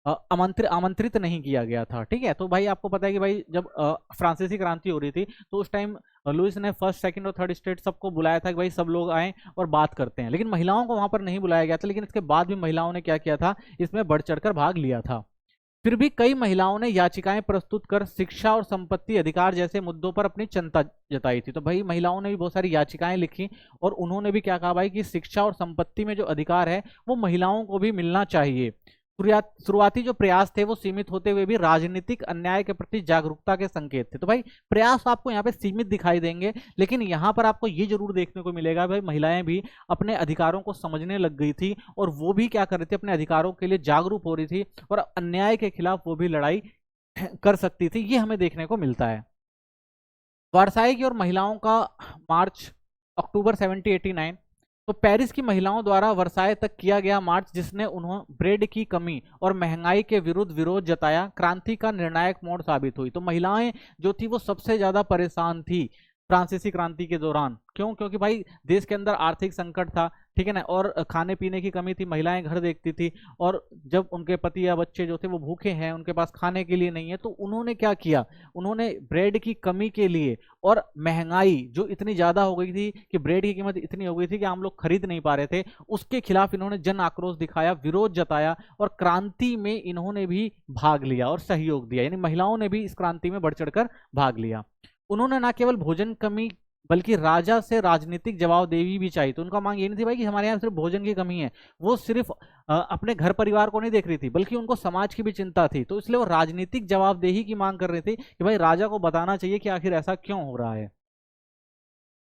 आमंत्रित नहीं किया गया था। ठीक है, तो भाई आपको पता है कि भाई जब फ्रांसीसी क्रांति हो रही थी तो उस टाइम लुइस ने फर्स्ट, सेकंड और थर्ड स्टेट सबको बुलाया था कि भाई सब लोग आए और बात करते हैं, लेकिन महिलाओं को वहां पर नहीं बुलाया गया था। लेकिन इसके बाद भी महिलाओं ने क्या किया था, इसमें बढ़ चढ़कर भाग लिया था। फिर भी कई महिलाओं ने याचिकाएं प्रस्तुत कर शिक्षा और संपत्ति अधिकार जैसे मुद्दों पर अपनी चिंता जताई थी। तो भाई महिलाओं ने भी बहुत सारी याचिकाएं लिखी और उन्होंने भी क्या कहा भाई कि शिक्षा और संपत्ति में जो अधिकार है वो महिलाओं को भी मिलना चाहिए। शुरुआती जो प्रयास थे वो सीमित होते हुए भी राजनीतिक अन्याय के प्रति जागरूकता के संकेत थे। तो भाई प्रयास आपको यहाँ पे सीमित दिखाई देंगे, लेकिन यहाँ पर आपको ये जरूर देखने को मिलेगा भाई महिलाएं भी अपने अधिकारों को समझने लग गई थी और वो भी क्या कर रही थी, अपने अधिकारों के लिए जागरूक हो रही थी और अन्याय के खिलाफ वो भी लड़ाई कर सकती थी। ये हमें देखने को मिलता है। वर्साई की ओर महिलाओं का मार्च, अक्टूबर 1789। तो पेरिस की महिलाओं द्वारा वर्साय तक किया गया मार्च, जिसने उन्होंने ब्रेड की कमी और महंगाई के विरुद्ध विरोध जताया, क्रांति का निर्णायक मोड़ साबित हुई। तो महिलाएं जो थी वो सबसे ज्यादा परेशान थी फ्रांसीसी क्रांति के दौरान। क्यों? क्योंकि भाई देश के अंदर आर्थिक संकट था, ठीक है ना, और खाने पीने की कमी थी, महिलाएं घर देखती थी और जब उनके पति या बच्चे जो थे वो भूखे हैं, उनके पास खाने के लिए नहीं है, तो उन्होंने क्या किया, उन्होंने ब्रेड की कमी के लिए और महंगाई जो इतनी ज्यादा हो गई थी कि ब्रेड की कीमत इतनी हो गई थी कि आम लोग खरीद नहीं पा रहे थे, उसके खिलाफ इन्होंने जन आक्रोश दिखाया, विरोध जताया और क्रांति में इन्होंने भी भाग लिया और सहयोग दिया। यानी महिलाओं ने भी इस क्रांति में बढ़ चढ़कर भाग लिया। उन्होंने न केवल भोजन कमी बल्कि राजा से राजनीतिक जवाबदेही भी चाहिए। तो उनका मांग ये नहीं थी भाई कि हमारे यहाँ सिर्फ भोजन की कमी है, वो सिर्फ अपने घर परिवार को नहीं देख रही थी बल्कि उनको समाज की भी चिंता थी। तो इसलिए वो राजनीतिक जवाबदेही की मांग कर रही थी कि भाई राजा को बताना चाहिए कि आखिर ऐसा क्यों हो रहा है।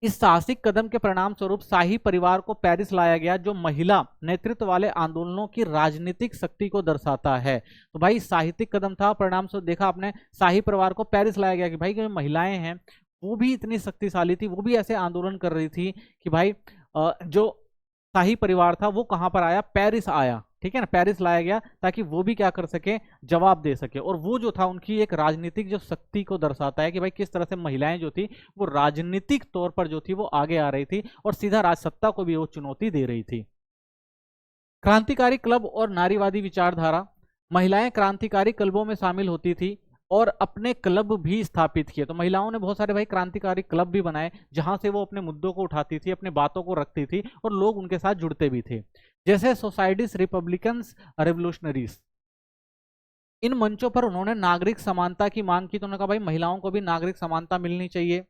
इस साहसिक कदम के परिणाम स्वरूप शाही परिवार को पेरिस लाया गया, जो महिला नेतृत्व वाले आंदोलनों की राजनीतिक शक्ति को दर्शाता है। तो भाई साहित्यिक कदम था, परिणाम स्वरूप देखा आपने शाही परिवार को पेरिस लाया गया कि भाई जो महिलाएं हैं वो भी इतनी शक्तिशाली थी, वो भी ऐसे आंदोलन कर रही थी कि भाई जो शाही परिवार था वो कहां पर आया, पेरिस आया। ठीक है ना, पेरिस लाया गया ताकि वो भी क्या कर सके, जवाब दे सके। और वो जो था उनकी एक राजनीतिक जो शक्ति को दर्शाता है कि भाई किस तरह से महिलाएं जो थी वो राजनीतिक तौर पर जो थी वो आगे आ रही थी और सीधा राजसत्ता को भी वो चुनौती दे रही थी। क्रांतिकारी क्लब और नारीवादी विचारधारा। महिलाएं क्रांतिकारी क्लबों में शामिल होती थी और अपने क्लब भी स्थापित किए। तो महिलाओं ने बहुत सारे भाई क्रांतिकारी क्लब भी बनाए जहां से वो अपने मुद्दों को उठाती थी, अपने बातों को रखती थी और लोग उनके साथ जुड़ते भी थे, जैसे सोसाइटीज रिपब्लिकन्स रेवोल्यूशनरीज। इन मंचों पर उन्होंने नागरिक समानता की मांग की। तो उन्होंने कहा भाई महिलाओं को भी नागरिक समानता मिलनी चाहिए।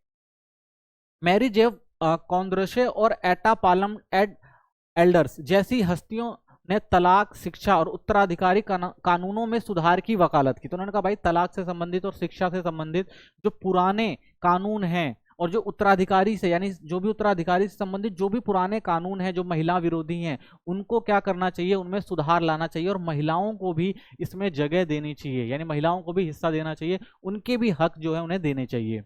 मैरी जेव कॉन्द्रेशे और एटा पालम एल्डर्स जैसी हस्तियों ने तलाक, शिक्षा और उत्तराधिकारी कानूनों में सुधार की वकालत की। तो उन्होंने कहा भाई तलाक से संबंधित और शिक्षा से संबंधित जो पुराने कानून हैं और जो उत्तराधिकारी से, यानी जो भी उत्तराधिकारी से संबंधित जो भी पुराने कानून हैं जो महिला विरोधी हैं, उनको क्या करना चाहिए, उनमें सुधार लाना चाहिए और महिलाओं को भी इसमें जगह देनी चाहिए, यानी महिलाओं को भी हिस्सा देना चाहिए, उनके भी हक जो है उन्हें देने चाहिए।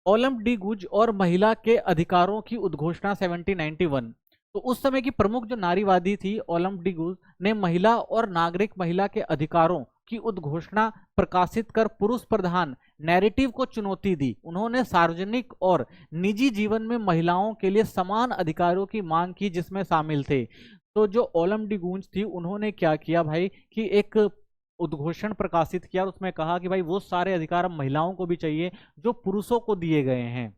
ओलम डी गुज और महिला के अधिकारों की उद्घोषणा 1791। तो उस समय की प्रमुख जो नारीवादी थी ओलम डी गुज ने महिला और नागरिक महिला के अधिकारों की उद्घोषणा प्रकाशित कर पुरुष प्रधान नैरेटिव को चुनौती दी। उन्होंने सार्वजनिक और निजी जीवन में महिलाओं के लिए समान अधिकारों की मांग की, जिसमें शामिल थे। तो जो ओलम डी गुज थी उन्होंने क्या किया भाई कि एक उद्घोषण प्रकाशित किया और उसमें कहा कि भाई वो सारे अधिकार अब महिलाओं को भी चाहिए जो पुरुषों को दिए गए हैं,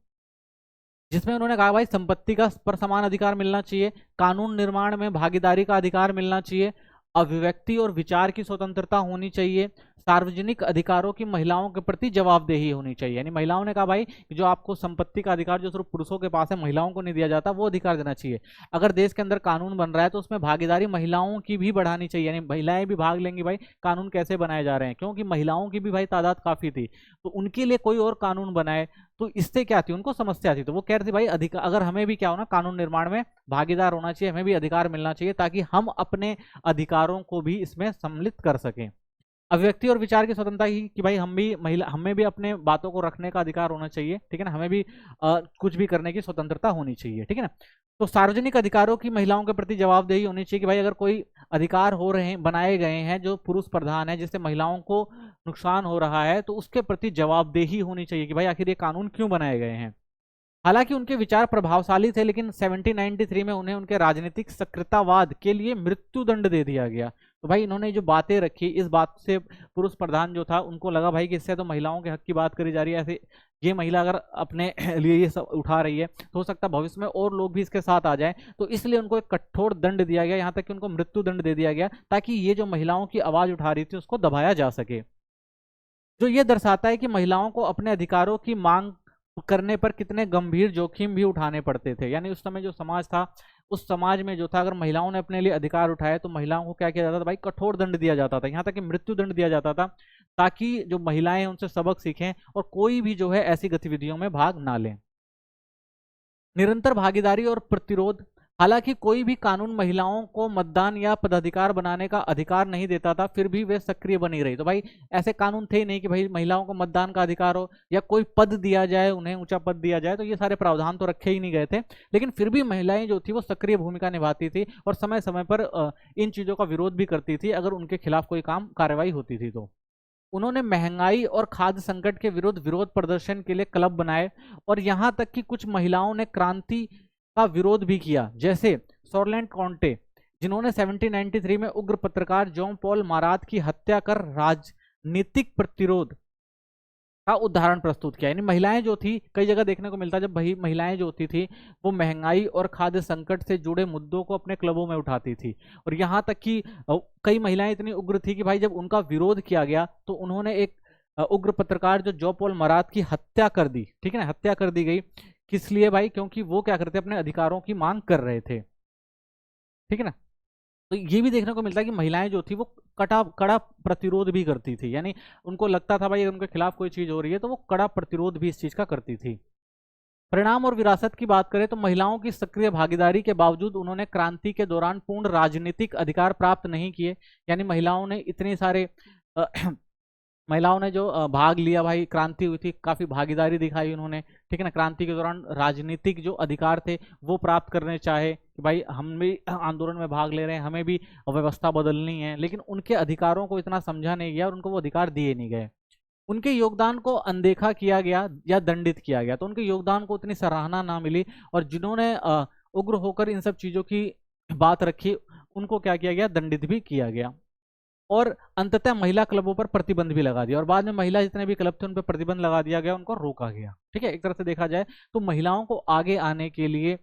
जिसमें उन्होंने कहा भाई संपत्ति का पर समान अधिकार मिलना चाहिए, कानून निर्माण में भागीदारी का अधिकार मिलना चाहिए, अभिव्यक्ति और विचार की स्वतंत्रता होनी चाहिए, सार्वजनिक अधिकारों की महिलाओं के प्रति जवाबदेही होनी चाहिए। यानी महिलाओं ने कहा भाई कि जो आपको संपत्ति का अधिकार जो सिर्फ पुरुषों के पास है, महिलाओं को नहीं दिया जाता, वो अधिकार देना चाहिए। अगर देश के अंदर कानून बन रहा है तो उसमें भागीदारी महिलाओं की भी बढ़ानी चाहिए, यानी महिलाएं भी भाग लेंगी भाई कानून कैसे बनाए जा रहे हैं, क्योंकि महिलाओं की भी भाई तादाद काफी थी, तो उनके लिए कोई और कानून बनाए तो इससे क्या थी, उनको समस्या थी। तो वो कह रहे थे भाई अधिकार, अगर हमें भी क्या होना, कानून निर्माण में भागीदार होना चाहिए, हमें भी अधिकार मिलना चाहिए ताकि हम अपने अधिकारों को भी इसमें सम्मिलित कर सकें। अभिव्यक्ति और विचार की स्वतंत्रता ही कि भाई हम भी महिला, हमें भी अपने बातों को रखने का अधिकार होना चाहिए, ठीक है ना, हमें भी कुछ भी करने की स्वतंत्रता होनी चाहिए, ठीक है ना। तो सार्वजनिक अधिकारों की महिलाओं के प्रति जवाबदेही होनी चाहिए कि भाई अगर कोई अधिकार हो रहे हैं, बनाए गए हैं जो पुरुष प्रधान है, जिससे महिलाओं को नुकसान हो रहा है, तो उसके प्रति जवाबदेही होनी चाहिए कि भाई आखिर ये कानून क्यों बनाए गए हैं। हालांकि उनके विचार प्रभावशाली थे, लेकिन 1793 में उन्हें उनके राजनीतिक सक्रियतावाद के लिए मृत्यु दंड दे दिया गया। तो भाई इन्होंने जो बातें रखी, इस बात से पुरुष प्रधान जो था उनको लगा भाई कि इससे तो महिलाओं के हक की बात करी जा रही है, ऐसे ये महिला अगर अपने लिए ये सब उठा रही है तो हो सकता है भविष्य में और लोग भी इसके साथ आ जाएं, तो इसलिए उनको एक कठोर दंड दिया गया, यहाँ तक कि उनको मृत्यु दंड दे दिया गया, ताकि ये जो महिलाओं की आवाज उठा रही थी उसको दबाया जा सके। जो ये दर्शाता है कि महिलाओं को अपने अधिकारों की मांग करने पर कितने गंभीर जोखिम भी उठाने पड़ते थे। यानी उस समय जो समाज था, उस समाज में जो था, अगर महिलाओं ने अपने लिए अधिकार उठाए तो महिलाओं को क्या किया जाता था भाई, कठोर दंड दिया जाता था, यहाँ तक कि मृत्यु दंड दिया जाता था, ताकि जो महिलाएं हैं उनसे सबक सीखें और कोई भी जो है ऐसी गतिविधियों में भाग ना लें। निरंतर भागीदारी और प्रतिरोध। हालांकि कोई भी कानून महिलाओं को मतदान या पदाधिकार बनाने का अधिकार नहीं देता था, फिर भी वे सक्रिय बनी रही। तो भाई ऐसे कानून थे ही नहीं कि भाई महिलाओं को मतदान का अधिकार हो या कोई पद दिया जाए, उन्हें ऊंचा पद दिया जाए, तो ये सारे प्रावधान तो रखे ही नहीं गए थे, लेकिन फिर भी महिलाएं जो थी वो सक्रिय भूमिका निभाती थी और समय समय पर इन चीजों का विरोध भी करती थी अगर उनके खिलाफ कोई कार्रवाई होती थी। तो उन्होंने महंगाई और खाद्य संकट के विरुद्ध विरोध प्रदर्शन के लिए क्लब बनाए और यहां तक कि कुछ महिलाओं ने क्रांति का विरोध भी किया, जैसे सॉरलैंड कॉन्टे, जिन्होंने 1793 में उग्र पत्रकार जॉन पॉल मारात की हत्या कर राजनीतिक प्रतिरोध का उदाहरण प्रस्तुत किया। यानी महिलाएं जो थी, कई जगह देखने को मिलता है जब भाई महिलाएं जो होती थी वो महंगाई और खाद्य संकट से जुड़े मुद्दों को अपने क्लबों में उठाती थी, और यहाँ तक कि कई महिलाएं इतनी उग्र थी कि भाई जब उनका विरोध किया गया तो उन्होंने एक उग्र पत्रकार जो जॉन पॉल मारात की हत्या कर दी, ठीक है ना, हत्या कर दी गई। किस लिए भाई, क्योंकि वो क्या करते अपने अधिकारों की मांग कर रहे थे, ठीक है ना। तो ये भी देखने को मिलता है कि महिलाएं जो थी वो कड़ा प्रतिरोध भी करती थी, यानी उनको लगता था भाई उनके खिलाफ कोई चीज हो रही है तो वो कड़ा प्रतिरोध भी इस चीज का करती थी। परिणाम और विरासत की बात करें तो महिलाओं की सक्रिय भागीदारी के बावजूद उन्होंने क्रांति के दौरान पूर्ण राजनीतिक अधिकार प्राप्त नहीं किए। यानी महिलाओं ने इतने सारे महिलाओं ने जो भाग लिया, भाई क्रांति हुई थी, काफी भागीदारी दिखाई उन्होंने, ठीक है ना, क्रांति के दौरान राजनीतिक जो अधिकार थे वो प्राप्त करने चाहे कि भाई हम भी आंदोलन में भाग ले रहे हैं, हमें भी व्यवस्था बदलनी है, लेकिन उनके अधिकारों को इतना समझा नहीं गया और उनको वो अधिकार दिए नहीं गए। उनके योगदान को अनदेखा किया गया या दंडित किया गया, तो उनके योगदान को उतनी सराहना ना मिली, और जिन्होंने उग्र होकर इन सब चीजों की बात रखी उनको क्या किया गया, दंडित भी किया गया। और अंततः महिला क्लबों पर प्रतिबंध भी लगा दिया, और बाद में महिला जितने भी क्लब थे उन पर प्रतिबंध लगा दिया गया, उनको रोका गया, ठीक है। एक तरह से देखा जाए तो महिलाओं को आगे आने के लिए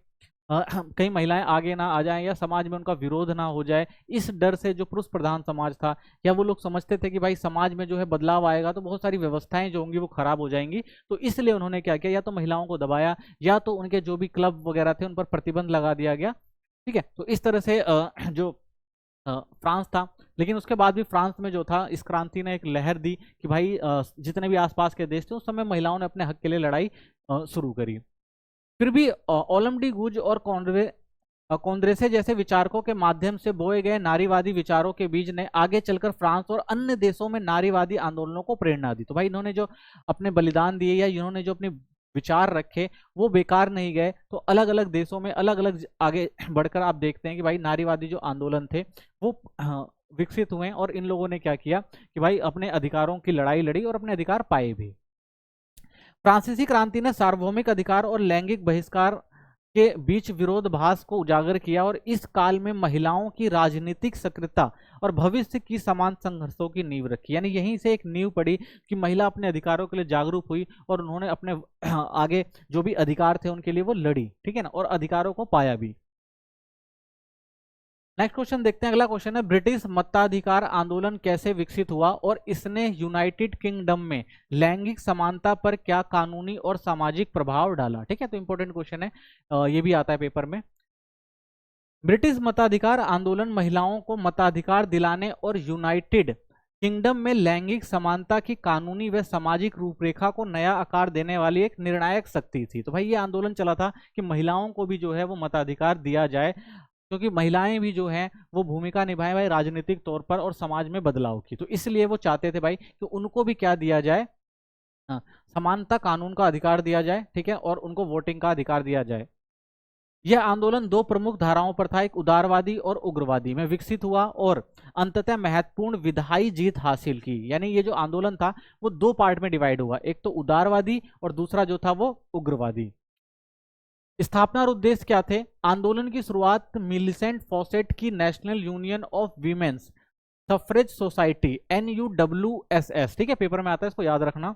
कई महिलाएं आगे ना आ जाएं या समाज में उनका विरोध ना हो जाए, इस डर से जो पुरुष प्रधान समाज था, या वो लोग समझते थे कि भाई समाज में जो है बदलाव आएगा तो बहुत सारी व्यवस्थाएं जो होंगी वो खराब हो जाएंगी, तो इसलिए उन्होंने क्या किया, या तो महिलाओं को दबाया या तो उनके जो भी क्लब वगैरह थे उन पर प्रतिबंध लगा दिया गया, ठीक है। तो इस तरह से जो फ्रांस था लेकिन उसके बाद भी फ्रांस में जो था इस क्रांति ने एक लहर दी कि भाई जितने भी आसपास के देश थे उस समय महिलाओं ने अपने हक के लिए लड़ाई शुरू करी। फिर भी ओलम डी गुज और कॉन्द्रेसे जैसे विचारकों के माध्यम से बोए गए नारीवादी विचारों के बीज ने आगे चलकर फ्रांस और अन्य देशों में नारीवादी आंदोलनों को प्रेरणा दी। तो भाई इन्होंने जो अपने बलिदान दिए या इन्होंने जो अपने विचार रखे वो बेकार नहीं गए। तो अलग अलग देशों में अलग अलग आगे बढ़कर आप देखते हैं कि भाई नारीवादी जो आंदोलन थे वो विकसित हुए और इन लोगों ने क्या किया कि भाई अपने अधिकारों की लड़ाई लड़ी और अपने अधिकार पाए भी। फ्रांसीसी क्रांति ने सार्वभौमिक अधिकार और लैंगिक बहिष्कार के बीच विरोधाभास को उजागर किया और इस काल में महिलाओं की राजनीतिक सक्रियता और भविष्य की समान संघर्षों की नींव रखी। यानी यहीं से एक नींव पड़ी कि महिला अपने अधिकारों के लिए जागरूक हुई और उन्होंने अपने आगे जो भी अधिकार थे उनके लिए वो लड़ी, ठीक है ना, और अधिकारों को पाया भी। नेक्स्ट क्वेश्चन देखते हैं। अगला क्वेश्चन है ब्रिटिश मताधिकार आंदोलन कैसे विकसित हुआ और इसने यूनाइटेड किंगडम में लैंगिक समानता पर क्या कानूनी और सामाजिक प्रभाव डाला। ठीक है, तो इंपॉर्टेंट क्वेश्चन है, ये भी आता है पेपर में। ब्रिटिश मताधिकार आंदोलन महिलाओं को मताधिकार दिलाने और यूनाइटेड किंगडम में लैंगिक समानता की कानूनी व सामाजिक रूपरेखा को नया आकार देने वाली एक निर्णायक शक्ति थी। तो भाई ये आंदोलन चला था कि महिलाओं को भी जो है वो मताधिकार दिया जाए, क्योंकि महिलाएं भी जो हैं वो भूमिका निभाएं भाई राजनीतिक तौर पर और समाज में बदलाव की। तो इसलिए वो चाहते थे भाई कि उनको भी क्या दिया जाए, समानता कानून का अधिकार दिया जाए, ठीक है, और उनको वोटिंग का अधिकार दिया जाए। यह आंदोलन दो प्रमुख धाराओं पर था, एक उदारवादी और उग्रवादी में विकसित हुआ और अंततः महत्वपूर्ण विधायी जीत हासिल की। यानी ये जो आंदोलन था वो दो पार्ट में डिवाइड हुआ, एक तो उदारवादी और दूसरा जो था वो उग्रवादी। स्थापना और उद्देश्य क्या थे? आंदोलन की शुरुआत मिलिसेंट फॉसेट की National Union of Women's Suffrage Society NUWSS, ठीक है, पेपर में आता है, इसको याद रखना,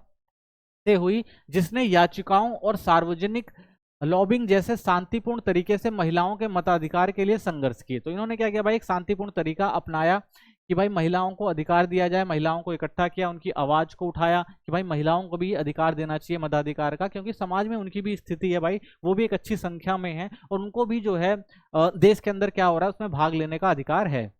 से हुई, जिसने याचिकाओं और सार्वजनिक लॉबिंग जैसे शांतिपूर्ण तरीके से महिलाओं के मताधिकार के लिए संघर्ष किए। तो इन्होंने क्या किया भाई, एक शांतिपूर्ण तरीका अपनाया कि भाई महिलाओं को अधिकार दिया जाए, महिलाओं को इकट्ठा किया, उनकी आवाज को उठाया कि भाई महिलाओं को भी अधिकार देना चाहिए मताधिकार का, क्योंकि समाज में उनकी भी स्थिति है भाई, वो भी एक अच्छी संख्या में है और उनको भी जो है देश के अंदर क्या हो रहा है उसमें भाग लेने का अधिकार है।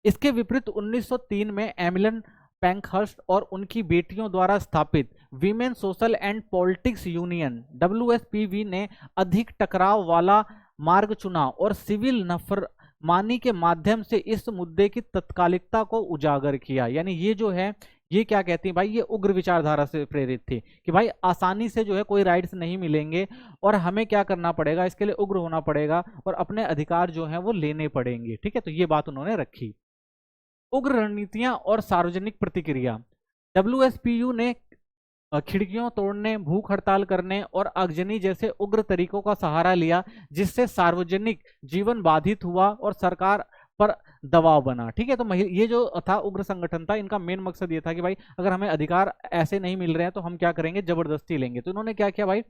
इसके विपरीत 1903 में एमिलन पैंकहर्स्ट और उनकी बेटियों द्वारा स्थापित women social and politics union WSPV ने अधिक टकराव वाला मार्ग चुना और सिविल नफरमानी के माध्यम से इस मुद्दे की तत्कालिकता को उजागर किया। यानी ये जो है ये क्या कहती है भाई, ये उग्र विचारधारा से प्रेरित थी कि भाई आसानी से जो है कोई राइट्स नहीं मिलेंगे और हमें क्या करना पड़ेगा, इसके लिए उग्र होना पड़ेगा और अपने अधिकार जो है वो लेने पड़ेंगे। ठीक है, तो ये बात उन्होंने रखी। उग्र रणनीतियां और सार्वजनिक प्रतिक्रिया। WSPU ने खिड़कियों तोड़ने, भूख हड़ताल करने और आगजनी जैसे उग्र तरीकों का सहारा लिया, जिससे सार्वजनिक जीवन बाधित हुआ और सरकार पर दबाव बना। ठीक है, तो ये जो था उग्र संगठन था, इनका मेन मकसद ये था कि भाई अगर हमें अधिकार ऐसे नहीं मिल रहे हैं तो हम क्या करेंगे, जबरदस्ती लेंगे। तो इन्होंने क्या किया भाई,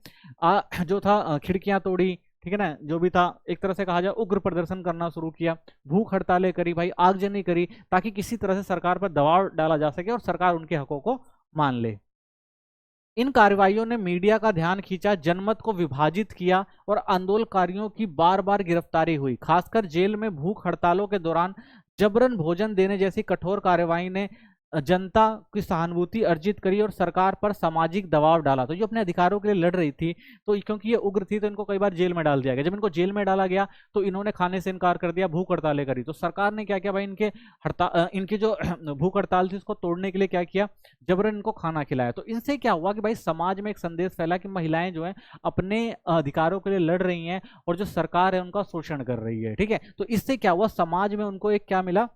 जो था खिड़कियां तोड़ी, ठीक है ना, जो भी था एक तरह से कहा जाए उग्र प्रदर्शन करना शुरू किया, भूख हड़तालें करी भाई, आगजनी करी, ताकि किसी तरह से सरकार पर दबाव डाला जा सके और सरकार उनके हकों को मान ले। इन कार्रवाइयों ने मीडिया का ध्यान खींचा, जनमत को विभाजित किया और आंदोलनकारियों की बार बार गिरफ्तारी हुई। खासकर जेल में भूख हड़तालों के दौरान जबरन भोजन देने जैसी कठोर कार्रवाई ने जनता की सहानुभूति अर्जित करी और सरकार पर सामाजिक दबाव डाला। तो जो अपने अधिकारों के लिए लड़ रही थी, तो क्योंकि ये उग्र थी तो इनको कई बार जेल में डाल दिया गया। जब इनको जेल में डाला गया तो इन्होंने खाने से इनकार कर दिया, भूख हड़तालें करी। तो सरकार ने क्या किया भाई, इनकी जो भूख हड़ताल थी उसको तोड़ने के लिए क्या किया, जबरन इनको खाना खिलाया। तो इनसे क्या हुआ कि भाई समाज में एक संदेश फैला कि महिलाएं जो है अपने अधिकारों के लिए लड़ रही हैं और जो सरकार है उनका शोषण कर रही है। ठीक है, तो इससे क्या हुआ, समाज में उनको एक क्या मिला,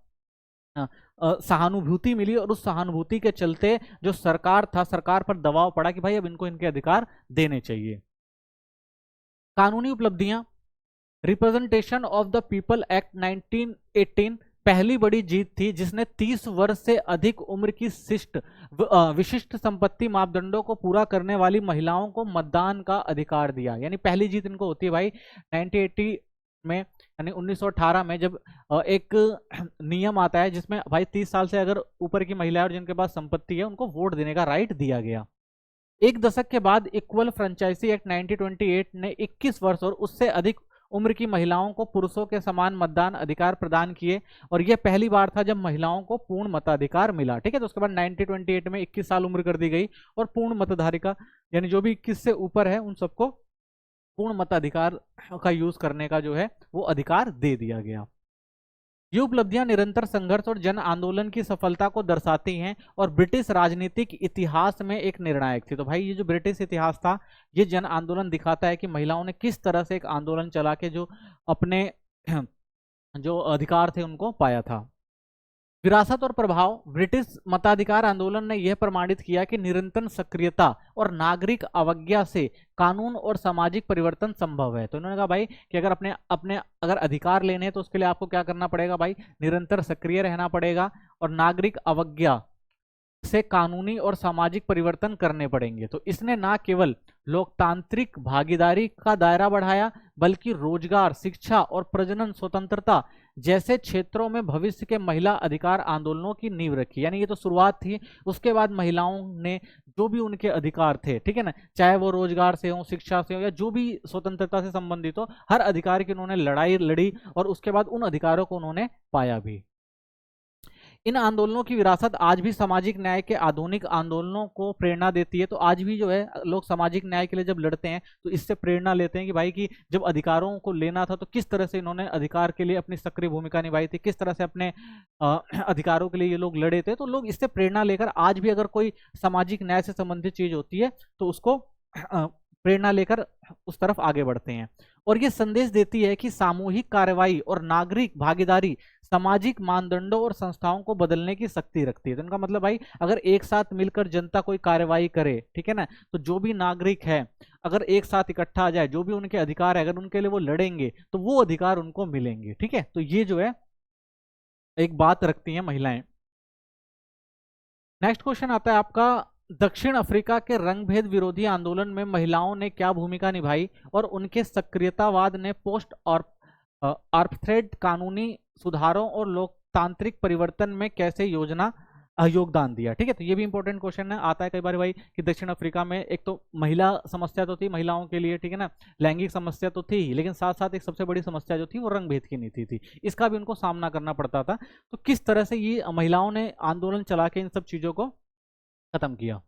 सहानुभूति मिली और उस सहानुभूति के चलते जो सरकार था, सरकार पर दबाव पड़ा कि भाई अब इनको इनके अधिकार देने चाहिए। कानूनी उपलब्धियां। Representation of the people act 1918 पहली बड़ी जीत थी, जिसने 30 वर्ष से अधिक उम्र की विशिष्ट संपत्ति मापदंडों को पूरा करने वाली महिलाओं को मतदान का अधिकार दिया। यानी पहली जीत इनको होती है भाई 1980 में, यानी 1918 में जब एक नियम आता है जिसमें भाई 30 साल से अगर ऊपर की महिला और जिनके पास संपत्ति है उनको वोट देने का राइट दिया गया। एक दशक के बाद इक्वल फ्रेंचाइजी एक्ट 1928 ने 21 वर्ष और उससे अधिक उम्र की महिलाओं को पुरुषों के समान मतदान अधिकार प्रदान किए, और यह पहली बार था जब महिलाओं को पूर्ण मताधिकार मिला। ठीक है, तो उसके बाद 1928 में 21 साल उम्र कर दी गई और पूर्ण मताधिकार यानी जो भी 21 से ऊपर है उन सबको पूर्ण मताधिकार का यूज करने का जो है वो अधिकार दे दिया गया। ये उपलब्धियां निरंतर संघर्ष और जन आंदोलन की सफलता को दर्शाती हैं और ब्रिटिश राजनीतिक इतिहास में एक निर्णायक थी। तो भाई ये जो ब्रिटिश इतिहास था ये जन आंदोलन दिखाता है कि महिलाओं ने किस तरह से एक आंदोलन चला के जो अपने जो अधिकार थे उनको पाया था। विरासत और प्रभाव। ब्रिटिश मताधिकार आंदोलन ने यह प्रमाणित किया कि निरंतर सक्रियता और नागरिक अवज्ञा से कानून और सामाजिक परिवर्तन संभव है। तो इन्होंने कहा भाई कि अगर अपने अपने अगर अधिकार लेने हैं तो उसके लिए आपको क्या करना पड़ेगा भाई, निरंतर सक्रिय रहना पड़ेगा और नागरिक अवज्ञा से कानूनी और सामाजिक परिवर्तन करने पड़ेंगे। तो इसने न केवल लोकतांत्रिक भागीदारी का दायरा बढ़ाया बल्कि रोजगार, शिक्षा और प्रजनन स्वतंत्रता जैसे क्षेत्रों में भविष्य के महिला अधिकार आंदोलनों की नींव रखी। यानी ये तो शुरुआत थी, उसके बाद महिलाओं ने जो भी उनके अधिकार थे, ठीक है ना, चाहे वो रोजगार से हो, शिक्षा से हो या जो भी स्वतंत्रता से संबंधित हो, हर अधिकार की उन्होंने लड़ाई लड़ी और उसके बाद उन अधिकारों को उन्होंने पाया भी। इन आंदोलनों की विरासत आज भी सामाजिक न्याय के आधुनिक आंदोलनों को प्रेरणा देती है। तो आज भी जो है लोग सामाजिक न्याय के लिए जब लड़ते हैं तो इससे प्रेरणा लेते हैं कि भाई कि जब अधिकारों को लेना था तो किस तरह से इन्होंने अधिकार के लिए अपनी सक्रिय भूमिका निभाई थी, किस तरह से अपने अधिकारों के लिए ये लोग लड़े थे। तो लोग इससे प्रेरणा लेकर आज भी अगर कोई सामाजिक न्याय से संबंधित चीज होती है तो उसको प्रेरणा लेकर उस तरफ आगे बढ़ते हैं। और ये संदेश देती है कि सामूहिक कार्रवाई और नागरिक भागीदारी सामाजिक मानदंडों और संस्थाओं को बदलने की शक्ति रखती है। तो इनका मतलब भाई अगर एक साथ मिलकर जनता कोई कार्रवाई करे, ठीक है ना, तो जो भी नागरिक है अगर एक साथ इकट्ठा आ जाए, जो भी उनके अधिकार है अगर उनके लिए वो लड़ेंगे तो वो अधिकार उनको मिलेंगे। ठीक है, तो ये जो है एक बात रखती है महिलाएं। नेक्स्ट क्वेश्चन आता है आपका, दक्षिण अफ्रीका के रंगभेद विरोधी आंदोलन में महिलाओं ने क्या भूमिका निभाई और उनके सक्रियतावाद ने पोस्ट और आर्थ्रेड कानूनी सुधारों और लोकतांत्रिक परिवर्तन में कैसे योगदान दिया। ठीक है, तो ये भी इंपॉर्टेंट क्वेश्चन है, आता है कई बार भाई कि दक्षिण अफ्रीका में एक तो महिला समस्या तो थी महिलाओं के लिए, ठीक है ना, लैंगिक समस्या तो थी ही, लेकिन साथ साथ एक सबसे बड़ी समस्या जो थी वो रंगभेद की नीति थी, इसका भी उनको सामना करना पड़ता था। तो किस तरह से ये महिलाओं ने आंदोलन चला के इन सब चीजों को खत्म किया।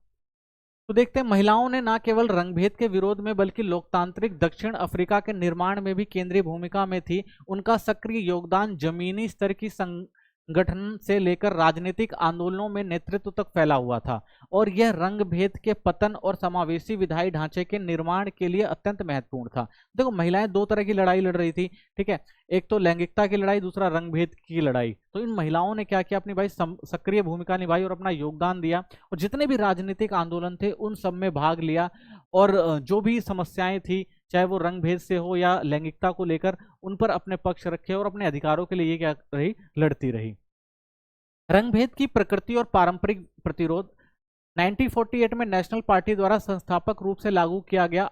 तो देखते हैं, महिलाओं ने न केवल रंगभेद के विरोध में बल्कि लोकतांत्रिक दक्षिण अफ्रीका के निर्माण में भी केंद्रीय भूमिका में थी। उनका सक्रिय योगदान जमीनी स्तर की संगठन से लेकर राजनीतिक आंदोलनों में नेतृत्व तक फैला हुआ था और यह रंगभेद के पतन और समावेशी विधायी ढांचे के निर्माण के लिए अत्यंत महत्वपूर्ण था। देखो महिलाएं दो तरह की लड़ाई लड़ रही थी, ठीक है, एक तो लैंगिकता की लड़ाई, दूसरा रंगभेद की लड़ाई। तो इन महिलाओं ने क्या किया, अपनी भाई सक्रिय भूमिका निभाई और अपना योगदान दिया और जितने भी राजनीतिक आंदोलन थे उन सब में भाग लिया और जो भी समस्याएं थी चाहे वो रंगभेद से हो या लैंगिकता को लेकर, उन पर अपने पक्ष रखे और अपने अधिकारों के लिए ये क्या रही, लड़ती रही। रंगभेद की प्रकृति और पारंपरिक प्रतिरोध। 1948 में नेशनल पार्टी द्वारा संस्थापक रूप से लागू किया गया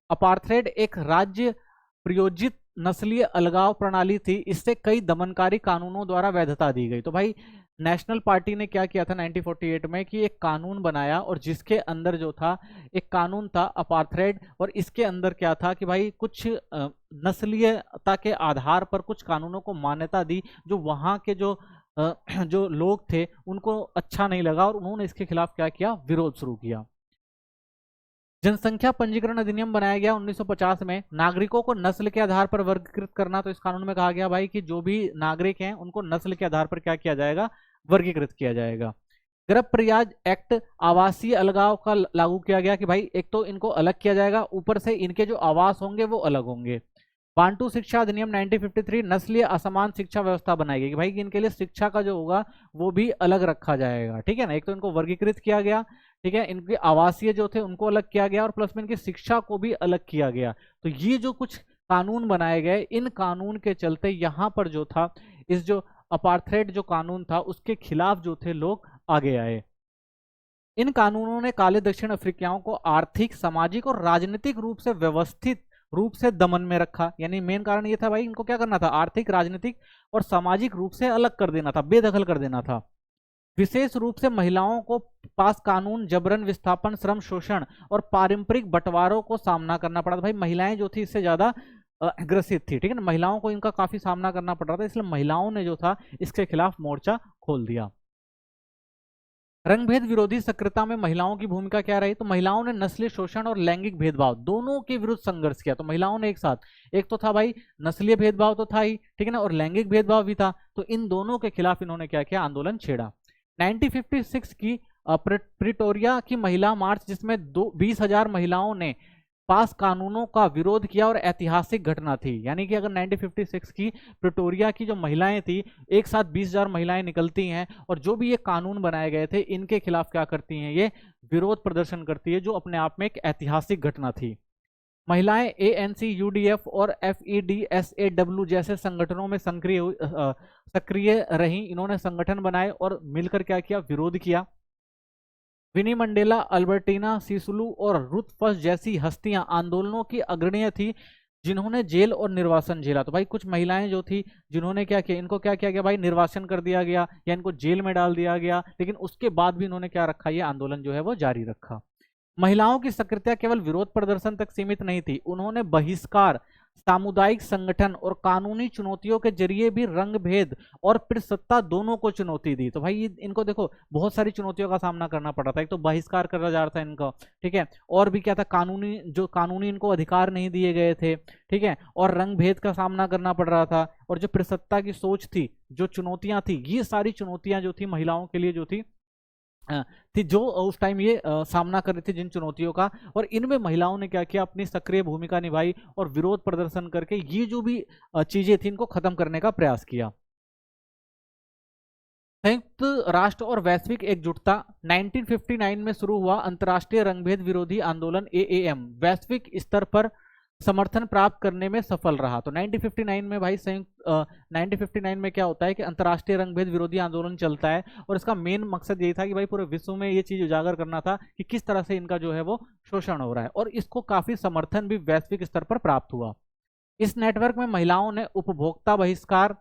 अपार्थेड एक राज्य प्रयोजित नस्लीय अलगाव प्रणाली थी। इससे कई दमनकारी कानूनों द्वारा वैधता दी गई। तो भाई नेशनल पार्टी ने क्या किया था 1948 में कि एक कानून बनाया और जिसके अंदर जो था एक कानून था अपार्थेड, और इसके अंदर क्या था कि भाई कुछ नस्लीयता के आधार पर कुछ कानूनों को मान्यता दी जो वहाँ के जो लोग थे उनको अच्छा नहीं लगा और उन्होंने इसके खिलाफ क्या किया, विरोध शुरू किया। जनसंख्या पंजीकरण अधिनियम बनाया गया 1950 में। नागरिकों को नस्ल के आधार पर वर्गीकृत करना। तो इस कानून में कहा गया भाई कि जो भी नागरिक हैं उनको नस्ल के आधार पर क्या किया जाएगा, वर्गीकृत किया जाएगा। गर्भ प्रयाज एक्ट आवासीय अलगाव का लागू किया गया कि भाई एक तो इनको अलग किया जाएगा, ऊपर से इनके जो आवास होंगे वो अलग होंगे। बांटू शिक्षा अधिनियम 1953 नस्लीय असमान शिक्षा व्यवस्था बनाई गई कि भाई इनके लिए शिक्षा का जो होगा वो भी अलग रखा जाएगा। ठीक है ना, एक तो इनको वर्गीकृत किया गया, ठीक है, इनके आवासीय जो थे उनको अलग किया गया और प्लस में इनकी शिक्षा को भी अलग किया गया। तो ये जो कुछ कानून बनाए गए, इन कानून के चलते यहाँ पर जो था इस जो अपार्थेड जो कानून था उसके खिलाफ जो थे लोग आगे आए। इन कानूनों ने काले दक्षिण अफ्रीकियों को आर्थिक, सामाजिक और राजनीतिक रूप से व्यवस्थित रूप से दमन में रखा। यानी मेन कारण ये था भाई इनको क्या करना था, आर्थिक, राजनीतिक और सामाजिक रूप से अलग कर देना था, बेदखल कर देना था। विशेष रूप से महिलाओं को पास कानून जबरन विस्थापन, श्रम शोषण और पारंपरिक बंटवारों को सामना करना पड़ा था। भाई महिलाएं जो थी इससे ज्यादा ग्रसित थी, ठीक है ना, महिलाओं को इनका काफी सामना करना पड़ रहा था, इसलिए महिलाओं ने जो था इसके खिलाफ मोर्चा खोल दिया। रंगभेद विरोधी सक्रियता में महिलाओं की भूमिका क्या रही? तो महिलाओं ने नस्लीय शोषण और लैंगिक भेदभाव दोनों के विरुद्ध संघर्ष किया। तो महिलाओं ने एक साथ, एक तो था भाई नस्लीय भेदभाव तो था ही, ठीक है ना, और लैंगिक भेदभाव भी था, तो इन दोनों के खिलाफ इन्होंने क्या किया? आंदोलन छेड़ा। 1956 की प्रिटोरिया की महिला मार्च, जिसमें 20,000 महिलाओं ने पास कानूनों का विरोध किया और ऐतिहासिक घटना थी। यानी कि अगर 1956 की प्रिटोरिया की जो महिलाएं थी, एक साथ 20,000 महिलाएं निकलती हैं और जो भी ये कानून बनाए गए थे इनके खिलाफ क्या करती हैं? ये विरोध प्रदर्शन करती है, जो अपने आप में एक ऐतिहासिक घटना थी। महिलाएं ANC, UDF और FEDSAW जैसे संगठनों में सक्रिय रही। इन्होंने संगठन बनाए और मिलकर क्या किया? विरोध किया। विनी मंडेला, अल्बर्टिना सिसुलू और रुथ फर्स्ट जैसी हस्तियां आंदोलनों की अग्रणीय थी, जिन्होंने जेल और निर्वासन झेला। तो भाई कुछ महिलाएं जो थी जिन्होंने क्या किया? इनको क्या किया गया भाई? निर्वासन कर दिया गया या इनको जेल में डाल दिया गया, लेकिन उसके बाद भी इन्होंने क्या रखा? ये आंदोलन जो है वो जारी रखा। महिलाओं की सक्रियता केवल विरोध प्रदर्शन तक सीमित नहीं थी, उन्होंने बहिष्कार, सामुदायिक संगठन और कानूनी चुनौतियों के जरिए भी रंग भेद और फिर सत्ता दोनों को चुनौती दी। तो भाई इनको देखो बहुत सारी चुनौतियों का सामना करना पड़ा था। एक तो बहिष्कार करा जा रहा था इनको, ठीक है, और भी क्या था? कानूनी इनको अधिकार नहीं दिए गए थे, ठीक है, और रंग भेद का सामना करना पड़ रहा था, और जो प्रसत्ता की सोच थी, जो चुनौतियां थी, ये सारी चुनौतियां जो थी महिलाओं के लिए जो थी, जो उस टाइम ये सामना कर रही थी जिन चुनौतियों का, और इनमें महिलाओं ने क्या किया? अपनी सक्रिय भूमिका निभाई और विरोध प्रदर्शन करके ये जो भी चीजें थी इनको खत्म करने का प्रयास किया। संयुक्त राष्ट्र और वैश्विक एकजुटता। 1959 में शुरू हुआ अंतर्राष्ट्रीय रंगभेद विरोधी आंदोलन AAM वैश्विक स्तर पर समर्थन प्राप्त करने में सफल रहा। तो 1959 में भाई 1959 में क्या होता है कि अंतर्राष्ट्रीय रंगभेद विरोधी आंदोलन चलता है, और इसका मेन मकसद यही था कि भाई पूरे विश्व में ये चीज उजागर करना था कि किस तरह से इनका जो है वो शोषण हो रहा है, और इसको काफी समर्थन भी वैश्विक स्तर पर प्राप्त हुआ। इस नेटवर्क में महिलाओं ने उपभोक्ता बहिष्कार,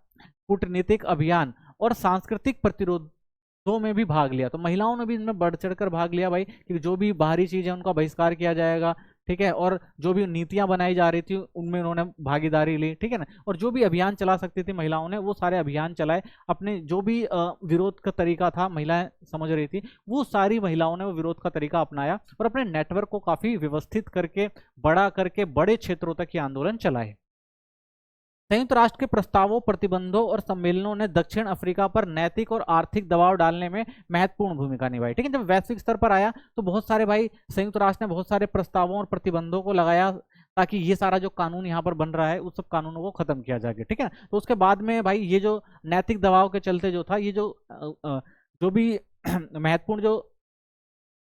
कूटनीतिक अभियान और सांस्कृतिक प्रतिरोधों में भी भाग लिया। तो महिलाओं ने भी इनमें बढ़ चढ़कर भाग लिया भाई, कि जो भी बाहरी चीज है उनका बहिष्कार किया जाएगा, ठीक है, और जो भी नीतियां बनाई जा रही थी उनमें उन्होंने भागीदारी ली, ठीक है ना, और जो भी अभियान चला सकती थी महिलाओं ने वो सारे अभियान चलाए। अपने जो भी विरोध का तरीका था महिलाएं समझ रही थी, वो सारी महिलाओं ने वो विरोध का तरीका अपनाया और अपने नेटवर्क को काफी व्यवस्थित करके, बड़ा करके, बड़े क्षेत्रों तक ये आंदोलन चलाए। संयुक्त राष्ट्र के प्रस्तावों, प्रतिबंधों और सम्मेलनों ने दक्षिण अफ्रीका पर नैतिक और आर्थिक दबाव डालने में महत्वपूर्ण भूमिका निभाई, ठीक है। जब वैश्विक स्तर पर आया तो बहुत सारे भाई संयुक्त राष्ट्र ने बहुत सारे प्रस्तावों और प्रतिबंधों को लगाया, ताकि ये सारा जो कानून यहाँ पर बन रहा है उस सब कानूनों को खत्म किया जाए, ठीक है। तो उसके बाद में भाई ये जो नैतिक दबाव के चलते जो था, ये जो भी महत्वपूर्ण जो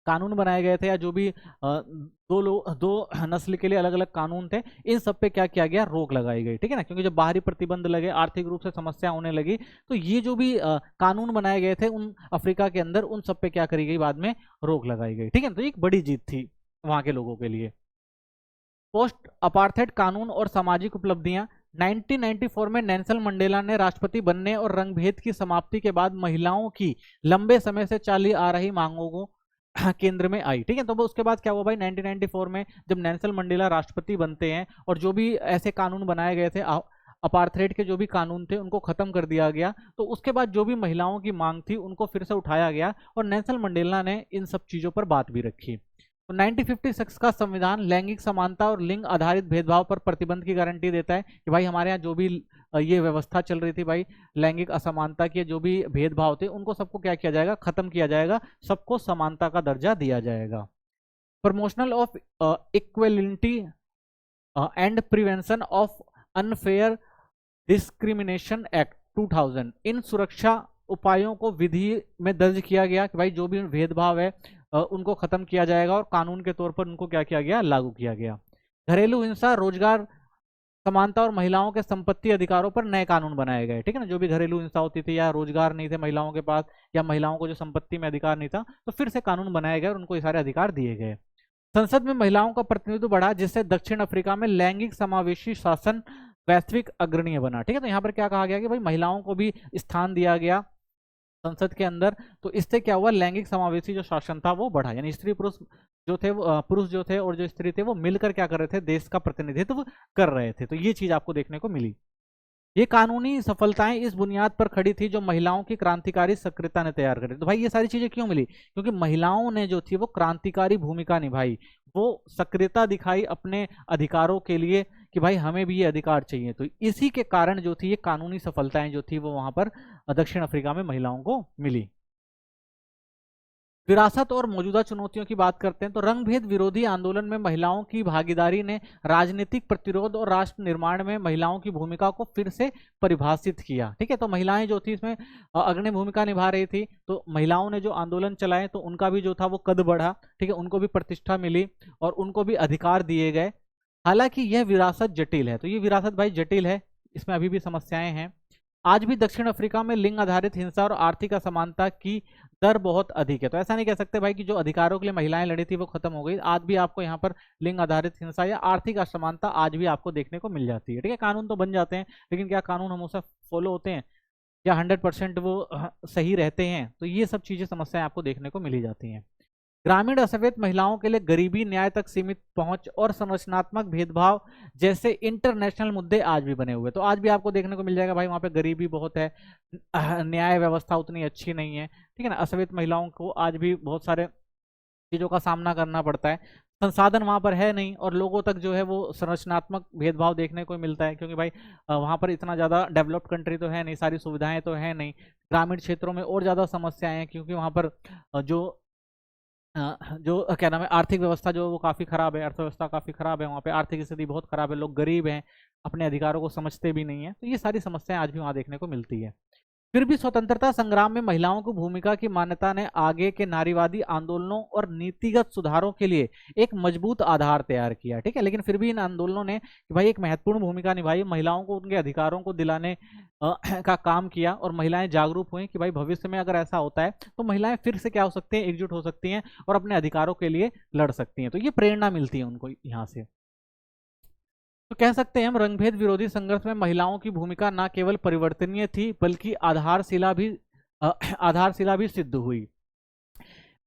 कानून बनाए गए थे, या जो भी दो नस्ल के लिए अलग अलग कानून थे, इन सब पे क्या किया गया? रोक लगाई गई, ठीक है ना, क्योंकि जब बाहरी प्रतिबंध लगे, आर्थिक रूप से समस्या होने लगी, तो ये जो भी कानून बनाए गए थे उन अफ्रीका के अंदर, उन सब पे क्या करी गई? बाद में रोक लगाई गई, ठीक है। तो एक बड़ी जीत थी वहां के लोगों के लिए। पोस्ट अपार्थेड कानून और सामाजिक उपलब्धियां। 1994 में नेल्सन मंडेला ने राष्ट्रपति बनने और रंगभेद की समाप्ति के बाद महिलाओं की लंबे समय से चली आ रही मांगों को केंद्र में आई, ठीक है। तो उसके बाद क्या हुआ भाई? 1994 में जब नेल्सन मंडेला राष्ट्रपति बनते हैं और जो भी ऐसे कानून बनाए गए थे, अपार्थेड के जो भी कानून थे उनको खत्म कर दिया गया, तो उसके बाद जो भी महिलाओं की मांग थी उनको फिर से उठाया गया और नेल्सन मंडेला ने इन सब चीजों पर बात भी रखी। तो 1956 का संविधान लैंगिक समानता और लिंग आधारित भेदभाव पर प्रतिबंध की गारंटी देता है कि भाई हमारे यहाँ जो भी ये व्यवस्था चल रही थी भाई, लैंगिक असमानता के जो भी भेदभाव थे उनको सबको क्या किया जाएगा? खत्म किया जाएगा, सबको समानता का दर्जा दिया जाएगा। Promotional of equality and prevention of unfair discrimination act 2000, इन सुरक्षा उपायों को विधि में दर्ज किया गया कि भाई जो भी भेदभाव है उनको खत्म किया जाएगा, और कानून के तौर पर उनको क्या किया गया? लागू किया गया। घरेलू हिंसा, रोजगार समानता और महिलाओं के संपत्ति अधिकारों पर नए कानून बनाए गए, ठीक है ना। जो भी घरेलू हिंसा होती थी या रोजगार नहीं थे महिलाओं के पास, या महिलाओं को जो संपत्ति में अधिकार नहीं था, तो फिर से कानून बनाए गए और उनको ये सारे अधिकार दिए गए। संसद में महिलाओं का प्रतिनिधित्व बढ़ा, जिससे दक्षिण अफ्रीका में लैंगिक समावेशी शासन वैश्विक अग्रणीय बना, ठीक है। तो यहाँ पर क्या कहा गया कि भाई महिलाओं को भी स्थान दिया गया संसद के अंदर, तो इससे क्या हुआ? लैंगिक समावेशी जो शासन था वो बढ़ा, यानी स्त्री पुरुष जो थे पुरुष जो थे और जो स्त्री थे वो मिलकर क्या कर रहे थे, देश का प्रतिनिधित्व कर रहे थे। तो ये चीज आपको देखने को मिली। ये कानूनी सफलताएं इस बुनियाद पर खड़ी थी जो महिलाओं की क्रांतिकारी सक्रियता ने तैयार करी। तो भाई ये सारी चीजें क्यों मिली, क्योंकि महिलाओं ने जो थी वो क्रांतिकारी भूमिका निभाई, वो सक्रियता दिखाई अपने अधिकारों के लिए कि भाई हमें भी ये अधिकार चाहिए। तो इसी के कारण जो थी ये कानूनी सफलताएं जो थी वो वहां पर दक्षिण अफ्रीका में महिलाओं को मिली। विरासत और मौजूदा चुनौतियों की बात करते हैं तो रंगभेद विरोधी आंदोलन में महिलाओं की भागीदारी ने राजनीतिक प्रतिरोध और राष्ट्र निर्माण में महिलाओं की भूमिका को फिर से परिभाषित किया। ठीक है, तो महिलाएं जो थी इसमें अग्रणी भूमिका निभा रही थी। तो महिलाओं ने जो आंदोलन चलाए तो उनका भी जो था वो कद बढ़ा। ठीक है, उनको भी प्रतिष्ठा मिली और उनको भी अधिकार दिए गए। हालांकि यह विरासत जटिल है। तो ये विरासत भाई जटिल है, इसमें अभी भी समस्याएं हैं। आज भी दक्षिण अफ्रीका में लिंग आधारित हिंसा और आर्थिक असमानता की दर बहुत अधिक है। तो ऐसा नहीं कह सकते भाई कि जो अधिकारों के लिए महिलाएं लड़ी थी वो खत्म हो गई। आज भी आपको यहाँ पर लिंग आधारित हिंसा या आर्थिक असमानता आज भी आपको देखने को मिल जाती है। ठीक है, कानून तो बन जाते हैं, लेकिन क्या कानून हमेशा फॉलो होते हैं या 100% वो सही रहते हैं? तो ये सब चीजें समस्याएं आपको देखने को मिली जाती हैं। ग्रामीण असहाय महिलाओं के लिए गरीबी, न्याय तक सीमित पहुंच और संरचनात्मक भेदभाव जैसे इंटरनेशनल मुद्दे आज भी बने हुए। तो आज भी आपको देखने को मिल जाएगा भाई वहां पे गरीबी बहुत है, न्याय व्यवस्था उतनी अच्छी नहीं है। ठीक है ना, असहाय महिलाओं को आज भी बहुत सारे चीजों का सामना करना पड़ता है। संसाधन वहां पर है नहीं और लोगों तक जो है वो संरचनात्मक भेदभाव देखने को मिलता है, क्योंकि भाई वहां पर इतना ज्यादा डेवलप्ड कंट्री तो है नहीं, सारी सुविधाएं तो है नहीं। ग्रामीण क्षेत्रों में और ज्यादा समस्याएं हैं, क्योंकि वहां पर जो क्या नाम है आर्थिक व्यवस्था जो वो काफ़ी ख़राब है, अर्थव्यवस्था काफ़ी ख़राब है, वहाँ पे आर्थिक स्थिति बहुत ख़राब है, लोग गरीब हैं, अपने अधिकारों को समझते भी नहीं है। तो ये सारी समस्याएं आज भी वहाँ देखने को मिलती है। फिर भी स्वतंत्रता संग्राम में महिलाओं को भूमिका की मान्यता ने आगे के नारीवादी आंदोलनों और नीतिगत सुधारों के लिए एक मजबूत आधार तैयार किया। ठीक है, लेकिन फिर भी इन आंदोलनों ने कि भाई एक महत्वपूर्ण भूमिका निभाई, महिलाओं को उनके अधिकारों को दिलाने का काम किया और महिलाएं जागरूक हुई कि भाई भविष्य में अगर ऐसा होता है तो महिलाएं फिर से क्या हो सकती हैं, एकजुट हो सकती हैं और अपने अधिकारों के लिए लड़ सकती हैं। तो ये प्रेरणा मिलती है उनको यहाँ से। तो कह सकते हैं हम रंगभेद विरोधी संघर्ष में महिलाओं की भूमिका न केवल परिवर्तनीय थी बल्कि आधारशिला भी सिद्ध हुई।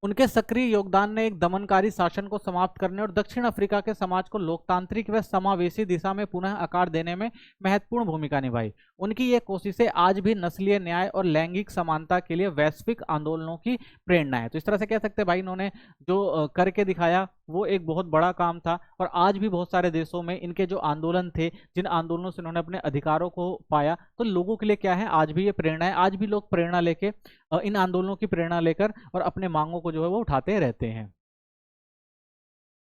उनके सक्रिय योगदान ने एक दमनकारी शासन को समाप्त करने और दक्षिण अफ्रीका के समाज को लोकतांत्रिक व समावेशी दिशा में पुनः आकार देने में महत्वपूर्ण भूमिका निभाई। उनकी ये कोशिशें आज भी नस्लीय न्याय और लैंगिक समानता के लिए वैश्विक आंदोलनों की प्रेरणा है। तो इस तरह से कह सकते हैं भाई इन्होंने जो करके दिखाया वो एक बहुत बड़ा काम था और आज भी बहुत सारे देशों में इनके जो आंदोलन थे, जिन आंदोलनों से इन्होंने अपने अधिकारों को पाया, तो लोगों के लिए क्या है, आज भी ये प्रेरणा है। आज भी लोग प्रेरणा लेके इन आंदोलनों की प्रेरणा लेकर और अपने मांगों को जो है वो उठाते रहते हैं।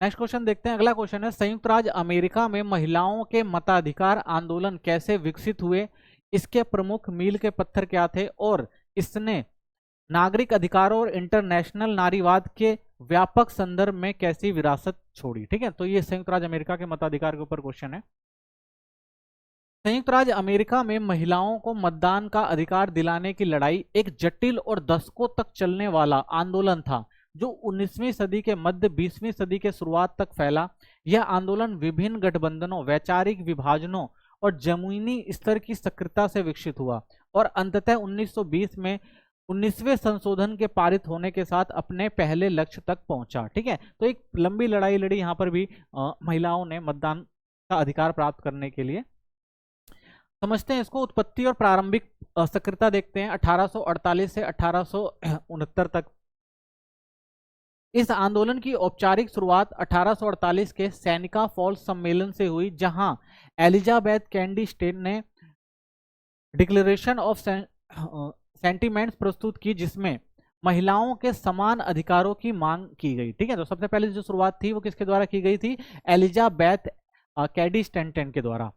नेक्स्ट क्वेश्चन देखते हैं। अगला क्वेश्चन है, संयुक्त राज्य अमेरिका में महिलाओं के मताधिकार आंदोलन कैसे विकसित हुए, इसके प्रमुख मील के पत्थर क्या थे और इसने नागरिक अधिकारों और इंटरनेशनल नारीवाद के व्यापक संदर्भ में कैसी विरासत छोड़ी। ठीक है, तो ये संयुक्त राज्य अमेरिका के मताधिकार के ऊपर क्वेश्चन है। संयुक्त राज्य अमेरिका में महिलाओं को मतदान का अधिकार दिलाने की लड़ाई एक जटिल और दशकों तक चलने वाला आंदोलन था जो 19वीं सदी के मध्य 20वीं सदी के शुरुआत तक फैला। यह आंदोलन विभिन्न गठबंधनों, वैचारिक विभाजनों और जमीनी स्तर की सक्रियता से विकसित हुआ और अंततः 1920 में 19वें संशोधन के पारित होने के साथ अपने पहले लक्ष्य तक पहुंचा। ठीक है, तो एक लंबी लड़ाई लड़ी यहाँ पर भी महिलाओं ने मतदान का अधिकार प्राप्त करने के लिए। समझते हैं इसको। उत्पत्ति और प्रारंभिक सक्रियता देखते हैं 1848 से 1869 तक। इस आंदोलन की औपचारिक शुरुआत 1848 के सैनिका फॉल्स सम्मेलन से हुई, जहां एलिजाबेथ कैंडी स्टेन ने डिक्लेरेशन ऑफ सेंटिमेंट्स प्रस्तुत की जिसमें महिलाओं के समान अधिकारों की मांग की गई। ठीक है, तो सबसे पहले जो शुरुआत थी वो किसके द्वारा की गई थी, एलिजाबेथ कैडी स्टैंटन के द्वारा।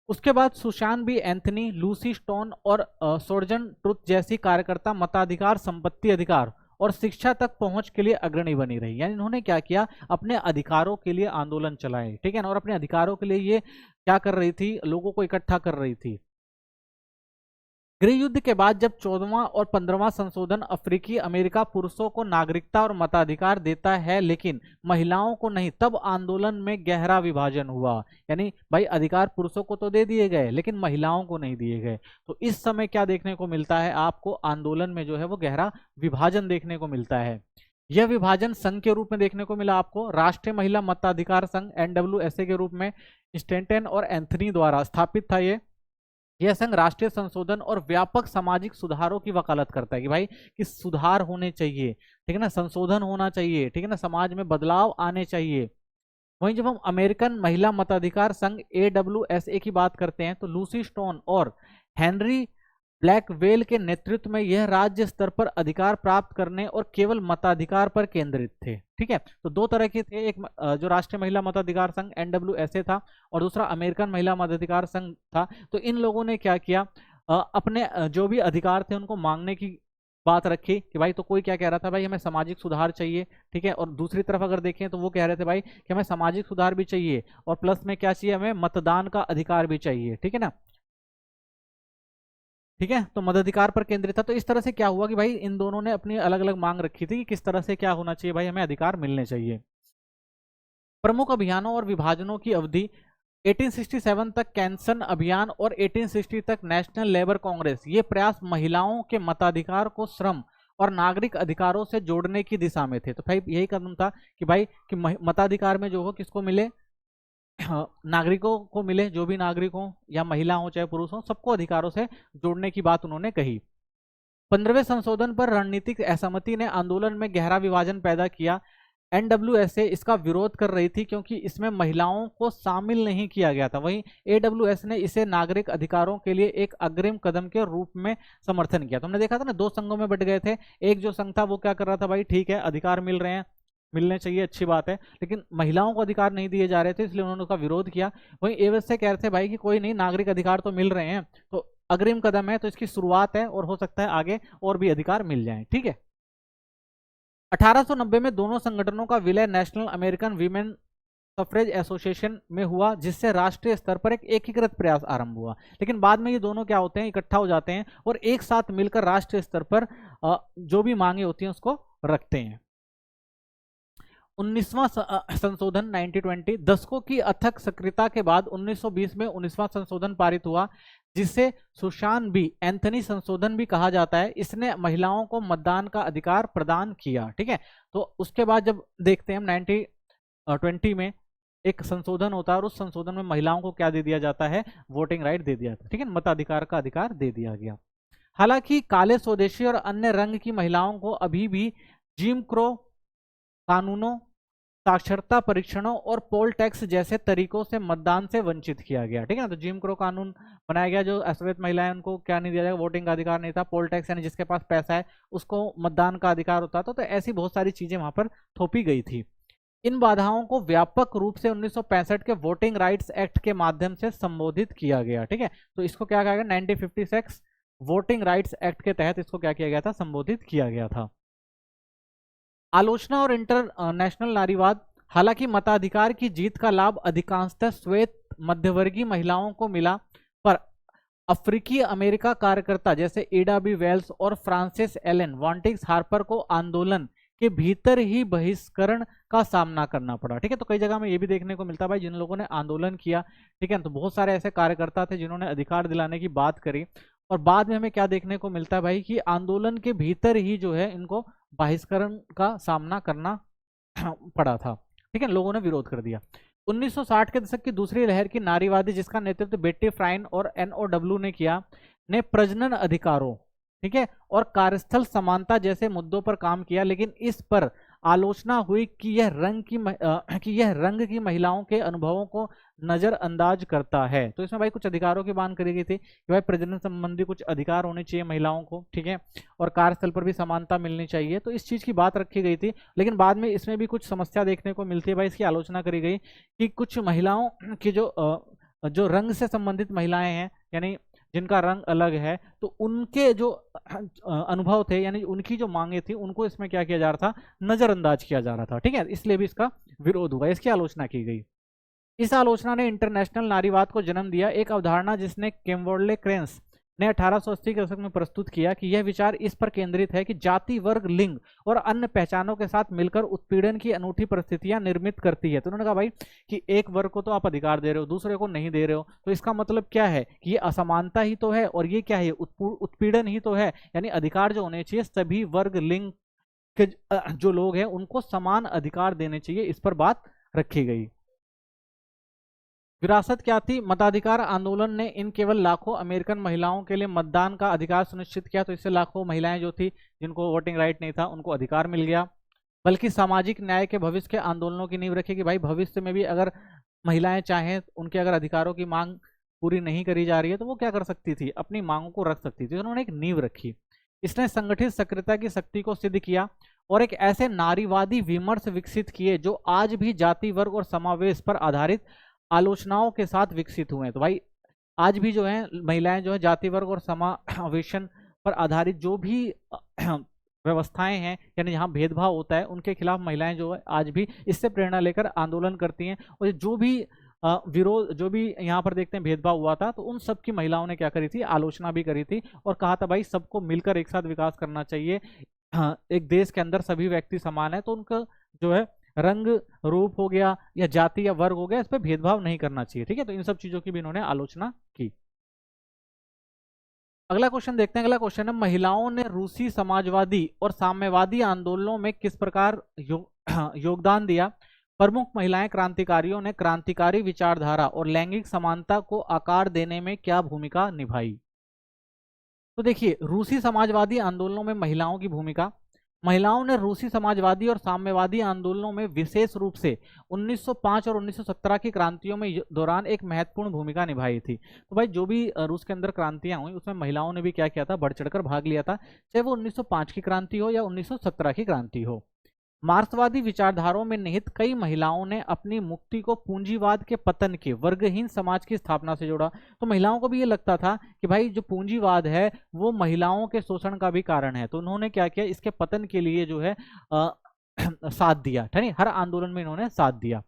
उसके बाद Susan B Anthony, Lucy Stone और सोर्जन ट्रुथ जैसी कार्यकर्ता मताधिकार, संपत्ति अधिकार और शिक्षा तक पहुंच के लिए अग्रणी बनी रही। यानी इन्होंने क्या किया, अपने अधिकारों के लिए आंदोलन चलाए। ठीक है ना, और अपने अधिकारों के लिए ये क्या कर रही थी, लोगों को इकट्ठा कर रही थी। गृह युद्ध के बाद जब 14वां और 15वां संशोधन अफ्रीकी अमेरिका पुरुषों को नागरिकता और मताधिकार देता है लेकिन महिलाओं को नहीं, तब आंदोलन में गहरा विभाजन हुआ। यानी भाई अधिकार पुरुषों को तो दे दिए गए लेकिन महिलाओं को नहीं दिए गए। तो इस समय क्या देखने को मिलता है आपको, आंदोलन में जो है वो गहरा विभाजन देखने को मिलता है। यह विभाजन संघ के रूप में देखने को मिला आपको। राष्ट्रीय महिला मताधिकार संघ NWSA के रूप में स्टेंटन और एंथनी द्वारा स्थापित था। यह संघ राष्ट्रीय संशोधन और व्यापक सामाजिक सुधारों की वकालत करता है कि भाई कि सुधार होने चाहिए, ठीक है ना, संशोधन होना चाहिए, ठीक है ना, समाज में बदलाव आने चाहिए। वहीं जब हम अमेरिकन महिला मताधिकार संघ AWSA की बात करते हैं तो लूसी स्टोन और हेनरी ब्लैकवेल के नेतृत्व में यह राज्य स्तर पर अधिकार प्राप्त करने और केवल मताधिकार पर केंद्रित थे। ठीक है, तो दो तरह के थे, एक जो राष्ट्रीय महिला मताधिकार संघ NWSA था और दूसरा अमेरिकन महिला मताधिकार संघ था। तो इन लोगों ने क्या किया, अपने जो भी अधिकार थे उनको मांगने की बात रखी कि भाई, तो कोई क्या कह रहा था, भाई हमें सामाजिक सुधार चाहिए, ठीक है, और दूसरी तरफ अगर देखें तो वो कह रहे थे भाई कि हमें सामाजिक सुधार भी चाहिए और प्लस में क्या चाहिए, हमें मतदान का अधिकार भी चाहिए। ठीक है ना, ठीक है, तो मताधिकार पर केंद्रित था। तो इस तरह से क्या हुआ कि भाई इन दोनों ने अपनी अलग अलग मांग रखी थी कि किस तरह से क्या होना चाहिए, भाई हमें अधिकार मिलने चाहिए। प्रमुख अभियानों और विभाजनों की अवधि 1867 तक कैंसन अभियान और 1860 तक नेशनल लेबर कांग्रेस, ये प्रयास महिलाओं के मताधिकार को श्रम और नागरिक अधिकारों से जोड़ने की दिशा में थे। तो भाई यही कदम था कि भाई कि मताधिकार में जो हो किसको मिले, नागरिकों को मिले, जो भी नागरिक हो या महिला हो चाहे पुरुष हो, सबको अधिकारों से जोड़ने की बात उन्होंने कही। 15वें संशोधन पर रणनीतिक असहमति ने आंदोलन में गहरा विभाजन पैदा किया। NWSA इसका विरोध कर रही थी क्योंकि इसमें महिलाओं को शामिल नहीं किया गया था। वहीं AWS ने इसे नागरिक अधिकारों के लिए एक अग्रिम कदम के रूप में समर्थन किया। तो हमने देखा था ना, दो संघों में बट गए थे। एक जो संघ था वो क्या कर रहा था, भाई ठीक है अधिकार मिल रहे हैं, मिलने चाहिए, अच्छी बात है, लेकिन महिलाओं को अधिकार नहीं दिए जा रहे थे, इसलिए उन्होंने उसका विरोध किया। वहीं AWS से कह रहे थे भाई कि कोई नहीं, नागरिक अधिकार तो मिल रहे हैं, तो अग्रिम कदम है, तो इसकी शुरुआत है और हो सकता है आगे और भी अधिकार मिल जाएं। ठीक है, 1890 में दोनों संगठनों का विलय national American women suffrage association में हुआ, जिससे राष्ट्रीय स्तर पर एक एकीकृत प्रयास आरंभ हुआ। लेकिन बाद में ये दोनों क्या होते हैं, इकट्ठा हो जाते हैं और एक साथ मिलकर राष्ट्रीय स्तर पर जो भी मांगे होती हैं उसको रखते हैं। 19वां संशोधन 1920, दशकों की अथक सक्रियता के बाद 1920 में 19वां संशोधन पारित हुआ, जिसे सुशान बी एंथनी संशोधन भी कहा जाता है। इसने महिलाओं को मतदान का अधिकार प्रदान किया। ठीक है, तो उसके बाद जब देखते हैं हम 1920 में एक संशोधन होता है और उस संशोधन में महिलाओं को क्या दे दिया जाता है, वोटिंग राइट दे दिया जाता है। ठीक है, मताधिकार का अधिकार दे दिया गया। हालांकि काले स्वदेशी और अन्य रंग की महिलाओं को अभी भी जिम क्रो कानूनों, साक्षरता परीक्षणों और पोल टैक्स जैसे तरीकों से मतदान से वंचित किया गया। ठीक है ना, तो जिम क्रो कानून बनाया गया, जो अश्वेत महिलाएं उनको क्या नहीं दिया जाएगा, वोटिंग का अधिकार नहीं था। पोल टैक्स यानी जिसके पास पैसा है उसको मतदान का अधिकार होता था। तो ऐसी बहुत सारी चीजें वहां पर थोपी गई थी। इन बाधाओं को व्यापक रूप से 1965 के वोटिंग राइट्स एक्ट के माध्यम से संबोधित किया गया। ठीक है, तो इसको क्या कहा गया, 1956 वोटिंग राइट्स एक्ट के तहत इसको क्या किया गया था, संबोधित किया गया था। आलोचना और इंटरनेशनल नारीवाद, हालांकि मताधिकार की जीत का लाभ अधिकांशतः श्वेत मध्यवर्गीय महिलाओं को मिला, पर अफ्रीकी अमेरिका कार्यकर्ता जैसे एडा बी वेल्स और फ्रांसिस एलन वॉन्टिग्स हार्पर को आंदोलन के भीतर ही बहिष्करण का सामना करना पड़ा। ठीक है, तो कई जगह में ये भी देखने को मिलता है भाई, जिन लोगों ने आंदोलन किया, ठीक है, तो बहुत सारे ऐसे कार्यकर्ता थे जिन्होंने अधिकार दिलाने की बात करी, और बाद में हमें क्या देखने को मिलता है भाई कि आंदोलन के भीतर ही जो है इनको बहिष्करण का सामना करना पड़ा था। ठीक है, लोगों ने विरोध कर दिया। 1960 के दशक की दूसरी लहर की नारीवादी, जिसका नेतृत्व बेट्टी फ्राइन और NOW ने किया, ने प्रजनन अधिकारों, ठीक है, और कार्यस्थल समानता जैसे मुद्दों पर काम किया, लेकिन इस पर आलोचना हुई कि यह रंग की महिलाओं के अनुभवों को नजरअंदाज करता है। तो इसमें भाई कुछ अधिकारों की बात करी गई थी कि भाई प्रजनन संबंधी कुछ अधिकार होने चाहिए महिलाओं को, ठीक है, और कार्यस्थल पर भी समानता मिलनी चाहिए। तो इस चीज की बात रखी गई थी, लेकिन बाद में इसमें भी कुछ समस्या देखने को मिलती है भाई। इसकी आलोचना करी गई कि कुछ महिलाओं की जो रंग से संबंधित महिलाएं हैं, यानी जिनका रंग अलग है, तो उनके जो अनुभव थे, यानी उनकी जो मांगे थी, उनको इसमें क्या किया जा रहा था, नजरअंदाज किया जा रहा था। ठीक है, इसलिए भी इसका विरोध हुआ, इसकी आलोचना की गई। इस आलोचना ने इंटरनेशनल नारीवाद को जन्म दिया, एक अवधारणा जिसने किम्बर्ले क्रेंस ने 1880 के दशक में प्रस्तुत किया कि यह विचार इस पर केंद्रित है कि जाति, वर्ग, लिंग और अन्य पहचानों के साथ मिलकर उत्पीड़न की अनूठी परिस्थितियां निर्मित करती है। तो उन्होंने कहा भाई कि एक वर्ग को तो आप अधिकार दे रहे हो, दूसरे को नहीं दे रहे हो, तो इसका मतलब क्या है कि ये असमानता ही तो है, और ये क्या है, उत्पीड़न ही तो है। यानी अधिकार जो होने चाहिए सभी वर्ग, लिंग के जो लोग हैं उनको समान अधिकार देने चाहिए, इस पर बात रखी गई। विरासत क्या थी? मताधिकार आंदोलन ने इन केवल लाखों अमेरिकन महिलाओं के लिए मतदान का अधिकार सुनिश्चित किया, तो इससे लाखों महिलाएं जो थी जिनको वोटिंग राइट नहीं था उनको अधिकार मिल गया। बल्कि सामाजिक न्याय के भविष्य के आंदोलनों की नींव रखी कि भाई भविष्य में भी अगर महिलाएं चाहें, उनके अगर अधिकारों की मांग पूरी नहीं करी जा रही है तो वो क्या कर सकती थी, अपनी मांगों को रख सकती थी। उन्होंने एक नींव रखी। इसने संगठित सक्रियता की शक्ति को सिद्ध किया और एक ऐसे नारीवादी विमर्श विकसित किए जो आज भी जाति, वर्ग और समावेश पर आधारित आलोचनाओं के साथ विकसित हुए हैं। तो भाई आज भी जो है महिलाएं जो है जाति, वर्ग और समावेशन पर आधारित जो भी व्यवस्थाएं हैं, यानी जहां भेदभाव होता है, उनके खिलाफ महिलाएं जो है आज भी इससे प्रेरणा लेकर आंदोलन करती हैं। और जो भी विरोध, जो भी यहाँ पर देखते हैं भेदभाव हुआ था, तो उन सब की महिलाओं ने क्या करी थी, आलोचना भी करी थी और कहा था भाई सबको मिलकर एक साथ विकास करना चाहिए। एक देश के अंदर सभी व्यक्ति समान है, तो उनका जो है रंग, रूप हो गया या जाति या वर्ग हो गया, इस पर भेदभाव नहीं करना चाहिए। ठीक है, तो इन सब चीजों की भी इन्होंने आलोचना की। अगला क्वेश्चन देखते हैं। अगला क्वेश्चन है, महिलाओं ने रूसी समाजवादी और साम्यवादी आंदोलनों में किस प्रकार योगदान दिया? प्रमुख महिलाएं क्रांतिकारियों ने क्रांतिकारी विचारधारा और लैंगिक समानता को आकार देने में क्या भूमिका निभाई? तो देखिए, रूसी समाजवादी आंदोलनों में महिलाओं की भूमिका। महिलाओं ने रूसी समाजवादी और साम्यवादी आंदोलनों में विशेष रूप से 1905 और 1917 की क्रांतियों में दौरान एक महत्वपूर्ण भूमिका निभाई थी। तो भाई जो भी रूस के अंदर क्रांतियां हुई उसमें महिलाओं ने भी क्या किया था, बढ़ चढ़कर भाग लिया था, चाहे वो 1905 की क्रांति हो या 1917 की क्रांति हो। मार्क्सवादी विचारधाराओं में निहित कई महिलाओं ने अपनी मुक्ति को पूंजीवाद के पतन के वर्गहीन समाज की स्थापना से जोड़ा। तो महिलाओं को भी ये लगता था कि भाई जो पूंजीवाद है वो महिलाओं के शोषण का भी कारण है, तो उन्होंने क्या किया, इसके पतन के लिए जो है साथ दिया। ठीक है, हर आंदोलन में इन्होंने साथ दिया।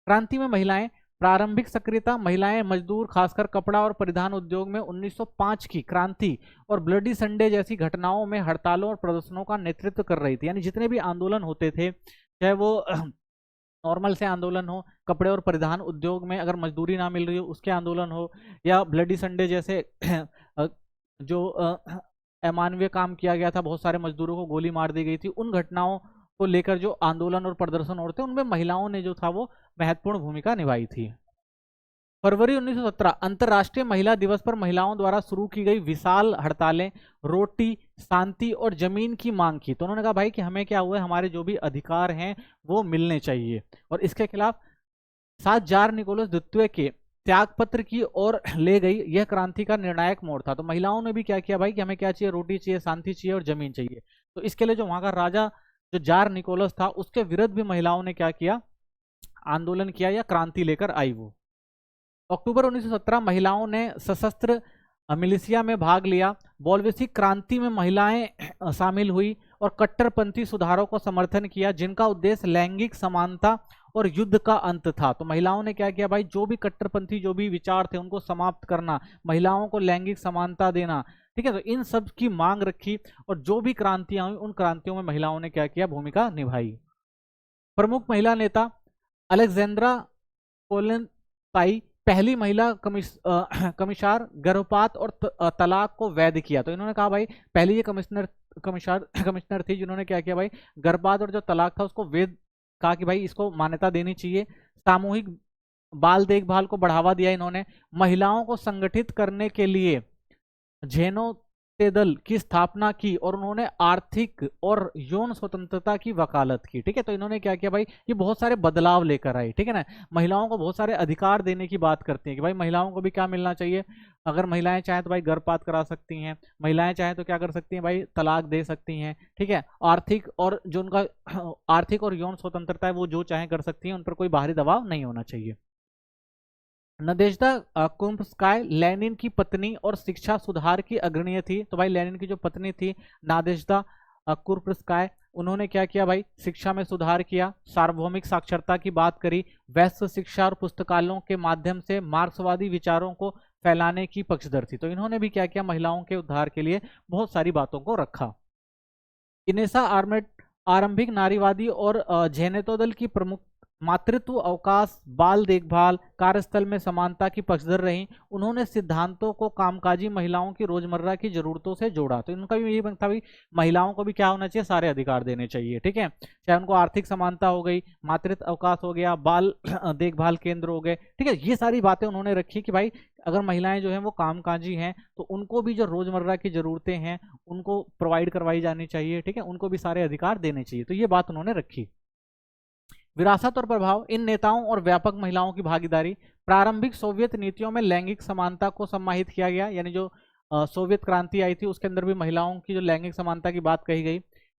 क्रांति में महिलाएं, प्रारंभिक सक्रियता। महिलाएं मजदूर, खासकर कपड़ा और परिधान उद्योग में 1905 की क्रांति और ब्लडी संडे जैसी घटनाओं में हड़तालों और प्रदर्शनों का नेतृत्व कर रही थी। यानी जितने भी आंदोलन होते थे, चाहे वो नॉर्मल से आंदोलन हो, कपड़े और परिधान उद्योग में अगर मजदूरी ना मिल रही हो उसके आंदोलन हो, या ब्लडी संडे जैसे जो अमानवीय काम किया गया था, बहुत सारे मजदूरों को गोली मार दी गई थी, उन घटनाओं को लेकर जो आंदोलन और प्रदर्शन होते हैं उनमें महिलाओं ने जो था वो महत्वपूर्ण भूमिका निभाई थी। फरवरी 1917 अंतर्राष्ट्रीय महिला दिवस पर महिलाओं द्वारा शुरू की गई विशाल हड़तालें रोटी, शांति और जमीन की मांग की। तो उन्होंने कहा भाई कि हमें क्या हुआ, हमारे जो भी अधिकार हैं वो मिलने चाहिए, और इसके खिलाफ साथ जार निकोलस द्वितीय के त्यागपत्र की ओर ले गई। यह क्रांति का निर्णायक मोड़ था। तो महिलाओं ने भी क्या किया भाई कि हमें क्या चाहिए, रोटी चाहिए, शांति चाहिए और जमीन चाहिए। तो इसके लिए जो वहां का राजा जो जार निकोलस था उसके विरुद्ध भी महिलाओं ने क्या किया, आंदोलन किया या क्रांति लेकर आई वो। अक्टूबर 1917 महिलाओं ने सशस्त्र मिलिशिया में भाग लिया। बोल्शेविक क्रांति में महिलाएं शामिल हुई और कट्टरपंथी सुधारों को समर्थन किया जिनका उद्देश्य लैंगिक समानता और युद्ध का अंत था। तो महिलाओं ने क्या किया भाई, जो भी कट्टरपंथी जो भी विचार थे उनको समाप्त करना, महिलाओं को लैंगिक समानता देना। ठीक है, तो इन सब की मांग रखी और जो भी क्रांतियां हुई उन क्रांतियों में महिलाओं ने क्या किया, भूमिका निभाई। प्रमुख महिला नेता अलेक्जेंड्रा कोलेंताई पहली महिला कमिश्नर गर्भपात और तलाक को वैध किया। तो इन्होंने कहा भाई पहली ये कमिश्नर थी जिन्होंने क्या किया भाई, गर्भपात और जो तलाक था उसको वैध कहा कि भाई इसको मान्यता देनी चाहिए। सामूहिक बाल देखभाल को बढ़ावा दिया इन्होंने। महिलाओं को संगठित करने के लिए झेनो दल की स्थापना की और उन्होंने आर्थिक और यौन स्वतंत्रता की वकालत की। ठीक है, तो इन्होंने क्या किया भाई, ये बहुत सारे बदलाव लेकर आई। ठीक है ना, महिलाओं को बहुत सारे अधिकार देने की बात करती हैं कि भाई महिलाओं को भी क्या मिलना चाहिए, अगर महिलाएं चाहें तो भाई गर्भपात करा सकती हैं, महिलाएं चाहें तो क्या कर सकती हैं भाई, तलाक दे सकती हैं। ठीक है, आर्थिक और जो उनका आर्थिक और यौन स्वतंत्रता है वो जो चाहें कर सकती हैं, उन पर कोई बाहरी दबाव नहीं होना चाहिए। नदेज्दा कुर्बस्काय लेनिन की पत्नी और शिक्षा सुधार की अग्रणीय थी। तो भाई लेनिन की जो पत्नी थी नादेज्दा कुर्बस्काय, उन्होंने क्या किया भाई, शिक्षा में सुधार किया, सार्वभौमिक साक्षरता की बात करी, वैश्य शिक्षा और पुस्तकालयों के माध्यम से मार्क्सवादी विचारों को फैलाने की पक्षधर थी। तो इन्होंने भी क्या किया, महिलाओं के उद्धार के लिए बहुत सारी बातों को रखा। इनेसा आर्मेट आरंभिक नारीवादी और झेनेतो दल की प्रमुख मातृत्व अवकाश, बाल देखभाल, कार्यस्थल में समानता की पक्षधर रहीं। उन्होंने सिद्धांतों को कामकाजी महिलाओं की रोजमर्रा की जरूरतों से जोड़ा। तो इनका भी यही बनता भी महिलाओं को भी क्या होना चाहिए, सारे अधिकार देने चाहिए, ठीक है। चाहे उनको आर्थिक समानता हो गई, मातृत्व अवकाश हो गया, बाल देखभाल केंद्र हो गए, ठीक है। ये सारी बातें उन्होंने रखी कि भाई अगर महिलाएं जो हैं वो कामकाजी हैं तो उनको भी जो रोजमर्रा की जरूरतें हैं उनको प्रोवाइड करवाई जानी चाहिए, ठीक है, उनको भी सारे अधिकार देने चाहिए। तो ये बात उन्होंने रखी। विरासत और प्रभाव, इन नेताओं और व्यापक महिलाओं की भागीदारी। प्रारंभिक सोवियत नीतियों में लैंगिक समानता को सम्मानित किया गया, यानी जो सोवियत क्रांति आई थी उसके अंदर भी महिलाओं की जो लैंगिक समानता की बात कही गई।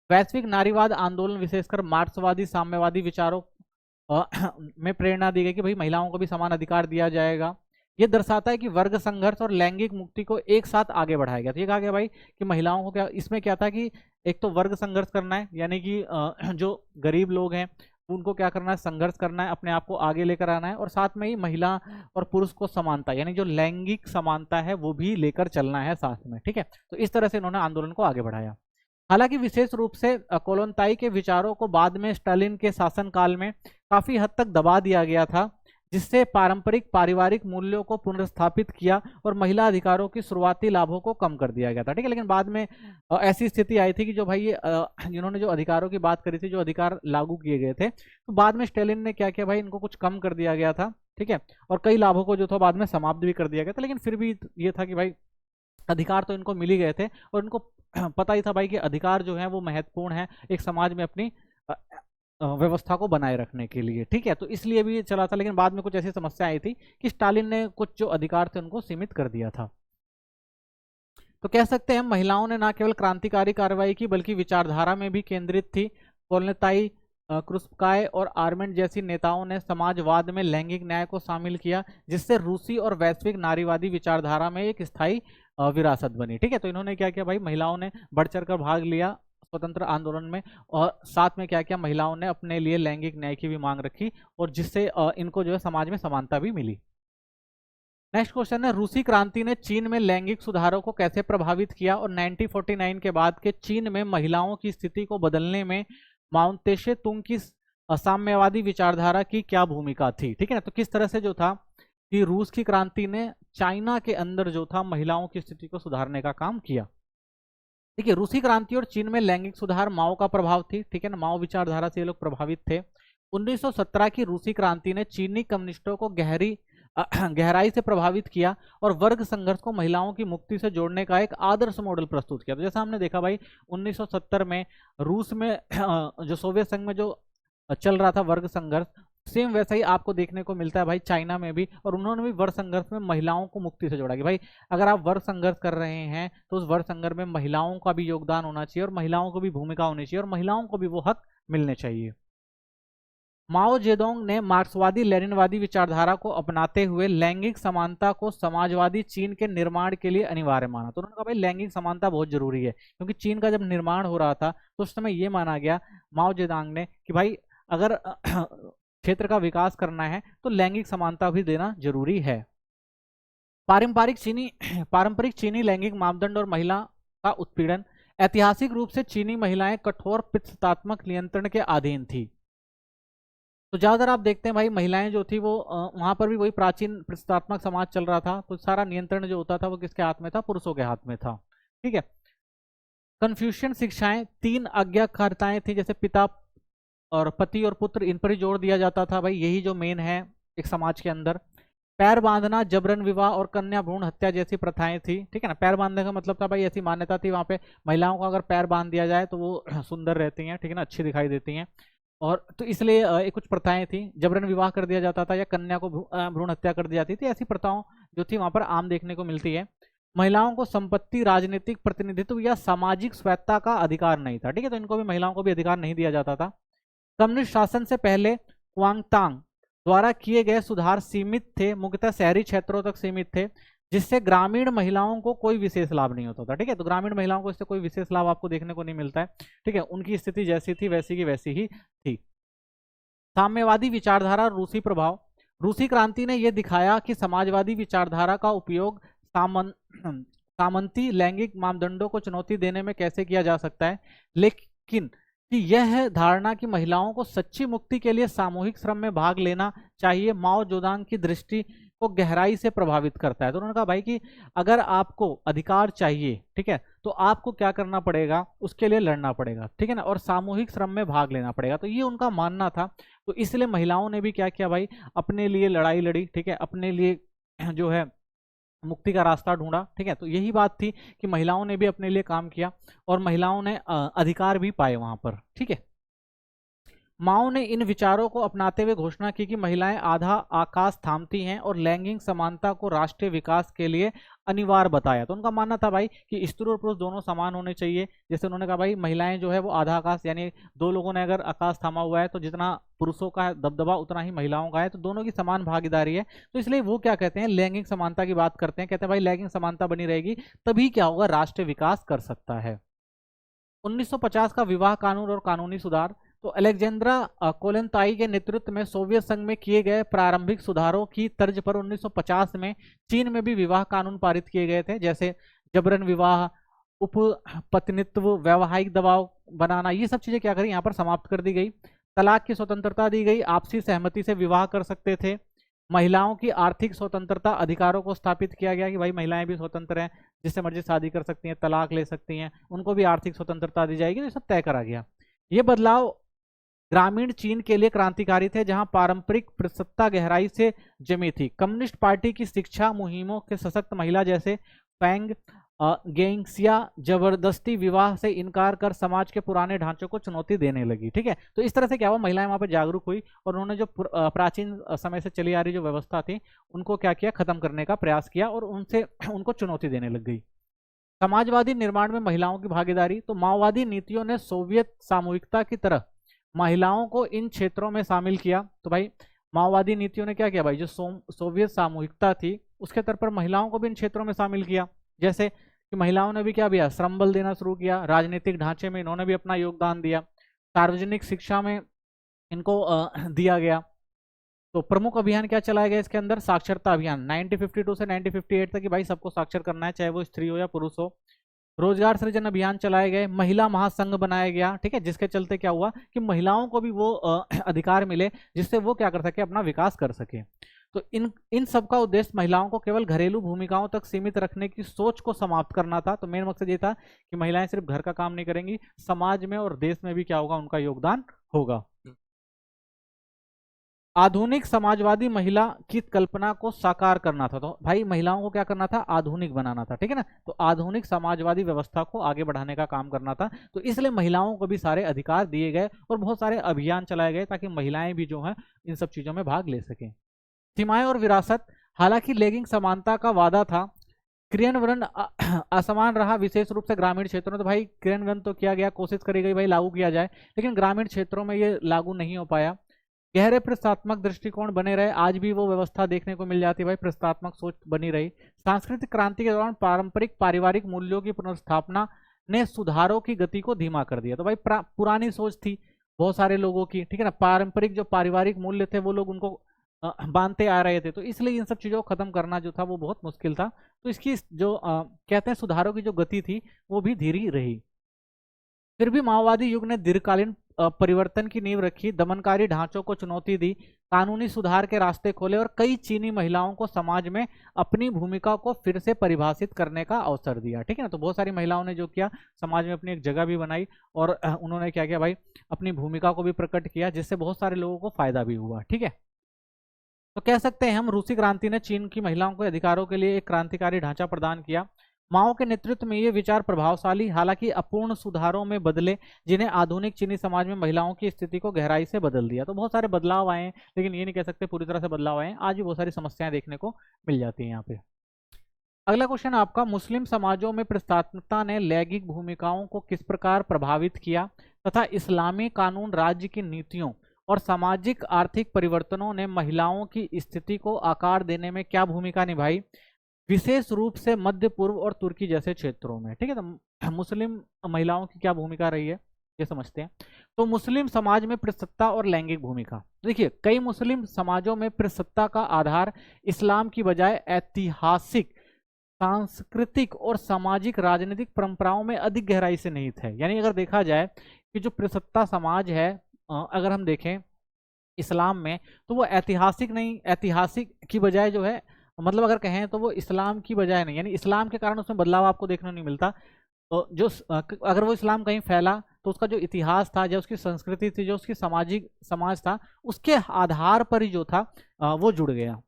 वैश्विक नारीवाद आंदोलन, विशेषकर मार्क्सवादी साम्यवादी विचारों में प्रेरणा दी गई कि भाई महिलाओं को भी समान अधिकार दिया जाएगा। ये दर्शाता है कि वर्ग संघर्ष और लैंगिक मुक्ति को एक साथ आगे बढ़ाया गया। तो ये कहा गया भाई कि महिलाओं को क्या, इसमें क्या था कि एक तो वर्ग संघर्ष करना है, यानी कि जो गरीब लोग हैं उनको क्या करना है, संघर्ष करना है, अपने आप को आगे लेकर आना है, और साथ में ही महिला और पुरुष को समानता, यानी जो लैंगिक समानता है वो भी लेकर चलना है साथ में, ठीक है। तो इस तरह से इन्होंने आंदोलन को आगे बढ़ाया। हालांकि विशेष रूप से कोलोनताई के विचारों को बाद में स्टालिन के शासनकाल में काफी हद तक दबा दिया गया था, जिससे पारंपरिक पारिवारिक मूल्यों को पुनर्स्थापित किया और महिला अधिकारों की शुरुआती लाभों को कम कर दिया गया था, ठीक है। लेकिन बाद में ऐसी स्थिति आई थी कि जो भाई ये जिन्होंने जो अधिकारों की बात करी थी, जो अधिकार लागू किए गए थे, तो बाद में स्टालिन ने क्या किया भाई, इनको कुछ कम कर दिया गया था, ठीक है, और कई लाभों को जो था बाद में समाप्त भी कर दिया गया था। लेकिन फिर भी ये था कि भाई अधिकार तो इनको मिल ही गए थे और इनको पता ही था भाई कि अधिकार जो है वो महत्वपूर्ण है एक समाज में अपनी व्यवस्था को बनाए रखने के लिए, ठीक है। तो इसलिए भी ये चला था, लेकिन बाद में कुछ ऐसी समस्या आई थी कि स्टालिन ने कुछ जो अधिकार थे उनको सीमित कर दिया था। तो कह सकते हैं महिलाओं ने न केवल क्रांतिकारी कार्रवाई की बल्कि विचारधारा में भी केंद्रित थी। कोलनेताई, क्रुप्स्काय और आर्मेंट जैसी नेताओं ने समाजवाद में लैंगिक न्याय को शामिल किया, जिससे रूसी और वैश्विक नारीवादी विचारधारा में एक स्थायी विरासत बनी, ठीक है। तो इन्होंने क्या किया भाई, महिलाओं ने बढ़ चढ़कर भाग लिया स्वतंत्र आंदोलन में, और साथ में क्या किया, महिलाओं ने अपने लिए लैंगिक न्याय की भी मांग रखी, और जिससे इनको जो है समाज में समानता भी मिली। नेक्स्ट क्वेश्चन है, रूसी क्रांति ने चीन में लैंगिक सुधारों को कैसे प्रभावित किया और 1949 के बाद के चीन में महिलाओं की स्थिति को बदलने में माओ त्से तुंग की साम्यवादी विचारधारा की क्या भूमिका थी, ठीक है ना। तो किस तरह से जो था कि रूस की क्रांति ने चाइना के अंदर जो था महिलाओं की स्थिति को सुधारने का काम किया। देखिए, रूसी क्रांति और चीन में लैंगिक सुधार माओ का प्रभाव थी, ठीक है ना, माओ विचारधारा से ये लोग प्रभावित थे। 1917 की रूसी क्रांति ने चीनी कम्युनिस्टों को गहराई से प्रभावित किया और वर्ग संघर्ष को महिलाओं की मुक्ति से जोड़ने का एक आदर्श मॉडल प्रस्तुत किया। तो जैसा हमने देखा भाई 1970 में रूस में जो सोवियत संघ में जो चल रहा था वर्ग संघर्ष, सेम वैसा ही आपको देखने को मिलता है भाई चाइना में भी, और उन्होंने भी वर्ग संघर्ष में महिलाओं को मुक्ति से जोड़ा कि भाई अगर आप वर्ग संघर्ष कर रहे हैं तो उस वर्ग संघर्ष में महिलाओं का भी योगदान होना चाहिए और महिलाओं को भी भूमिका होनी चाहिए और महिलाओं को भी वो हक मिलने चाहिए। माओ जेडोंग ने मार्क्सवादी लेनिनवादी विचारधारा को अपनाते हुए लैंगिक समानता को समाजवादी चीन के निर्माण के लिए अनिवार्य माना। तो उन्होंने कहा भाई लैंगिक समानता बहुत जरूरी है, क्योंकि चीन का जब निर्माण हो रहा था तो उस समय ये माना गया माओ जेडोंग ने कि भाई अगर क्षेत्र का विकास करना है तो लैंगिक समानता भी देना जरूरी है। पारंपरिक चीनी लैंगिक मापदंड और महिला का उत्पीड़न। ऐतिहासिक रूप से चीनी महिलाएं कठोर पितृसत्तात्मक नियंत्रण के अधीन थी। तो ज्यादातर आप देखते हैं भाई महिलाएं जो थी वो वहां पर भी वही प्राचीन पितृसत्तात्मक समाज चल रहा था, तो सारा नियंत्रण जो होता था वो किसके हाथ में था, पुरुषों के हाथ में था, ठीक है। कन्फ्यूशियन शिक्षाएं 3 आज्ञाकारिताएं थी, जैसे पिता और पति और पुत्र, इन पर ही जोर दिया जाता था भाई, यही जो मेन है एक समाज के अंदर। पैर बांधना, जबरन विवाह और कन्या भ्रूण हत्या जैसी प्रथाएं थी, ठीक है ना। पैर बांधने का मतलब था भाई ऐसी मान्यता थी वहां पे महिलाओं को अगर पैर बांध दिया जाए तो वो सुंदर रहती हैं, ठीक है ना, अच्छी दिखाई देती हैं, और तो इसलिए कुछ प्रथाएं थी, जबरन विवाह कर दिया जाता था या कन्या को भ्रूण हत्या कर दी जाती थी। ऐसी प्रथाओं जो थी वहां पर आम देखने को मिलती है। महिलाओं को संपत्ति, राजनीतिक प्रतिनिधित्व या सामाजिक स्वायत्तता का अधिकार नहीं था, ठीक है, तो इनको भी महिलाओं को भी अधिकार नहीं दिया जाता था। कम्युनिस्ट शासन से पहले क्वांगतांग द्वारा किए गए सुधार सीमित थे, मुख्यतः शहरी क्षेत्रों तक सीमित थे, जिससे ग्रामीण महिलाओं को कोई विशेष लाभ नहीं होता था, ठीक है। तो ग्रामीण महिलाओं को इससे कोई विशेष लाभ आपको देखने को नहीं मिलता है, ठीक है, उनकी स्थिति जैसी थी वैसी की वैसी ही थी। साम्यवादी विचारधारा, रूसी प्रभाव। रूसी क्रांति ने यह दिखाया कि समाजवादी विचारधारा का उपयोग सामंती लैंगिक मापदंडों को चुनौती देने में कैसे किया जा सकता है, लेकिन कि यह धारणा कि महिलाओं को सच्ची मुक्ति के लिए सामूहिक श्रम में भाग लेना चाहिए माओ जोदांग की दृष्टि को गहराई से प्रभावित करता है। तो उन्होंने कहा भाई कि अगर आपको अधिकार चाहिए, ठीक है, तो आपको क्या करना पड़ेगा, उसके लिए लड़ना पड़ेगा, ठीक है ना, और सामूहिक श्रम में भाग लेना पड़ेगा। तो ये उनका मानना था। तो इसलिए महिलाओं ने भी क्या किया भाई, अपने लिए लड़ाई लड़ी, ठीक है, अपने लिए जो है मुक्ति का रास्ता ढूंढा, ठीक है। तो यही बात थी कि महिलाओं ने भी अपने लिए काम किया और महिलाओं ने अधिकार भी पाए वहां पर, ठीक है। माओ ने इन विचारों को अपनाते हुए घोषणा की कि महिलाएं आधा आकाश थामती हैं और लैंगिक समानता को राष्ट्रीय विकास के लिए अनिवार्य बताया। तो उनका मानना था भाई कि स्त्री और पुरुष दोनों समान होने चाहिए। जैसे उन्होंने कहा भाई महिलाएं जो है वो आधा आकाश, यानी दो लोगों ने अगर आकाश थामा हुआ है तो जितना पुरुषों का दबदबा उतना ही महिलाओं का है, तो दोनों की समान भागीदारी है। तो इसलिए वो क्या कहते हैं, लैंगिक समानता की बात करते हैं। कहते हैं भाई लैंगिक समानता बनी रहेगी तभी क्या होगा, राष्ट्रीय विकास कर सकता है। 1950 का विवाह कानून और कानूनी सुधार। तो अलेक्जेंड्रा कोलेंताई के नेतृत्व में सोवियत संघ में किए गए प्रारंभिक सुधारों की तर्ज पर 1950 में चीन में भी विवाह कानून पारित किए गए थे। जैसे जबरन विवाह, उपपत्नित्व, वैवाहिक दबाव बनाना, ये सब चीजें क्या करी, यहाँ पर समाप्त कर दी गई। तलाक की स्वतंत्रता दी गई, आपसी सहमति से विवाह कर सकते थे। महिलाओं की आर्थिक स्वतंत्रता अधिकारों को स्थापित किया गया कि भाई महिलाएं भी स्वतंत्र हैं, जिससे मर्जी शादी कर सकती हैं, तलाक ले सकती हैं, उनको भी आर्थिक स्वतंत्रता दी जाएगी। तो ये सब तय करा गया। ये बदलाव ग्रामीण चीन के लिए क्रांतिकारी थे, जहां पारंपरिक प्रसत्ता गहराई से जमी थी। कम्युनिस्ट पार्टी की शिक्षा मुहिमों के सशक्त महिला जैसे फैंग गेंगसिया जबरदस्ती विवाह से इनकार कर समाज के पुराने ढांचों को चुनौती देने लगी, ठीक है। तो इस तरह से क्या हुआ, महिलाएं वहां पर जागरूक हुई और उन्होंने जो प्राचीन समय से चली आ रही जो व्यवस्था थी उनको क्या किया, खत्म करने का प्रयास किया और उनसे उनको चुनौती देने लग गई। समाजवादी निर्माण में महिलाओं की भागीदारी। तो माओवादी नीतियों ने सोवियत सामूहिकता की तरह महिलाओं को इन क्षेत्रों में शामिल किया। तो भाई माओवादी नीतियों ने क्या किया भाई, जो सोवियत सामूहिकता थी उसके तौर पर महिलाओं को भी इन क्षेत्रों में शामिल किया। जैसे कि महिलाओं ने भी क्या किया, श्रम बल देना शुरू किया, राजनीतिक ढांचे में इन्होंने भी अपना योगदान दिया, सार्वजनिक शिक्षा में इनको दिया गया। तो प्रमुख अभियान क्या चलाया गया इसके अंदर, साक्षरता अभियान 1952 से 1958 तक कि भाई सबको साक्षर करना है, चाहे वो स्त्री हो या पुरुष हो। रोजगार सृजन अभियान चलाए गए, महिला महासंघ बनाया गया, ठीक है, जिसके चलते क्या हुआ कि महिलाओं को भी वो अधिकार मिले जिससे वो क्या कर सके, अपना विकास कर सके। तो इन सब का उद्देश्य महिलाओं को केवल घरेलू भूमिकाओं तक सीमित रखने की सोच को समाप्त करना था। तो मेन मकसद ये था कि महिलाएं सिर्फ घर का काम नहीं करेंगी, समाज में और देश में भी क्या होगा, उनका योगदान होगा। आधुनिक समाजवादी महिला की कल्पना को साकार करना था। तो भाई महिलाओं को क्या करना था, आधुनिक बनाना था, ठीक है ना। तो आधुनिक समाजवादी व्यवस्था को आगे बढ़ाने का काम करना था। तो इसलिए महिलाओं को भी सारे अधिकार दिए गए और बहुत सारे अभियान चलाए गए ताकि महिलाएं भी जो है इन सब चीजों में भाग ले सकें। सीमाएं और विरासत। हालांकि लैंगिक समानता का वादा था, क्रियान्वयन असमान रहा, विशेष रूप से ग्रामीण क्षेत्रों में। तो भाई क्रियान्वयन तो किया गया, कोशिश करी गई भाई लागू किया जाए, लेकिन ग्रामीण क्षेत्रों में ये लागू नहीं हो पाया। गहरे प्रस्तात्मक दृष्टिकोण बने रहे, आज भी वो व्यवस्था देखने को मिल जाती है भाई, प्रस्तात्मक सोच बनी रही। सांस्कृतिक क्रांति के दौरान पारंपरिक पारिवारिक मूल्यों की पुनर्स्थापना ने सुधारों की गति को धीमा कर दिया। तो भाई पुरानी सोच थी बहुत सारे लोगों की, ठीक है ना, पारंपरिक जो पारिवारिक मूल्य थे वो लोग उनको बांधते आ रहे थे। तो इसलिए इन सब चीजों को खत्म करना जो था वो बहुत मुश्किल था। तो इसकी जो कहते हैं सुधारों की जो गति थी वो भी धीरे रही। फिर भी माओवादी युग ने दीर्घकालीन परिवर्तन की नींव रखी, दमनकारी ढांचों को चुनौती दी, कानूनी सुधार के रास्ते खोले और कई चीनी महिलाओं को समाज में अपनी भूमिका को फिर से परिभाषित करने का अवसर दिया, ठीक है ना। तो बहुत सारी महिलाओं ने जो किया, समाज में अपनी एक जगह भी बनाई और उन्होंने क्या किया भाई, अपनी भूमिका को भी प्रकट किया, जिससे बहुत सारे लोगों को फायदा भी हुआ, ठीक है। तो कह सकते हैं हम, रूसी क्रांति ने चीन की महिलाओं के अधिकारों के लिए एक क्रांतिकारी ढांचा प्रदान किया। माओ के नेतृत्व में ये विचार प्रभावशाली, हालांकि अपूर्ण सुधारों में बदले, जिन्हें आधुनिक चीनी समाज में महिलाओं की स्थिति को गहराई से बदल दिया। तो बहुत सारे बदलाव आए हैं, लेकिन ये नहीं कह सकते पूरी तरह से बदलाव आए हैं, आज भी बहुत सारी समस्याएं देखने को मिल जाती हैं यहाँ पे। अगला क्वेश्चन आपका, मुस्लिम समाजों में प्रस्तात्मकता ने लैंगिक भूमिकाओं को किस प्रकार प्रभावित किया तथा इस्लामी कानून, राज्य की नीतियों और सामाजिक आर्थिक परिवर्तनों ने महिलाओं की स्थिति को आकार देने में क्या भूमिका निभाई, विशेष रूप से मध्य पूर्व और तुर्की जैसे क्षेत्रों में, ठीक है। तो मुस्लिम महिलाओं की क्या भूमिका रही है ये समझते हैं। तो मुस्लिम समाज में प्रसत्ता और लैंगिक भूमिका। देखिए कई मुस्लिम समाजों में प्रसत्ता का आधार इस्लाम की बजाय ऐतिहासिक, सांस्कृतिक और सामाजिक राजनीतिक परंपराओं में अधिक गहराई से निहित है। यानी अगर देखा जाए कि जो प्रसत्ता समाज है, अगर हम देखें इस्लाम में, तो वो ऐतिहासिक नहीं, ऐतिहासिक की बजाय जो है, मतलब अगर कहें तो वो इस्लाम की बजाय नहीं, यानी इस्लाम के कारण उसमें बदलाव आपको देखने को नहीं मिलता। तो जो अगर वो इस्लाम कहीं फैला तो उसका जो इतिहास था, जो उसकी संस्कृति थी, जो उसकी सामाजिक समाज था, उसके आधार पर ही जो था वो जुड़ गया।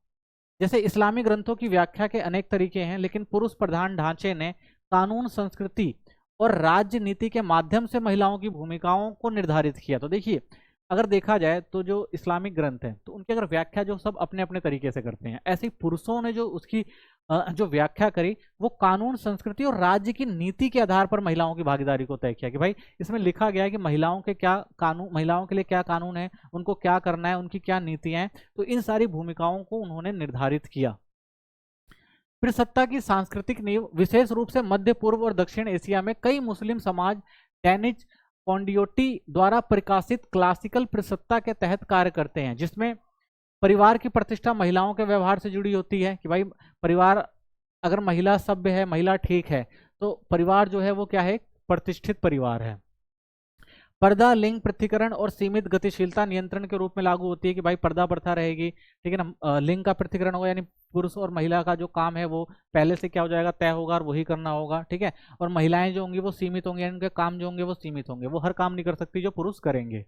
जैसे इस्लामी ग्रंथों की व्याख्या के अनेक तरीके हैं, लेकिन पुरुष प्रधान ढांचे ने कानून, संस्कृति और राजनीति के माध्यम से महिलाओं की भूमिकाओं को निर्धारित किया। तो देखिए, अगर देखा जाए तो जो इस्लामिक ग्रंथ हैं, तो उनकी अगर व्याख्या जो सब अपने अपने तरीके से करते हैं, ऐसे ही पुरुषों ने जो उसकी जो व्याख्या करी, वो कानून, संस्कृति और राज्य की नीति के आधार पर महिलाओं की भागीदारी को तय किया कि भाई इसमें लिखा गया है कि महिलाओं के क्या कानून, महिलाओं के लिए क्या कानून है, उनको क्या करना है, उनकी क्या नीतियां हैं। तो इन सारी भूमिकाओं को उन्होंने निर्धारित किया। फिर सत्ता की सांस्कृतिक नींव, विशेष रूप से मध्य पूर्व और दक्षिण एशिया में कई मुस्लिम समाज डेनिज कॉन्डियोटी द्वारा प्रकाशित क्लासिकल प्रसत्ता के तहत कार्य करते हैं, जिसमें परिवार की प्रतिष्ठा महिलाओं के व्यवहार से जुड़ी होती है कि भाई परिवार, अगर महिला सभ्य है, महिला ठीक है, तो परिवार जो है वो क्या है, प्रतिष्ठित परिवार है। पर्दा लिंग पृथक्करण और सीमित गतिशीलता नियंत्रण के रूप में लागू होती है कि भाई पर्दा प्रथा रहेगी, ठीक है ना। लिंग का पृथक्करण होगा, यानी पुरुष और महिला का जो काम है वो पहले से क्या हो जाएगा, तय होगा और वही करना होगा, ठीक है। और महिलाएं जो होंगी वो सीमित होंगी, यानी उनके काम जो होंगे वो सीमित होंगे, वो हर काम नहीं कर सकती जो पुरुष करेंगे।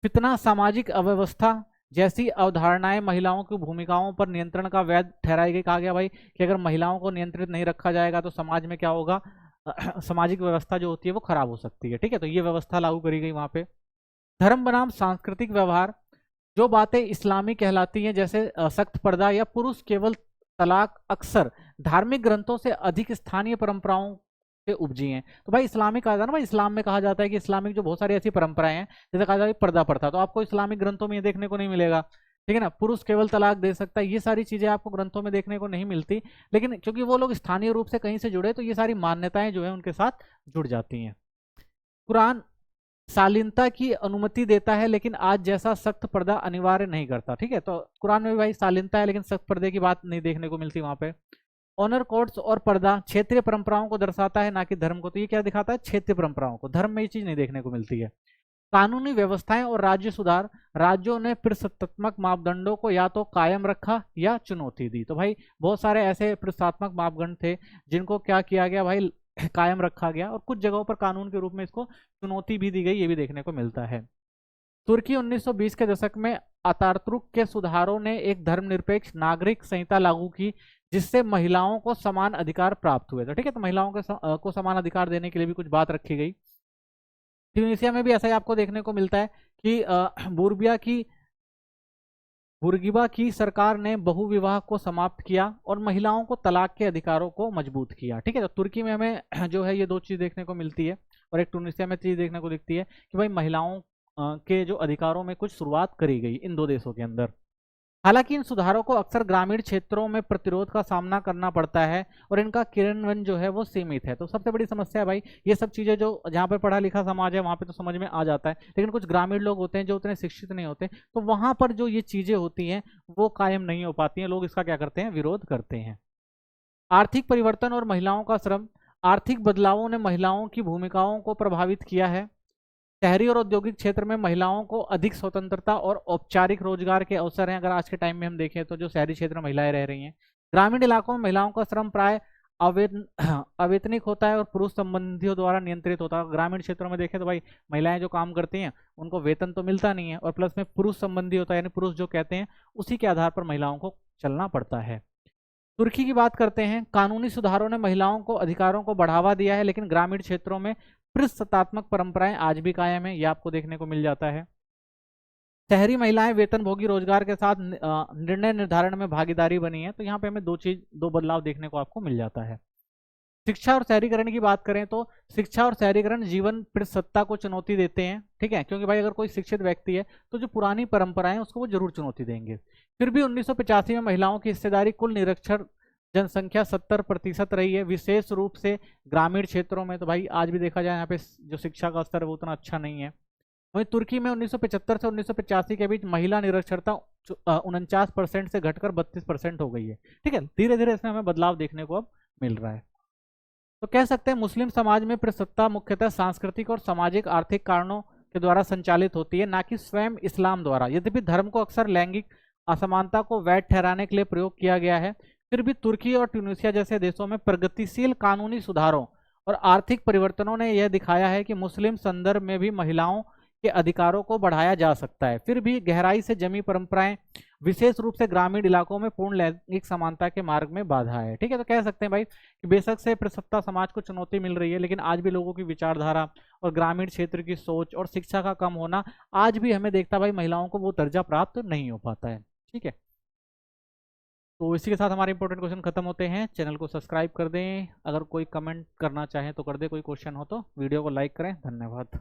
फितना, सामाजिक अव्यवस्था जैसी अवधारणाएं महिलाओं की भूमिकाओं पर नियंत्रण का वैध ठहराई गई। कहा गया भाई कि अगर महिलाओं को नियंत्रित नहीं रखा जाएगा तो समाज में क्या होगा, सामाजिक व्यवस्था जो होती है वो खराब हो सकती है, ठीक है। तो ये व्यवस्था लागू करी गई वहां पे। धर्म बनाम सांस्कृतिक व्यवहार, जो बातें इस्लामी कहलाती हैं, जैसे सख्त पर्दा या पुरुष केवल तलाक, अक्सर धार्मिक ग्रंथों से अधिक स्थानीय परंपराओं से उपजी हैं। तो भाई इस्लामिक कहा जाता है ना, भाई इस्लाम में कहा जाता है कि इस्लामिक जो बहुत सारी ऐसी परंपराएं हैं, जैसे कहा जाता है पर्दा प्रथा, तो आपको इस्लामिक ग्रंथों में ये देखने को नहीं मिलेगा, ठीक है ना। पुरुष केवल तलाक दे सकता है, ये सारी चीजें आपको ग्रंथों में देखने को नहीं मिलती, लेकिन क्योंकि वो लोग स्थानीय रूप से कहीं से जुड़े, तो ये सारी मान्यताएं जो है उनके साथ जुड़ जाती हैं। कुरान शालीनता की अनुमति देता है, लेकिन आज जैसा सख्त पर्दा अनिवार्य नहीं करता, ठीक है। तो कुरान में भी भाई शालीनता है, लेकिन सख्त पर्दे की बात नहीं देखने को मिलती वहां पे। ऑनर कोड्स और पर्दा क्षेत्रीय परंपराओं को दर्शाता है, ना कि धर्म को। तो ये क्या दिखाता है, क्षेत्रीय परंपराओं को। धर्म में ये चीज नहीं देखने को मिलती है। कानूनी व्यवस्थाएं और राज्य सुधार, राज्यों ने प्रशस्तात्मक मापदंडों को या तो कायम रखा या चुनौती दी। तो भाई बहुत सारे ऐसे प्रशस्तात्मक मापदंड थे जिनको क्या किया गया भाई, कायम रखा गया, और कुछ जगहों पर कानून के रूप में इसको चुनौती भी दी गई, ये भी देखने को मिलता है। तुर्की 1920 के दशक में अतातुर्क के सुधारों ने एक धर्मनिरपेक्ष नागरिक संहिता लागू की, जिससे महिलाओं को समान अधिकार प्राप्त हुए थे, ठीक है। तो महिलाओं को समान अधिकार देने के लिए भी कुछ बात रखी गई। ट्यूनीशिया में भी ऐसा ही आपको देखने को मिलता है कि बुर्गिबा की सरकार ने बहुविवाह को समाप्त किया और महिलाओं को तलाक के अधिकारों को मजबूत किया, ठीक है। तो तुर्की में हमें जो है ये दो चीज देखने को मिलती है, और एक ट्यूनीशिया में चीज देखने को दिखती है कि भाई महिलाओं के जो अधिकारों में कुछ शुरुआत करी गई इन दो देशों के अंदर। हालांकि इन सुधारों को अक्सर ग्रामीण क्षेत्रों में प्रतिरोध का सामना करना पड़ता है और इनका क्रियान्वयन जो है वो सीमित है। तो सबसे बड़ी समस्या है भाई, ये सब चीजें जो जहाँ पे पढ़ा लिखा समाज है वहाँ पे तो समझ में आ जाता है, लेकिन कुछ ग्रामीण लोग होते हैं जो उतने शिक्षित नहीं होते, तो वहां पर जो ये चीजें होती हैं वो कायम नहीं हो पाती हैं, लोग इसका क्या करते हैं, विरोध करते हैं। आर्थिक परिवर्तन और महिलाओं का श्रम, आर्थिक बदलावों ने महिलाओं की भूमिकाओं को प्रभावित किया है। शहरी और औद्योगिक क्षेत्र में महिलाओं को अधिक स्वतंत्रता और औपचारिक रोजगार के अवसर हैं। अगर आज के टाइम में हम देखें तो जो शहरी क्षेत्र में महिलाएं रह रही हैं, ग्रामीण इलाकों में महिलाओं का श्रम प्राय अवैतनिक होता है और पुरुष संबंधियों द्वारा नियंत्रित होता है। ग्रामीण क्षेत्रों में देखें तो भाई महिलाएं जो काम करती हैं उनको वेतन तो मिलता नहीं है, और प्लस में पुरुष संबंधी होता है, यानी पुरुष जो कहते हैं उसी के आधार पर महिलाओं को चलना पड़ता है। तुर्की की बात करते हैं। कानूनी सुधारों ने महिलाओं को अधिकारों को बढ़ावा दिया है, लेकिन ग्रामीण क्षेत्रों में प्रशस्तात्मक परंपराएं आज भी कायम है, यह आपको देखने को मिल जाता है। शहरी महिलाएं वेतनभोगी रोजगार के साथ निर्णय निर्धारण में भागीदारी बनी है। तो यहाँ पे हमें दो बदलाव देखने को आपको मिल जाता है। शिक्षा और शहरीकरण की बात करें तो शिक्षा और शहरीकरण जीवन प्रसत्ता को चुनौती देते हैं, ठीक है, क्योंकि भाई अगर कोई शिक्षित व्यक्ति है तो जो पुरानी परंपराएं उसको वो जरूर चुनौती देंगे। फिर भी 1985 में महिलाओं की हिस्सेदारी कुल निरक्षर जनसंख्या 70% रही है, विशेष रूप से ग्रामीण क्षेत्रों में। तो भाई आज भी देखा जाए यहाँ पे जो शिक्षा का स्तर है वो उतना अच्छा नहीं है। वहीं तुर्की में 1975 से 1985 के बीच महिला निरक्षरता 49% से घटकर 32% हो गई है, ठीक है। धीरे धीरे इसमें हमें बदलाव देखने को अब मिल रहा है। तो कह सकते हैं मुस्लिम समाज में प्रसत्ता मुख्यतः सांस्कृतिक और सामाजिक आर्थिक कारणों के द्वारा संचालित होती है, ना कि स्वयं इस्लाम द्वारा। यद्यपि धर्म को अक्सर लैंगिक असमानता को वैध ठहराने के लिए प्रयोग किया गया है, फिर भी तुर्की और ट्यूनीशिया जैसे देशों में प्रगतिशील कानूनी सुधारों और आर्थिक परिवर्तनों ने यह दिखाया है कि मुस्लिम संदर्भ में भी महिलाओं के अधिकारों को बढ़ाया जा सकता है। फिर भी गहराई से जमी परंपराएं विशेष रूप से ग्रामीण इलाकों में पूर्ण लैंगिक समानता के मार्ग में बाधा है। ठीक है, तो कह सकते हैं भाई कि बेशक से प्रसत्ता समाज को चुनौती मिल रही है, लेकिन आज भी लोगों की विचारधारा और ग्रामीण क्षेत्र की सोच और शिक्षा का कम होना आज भी हमें देखता भाई महिलाओं को वो दर्जा प्राप्त नहीं हो पाता है। ठीक है, तो इसी के साथ हमारे इंपॉर्टेंट क्वेश्चन खत्म होते हैं। चैनल को सब्सक्राइब कर दें, अगर कोई कमेंट करना चाहें तो कर दे, कोई क्वेश्चन हो तो वीडियो को लाइक करें। धन्यवाद।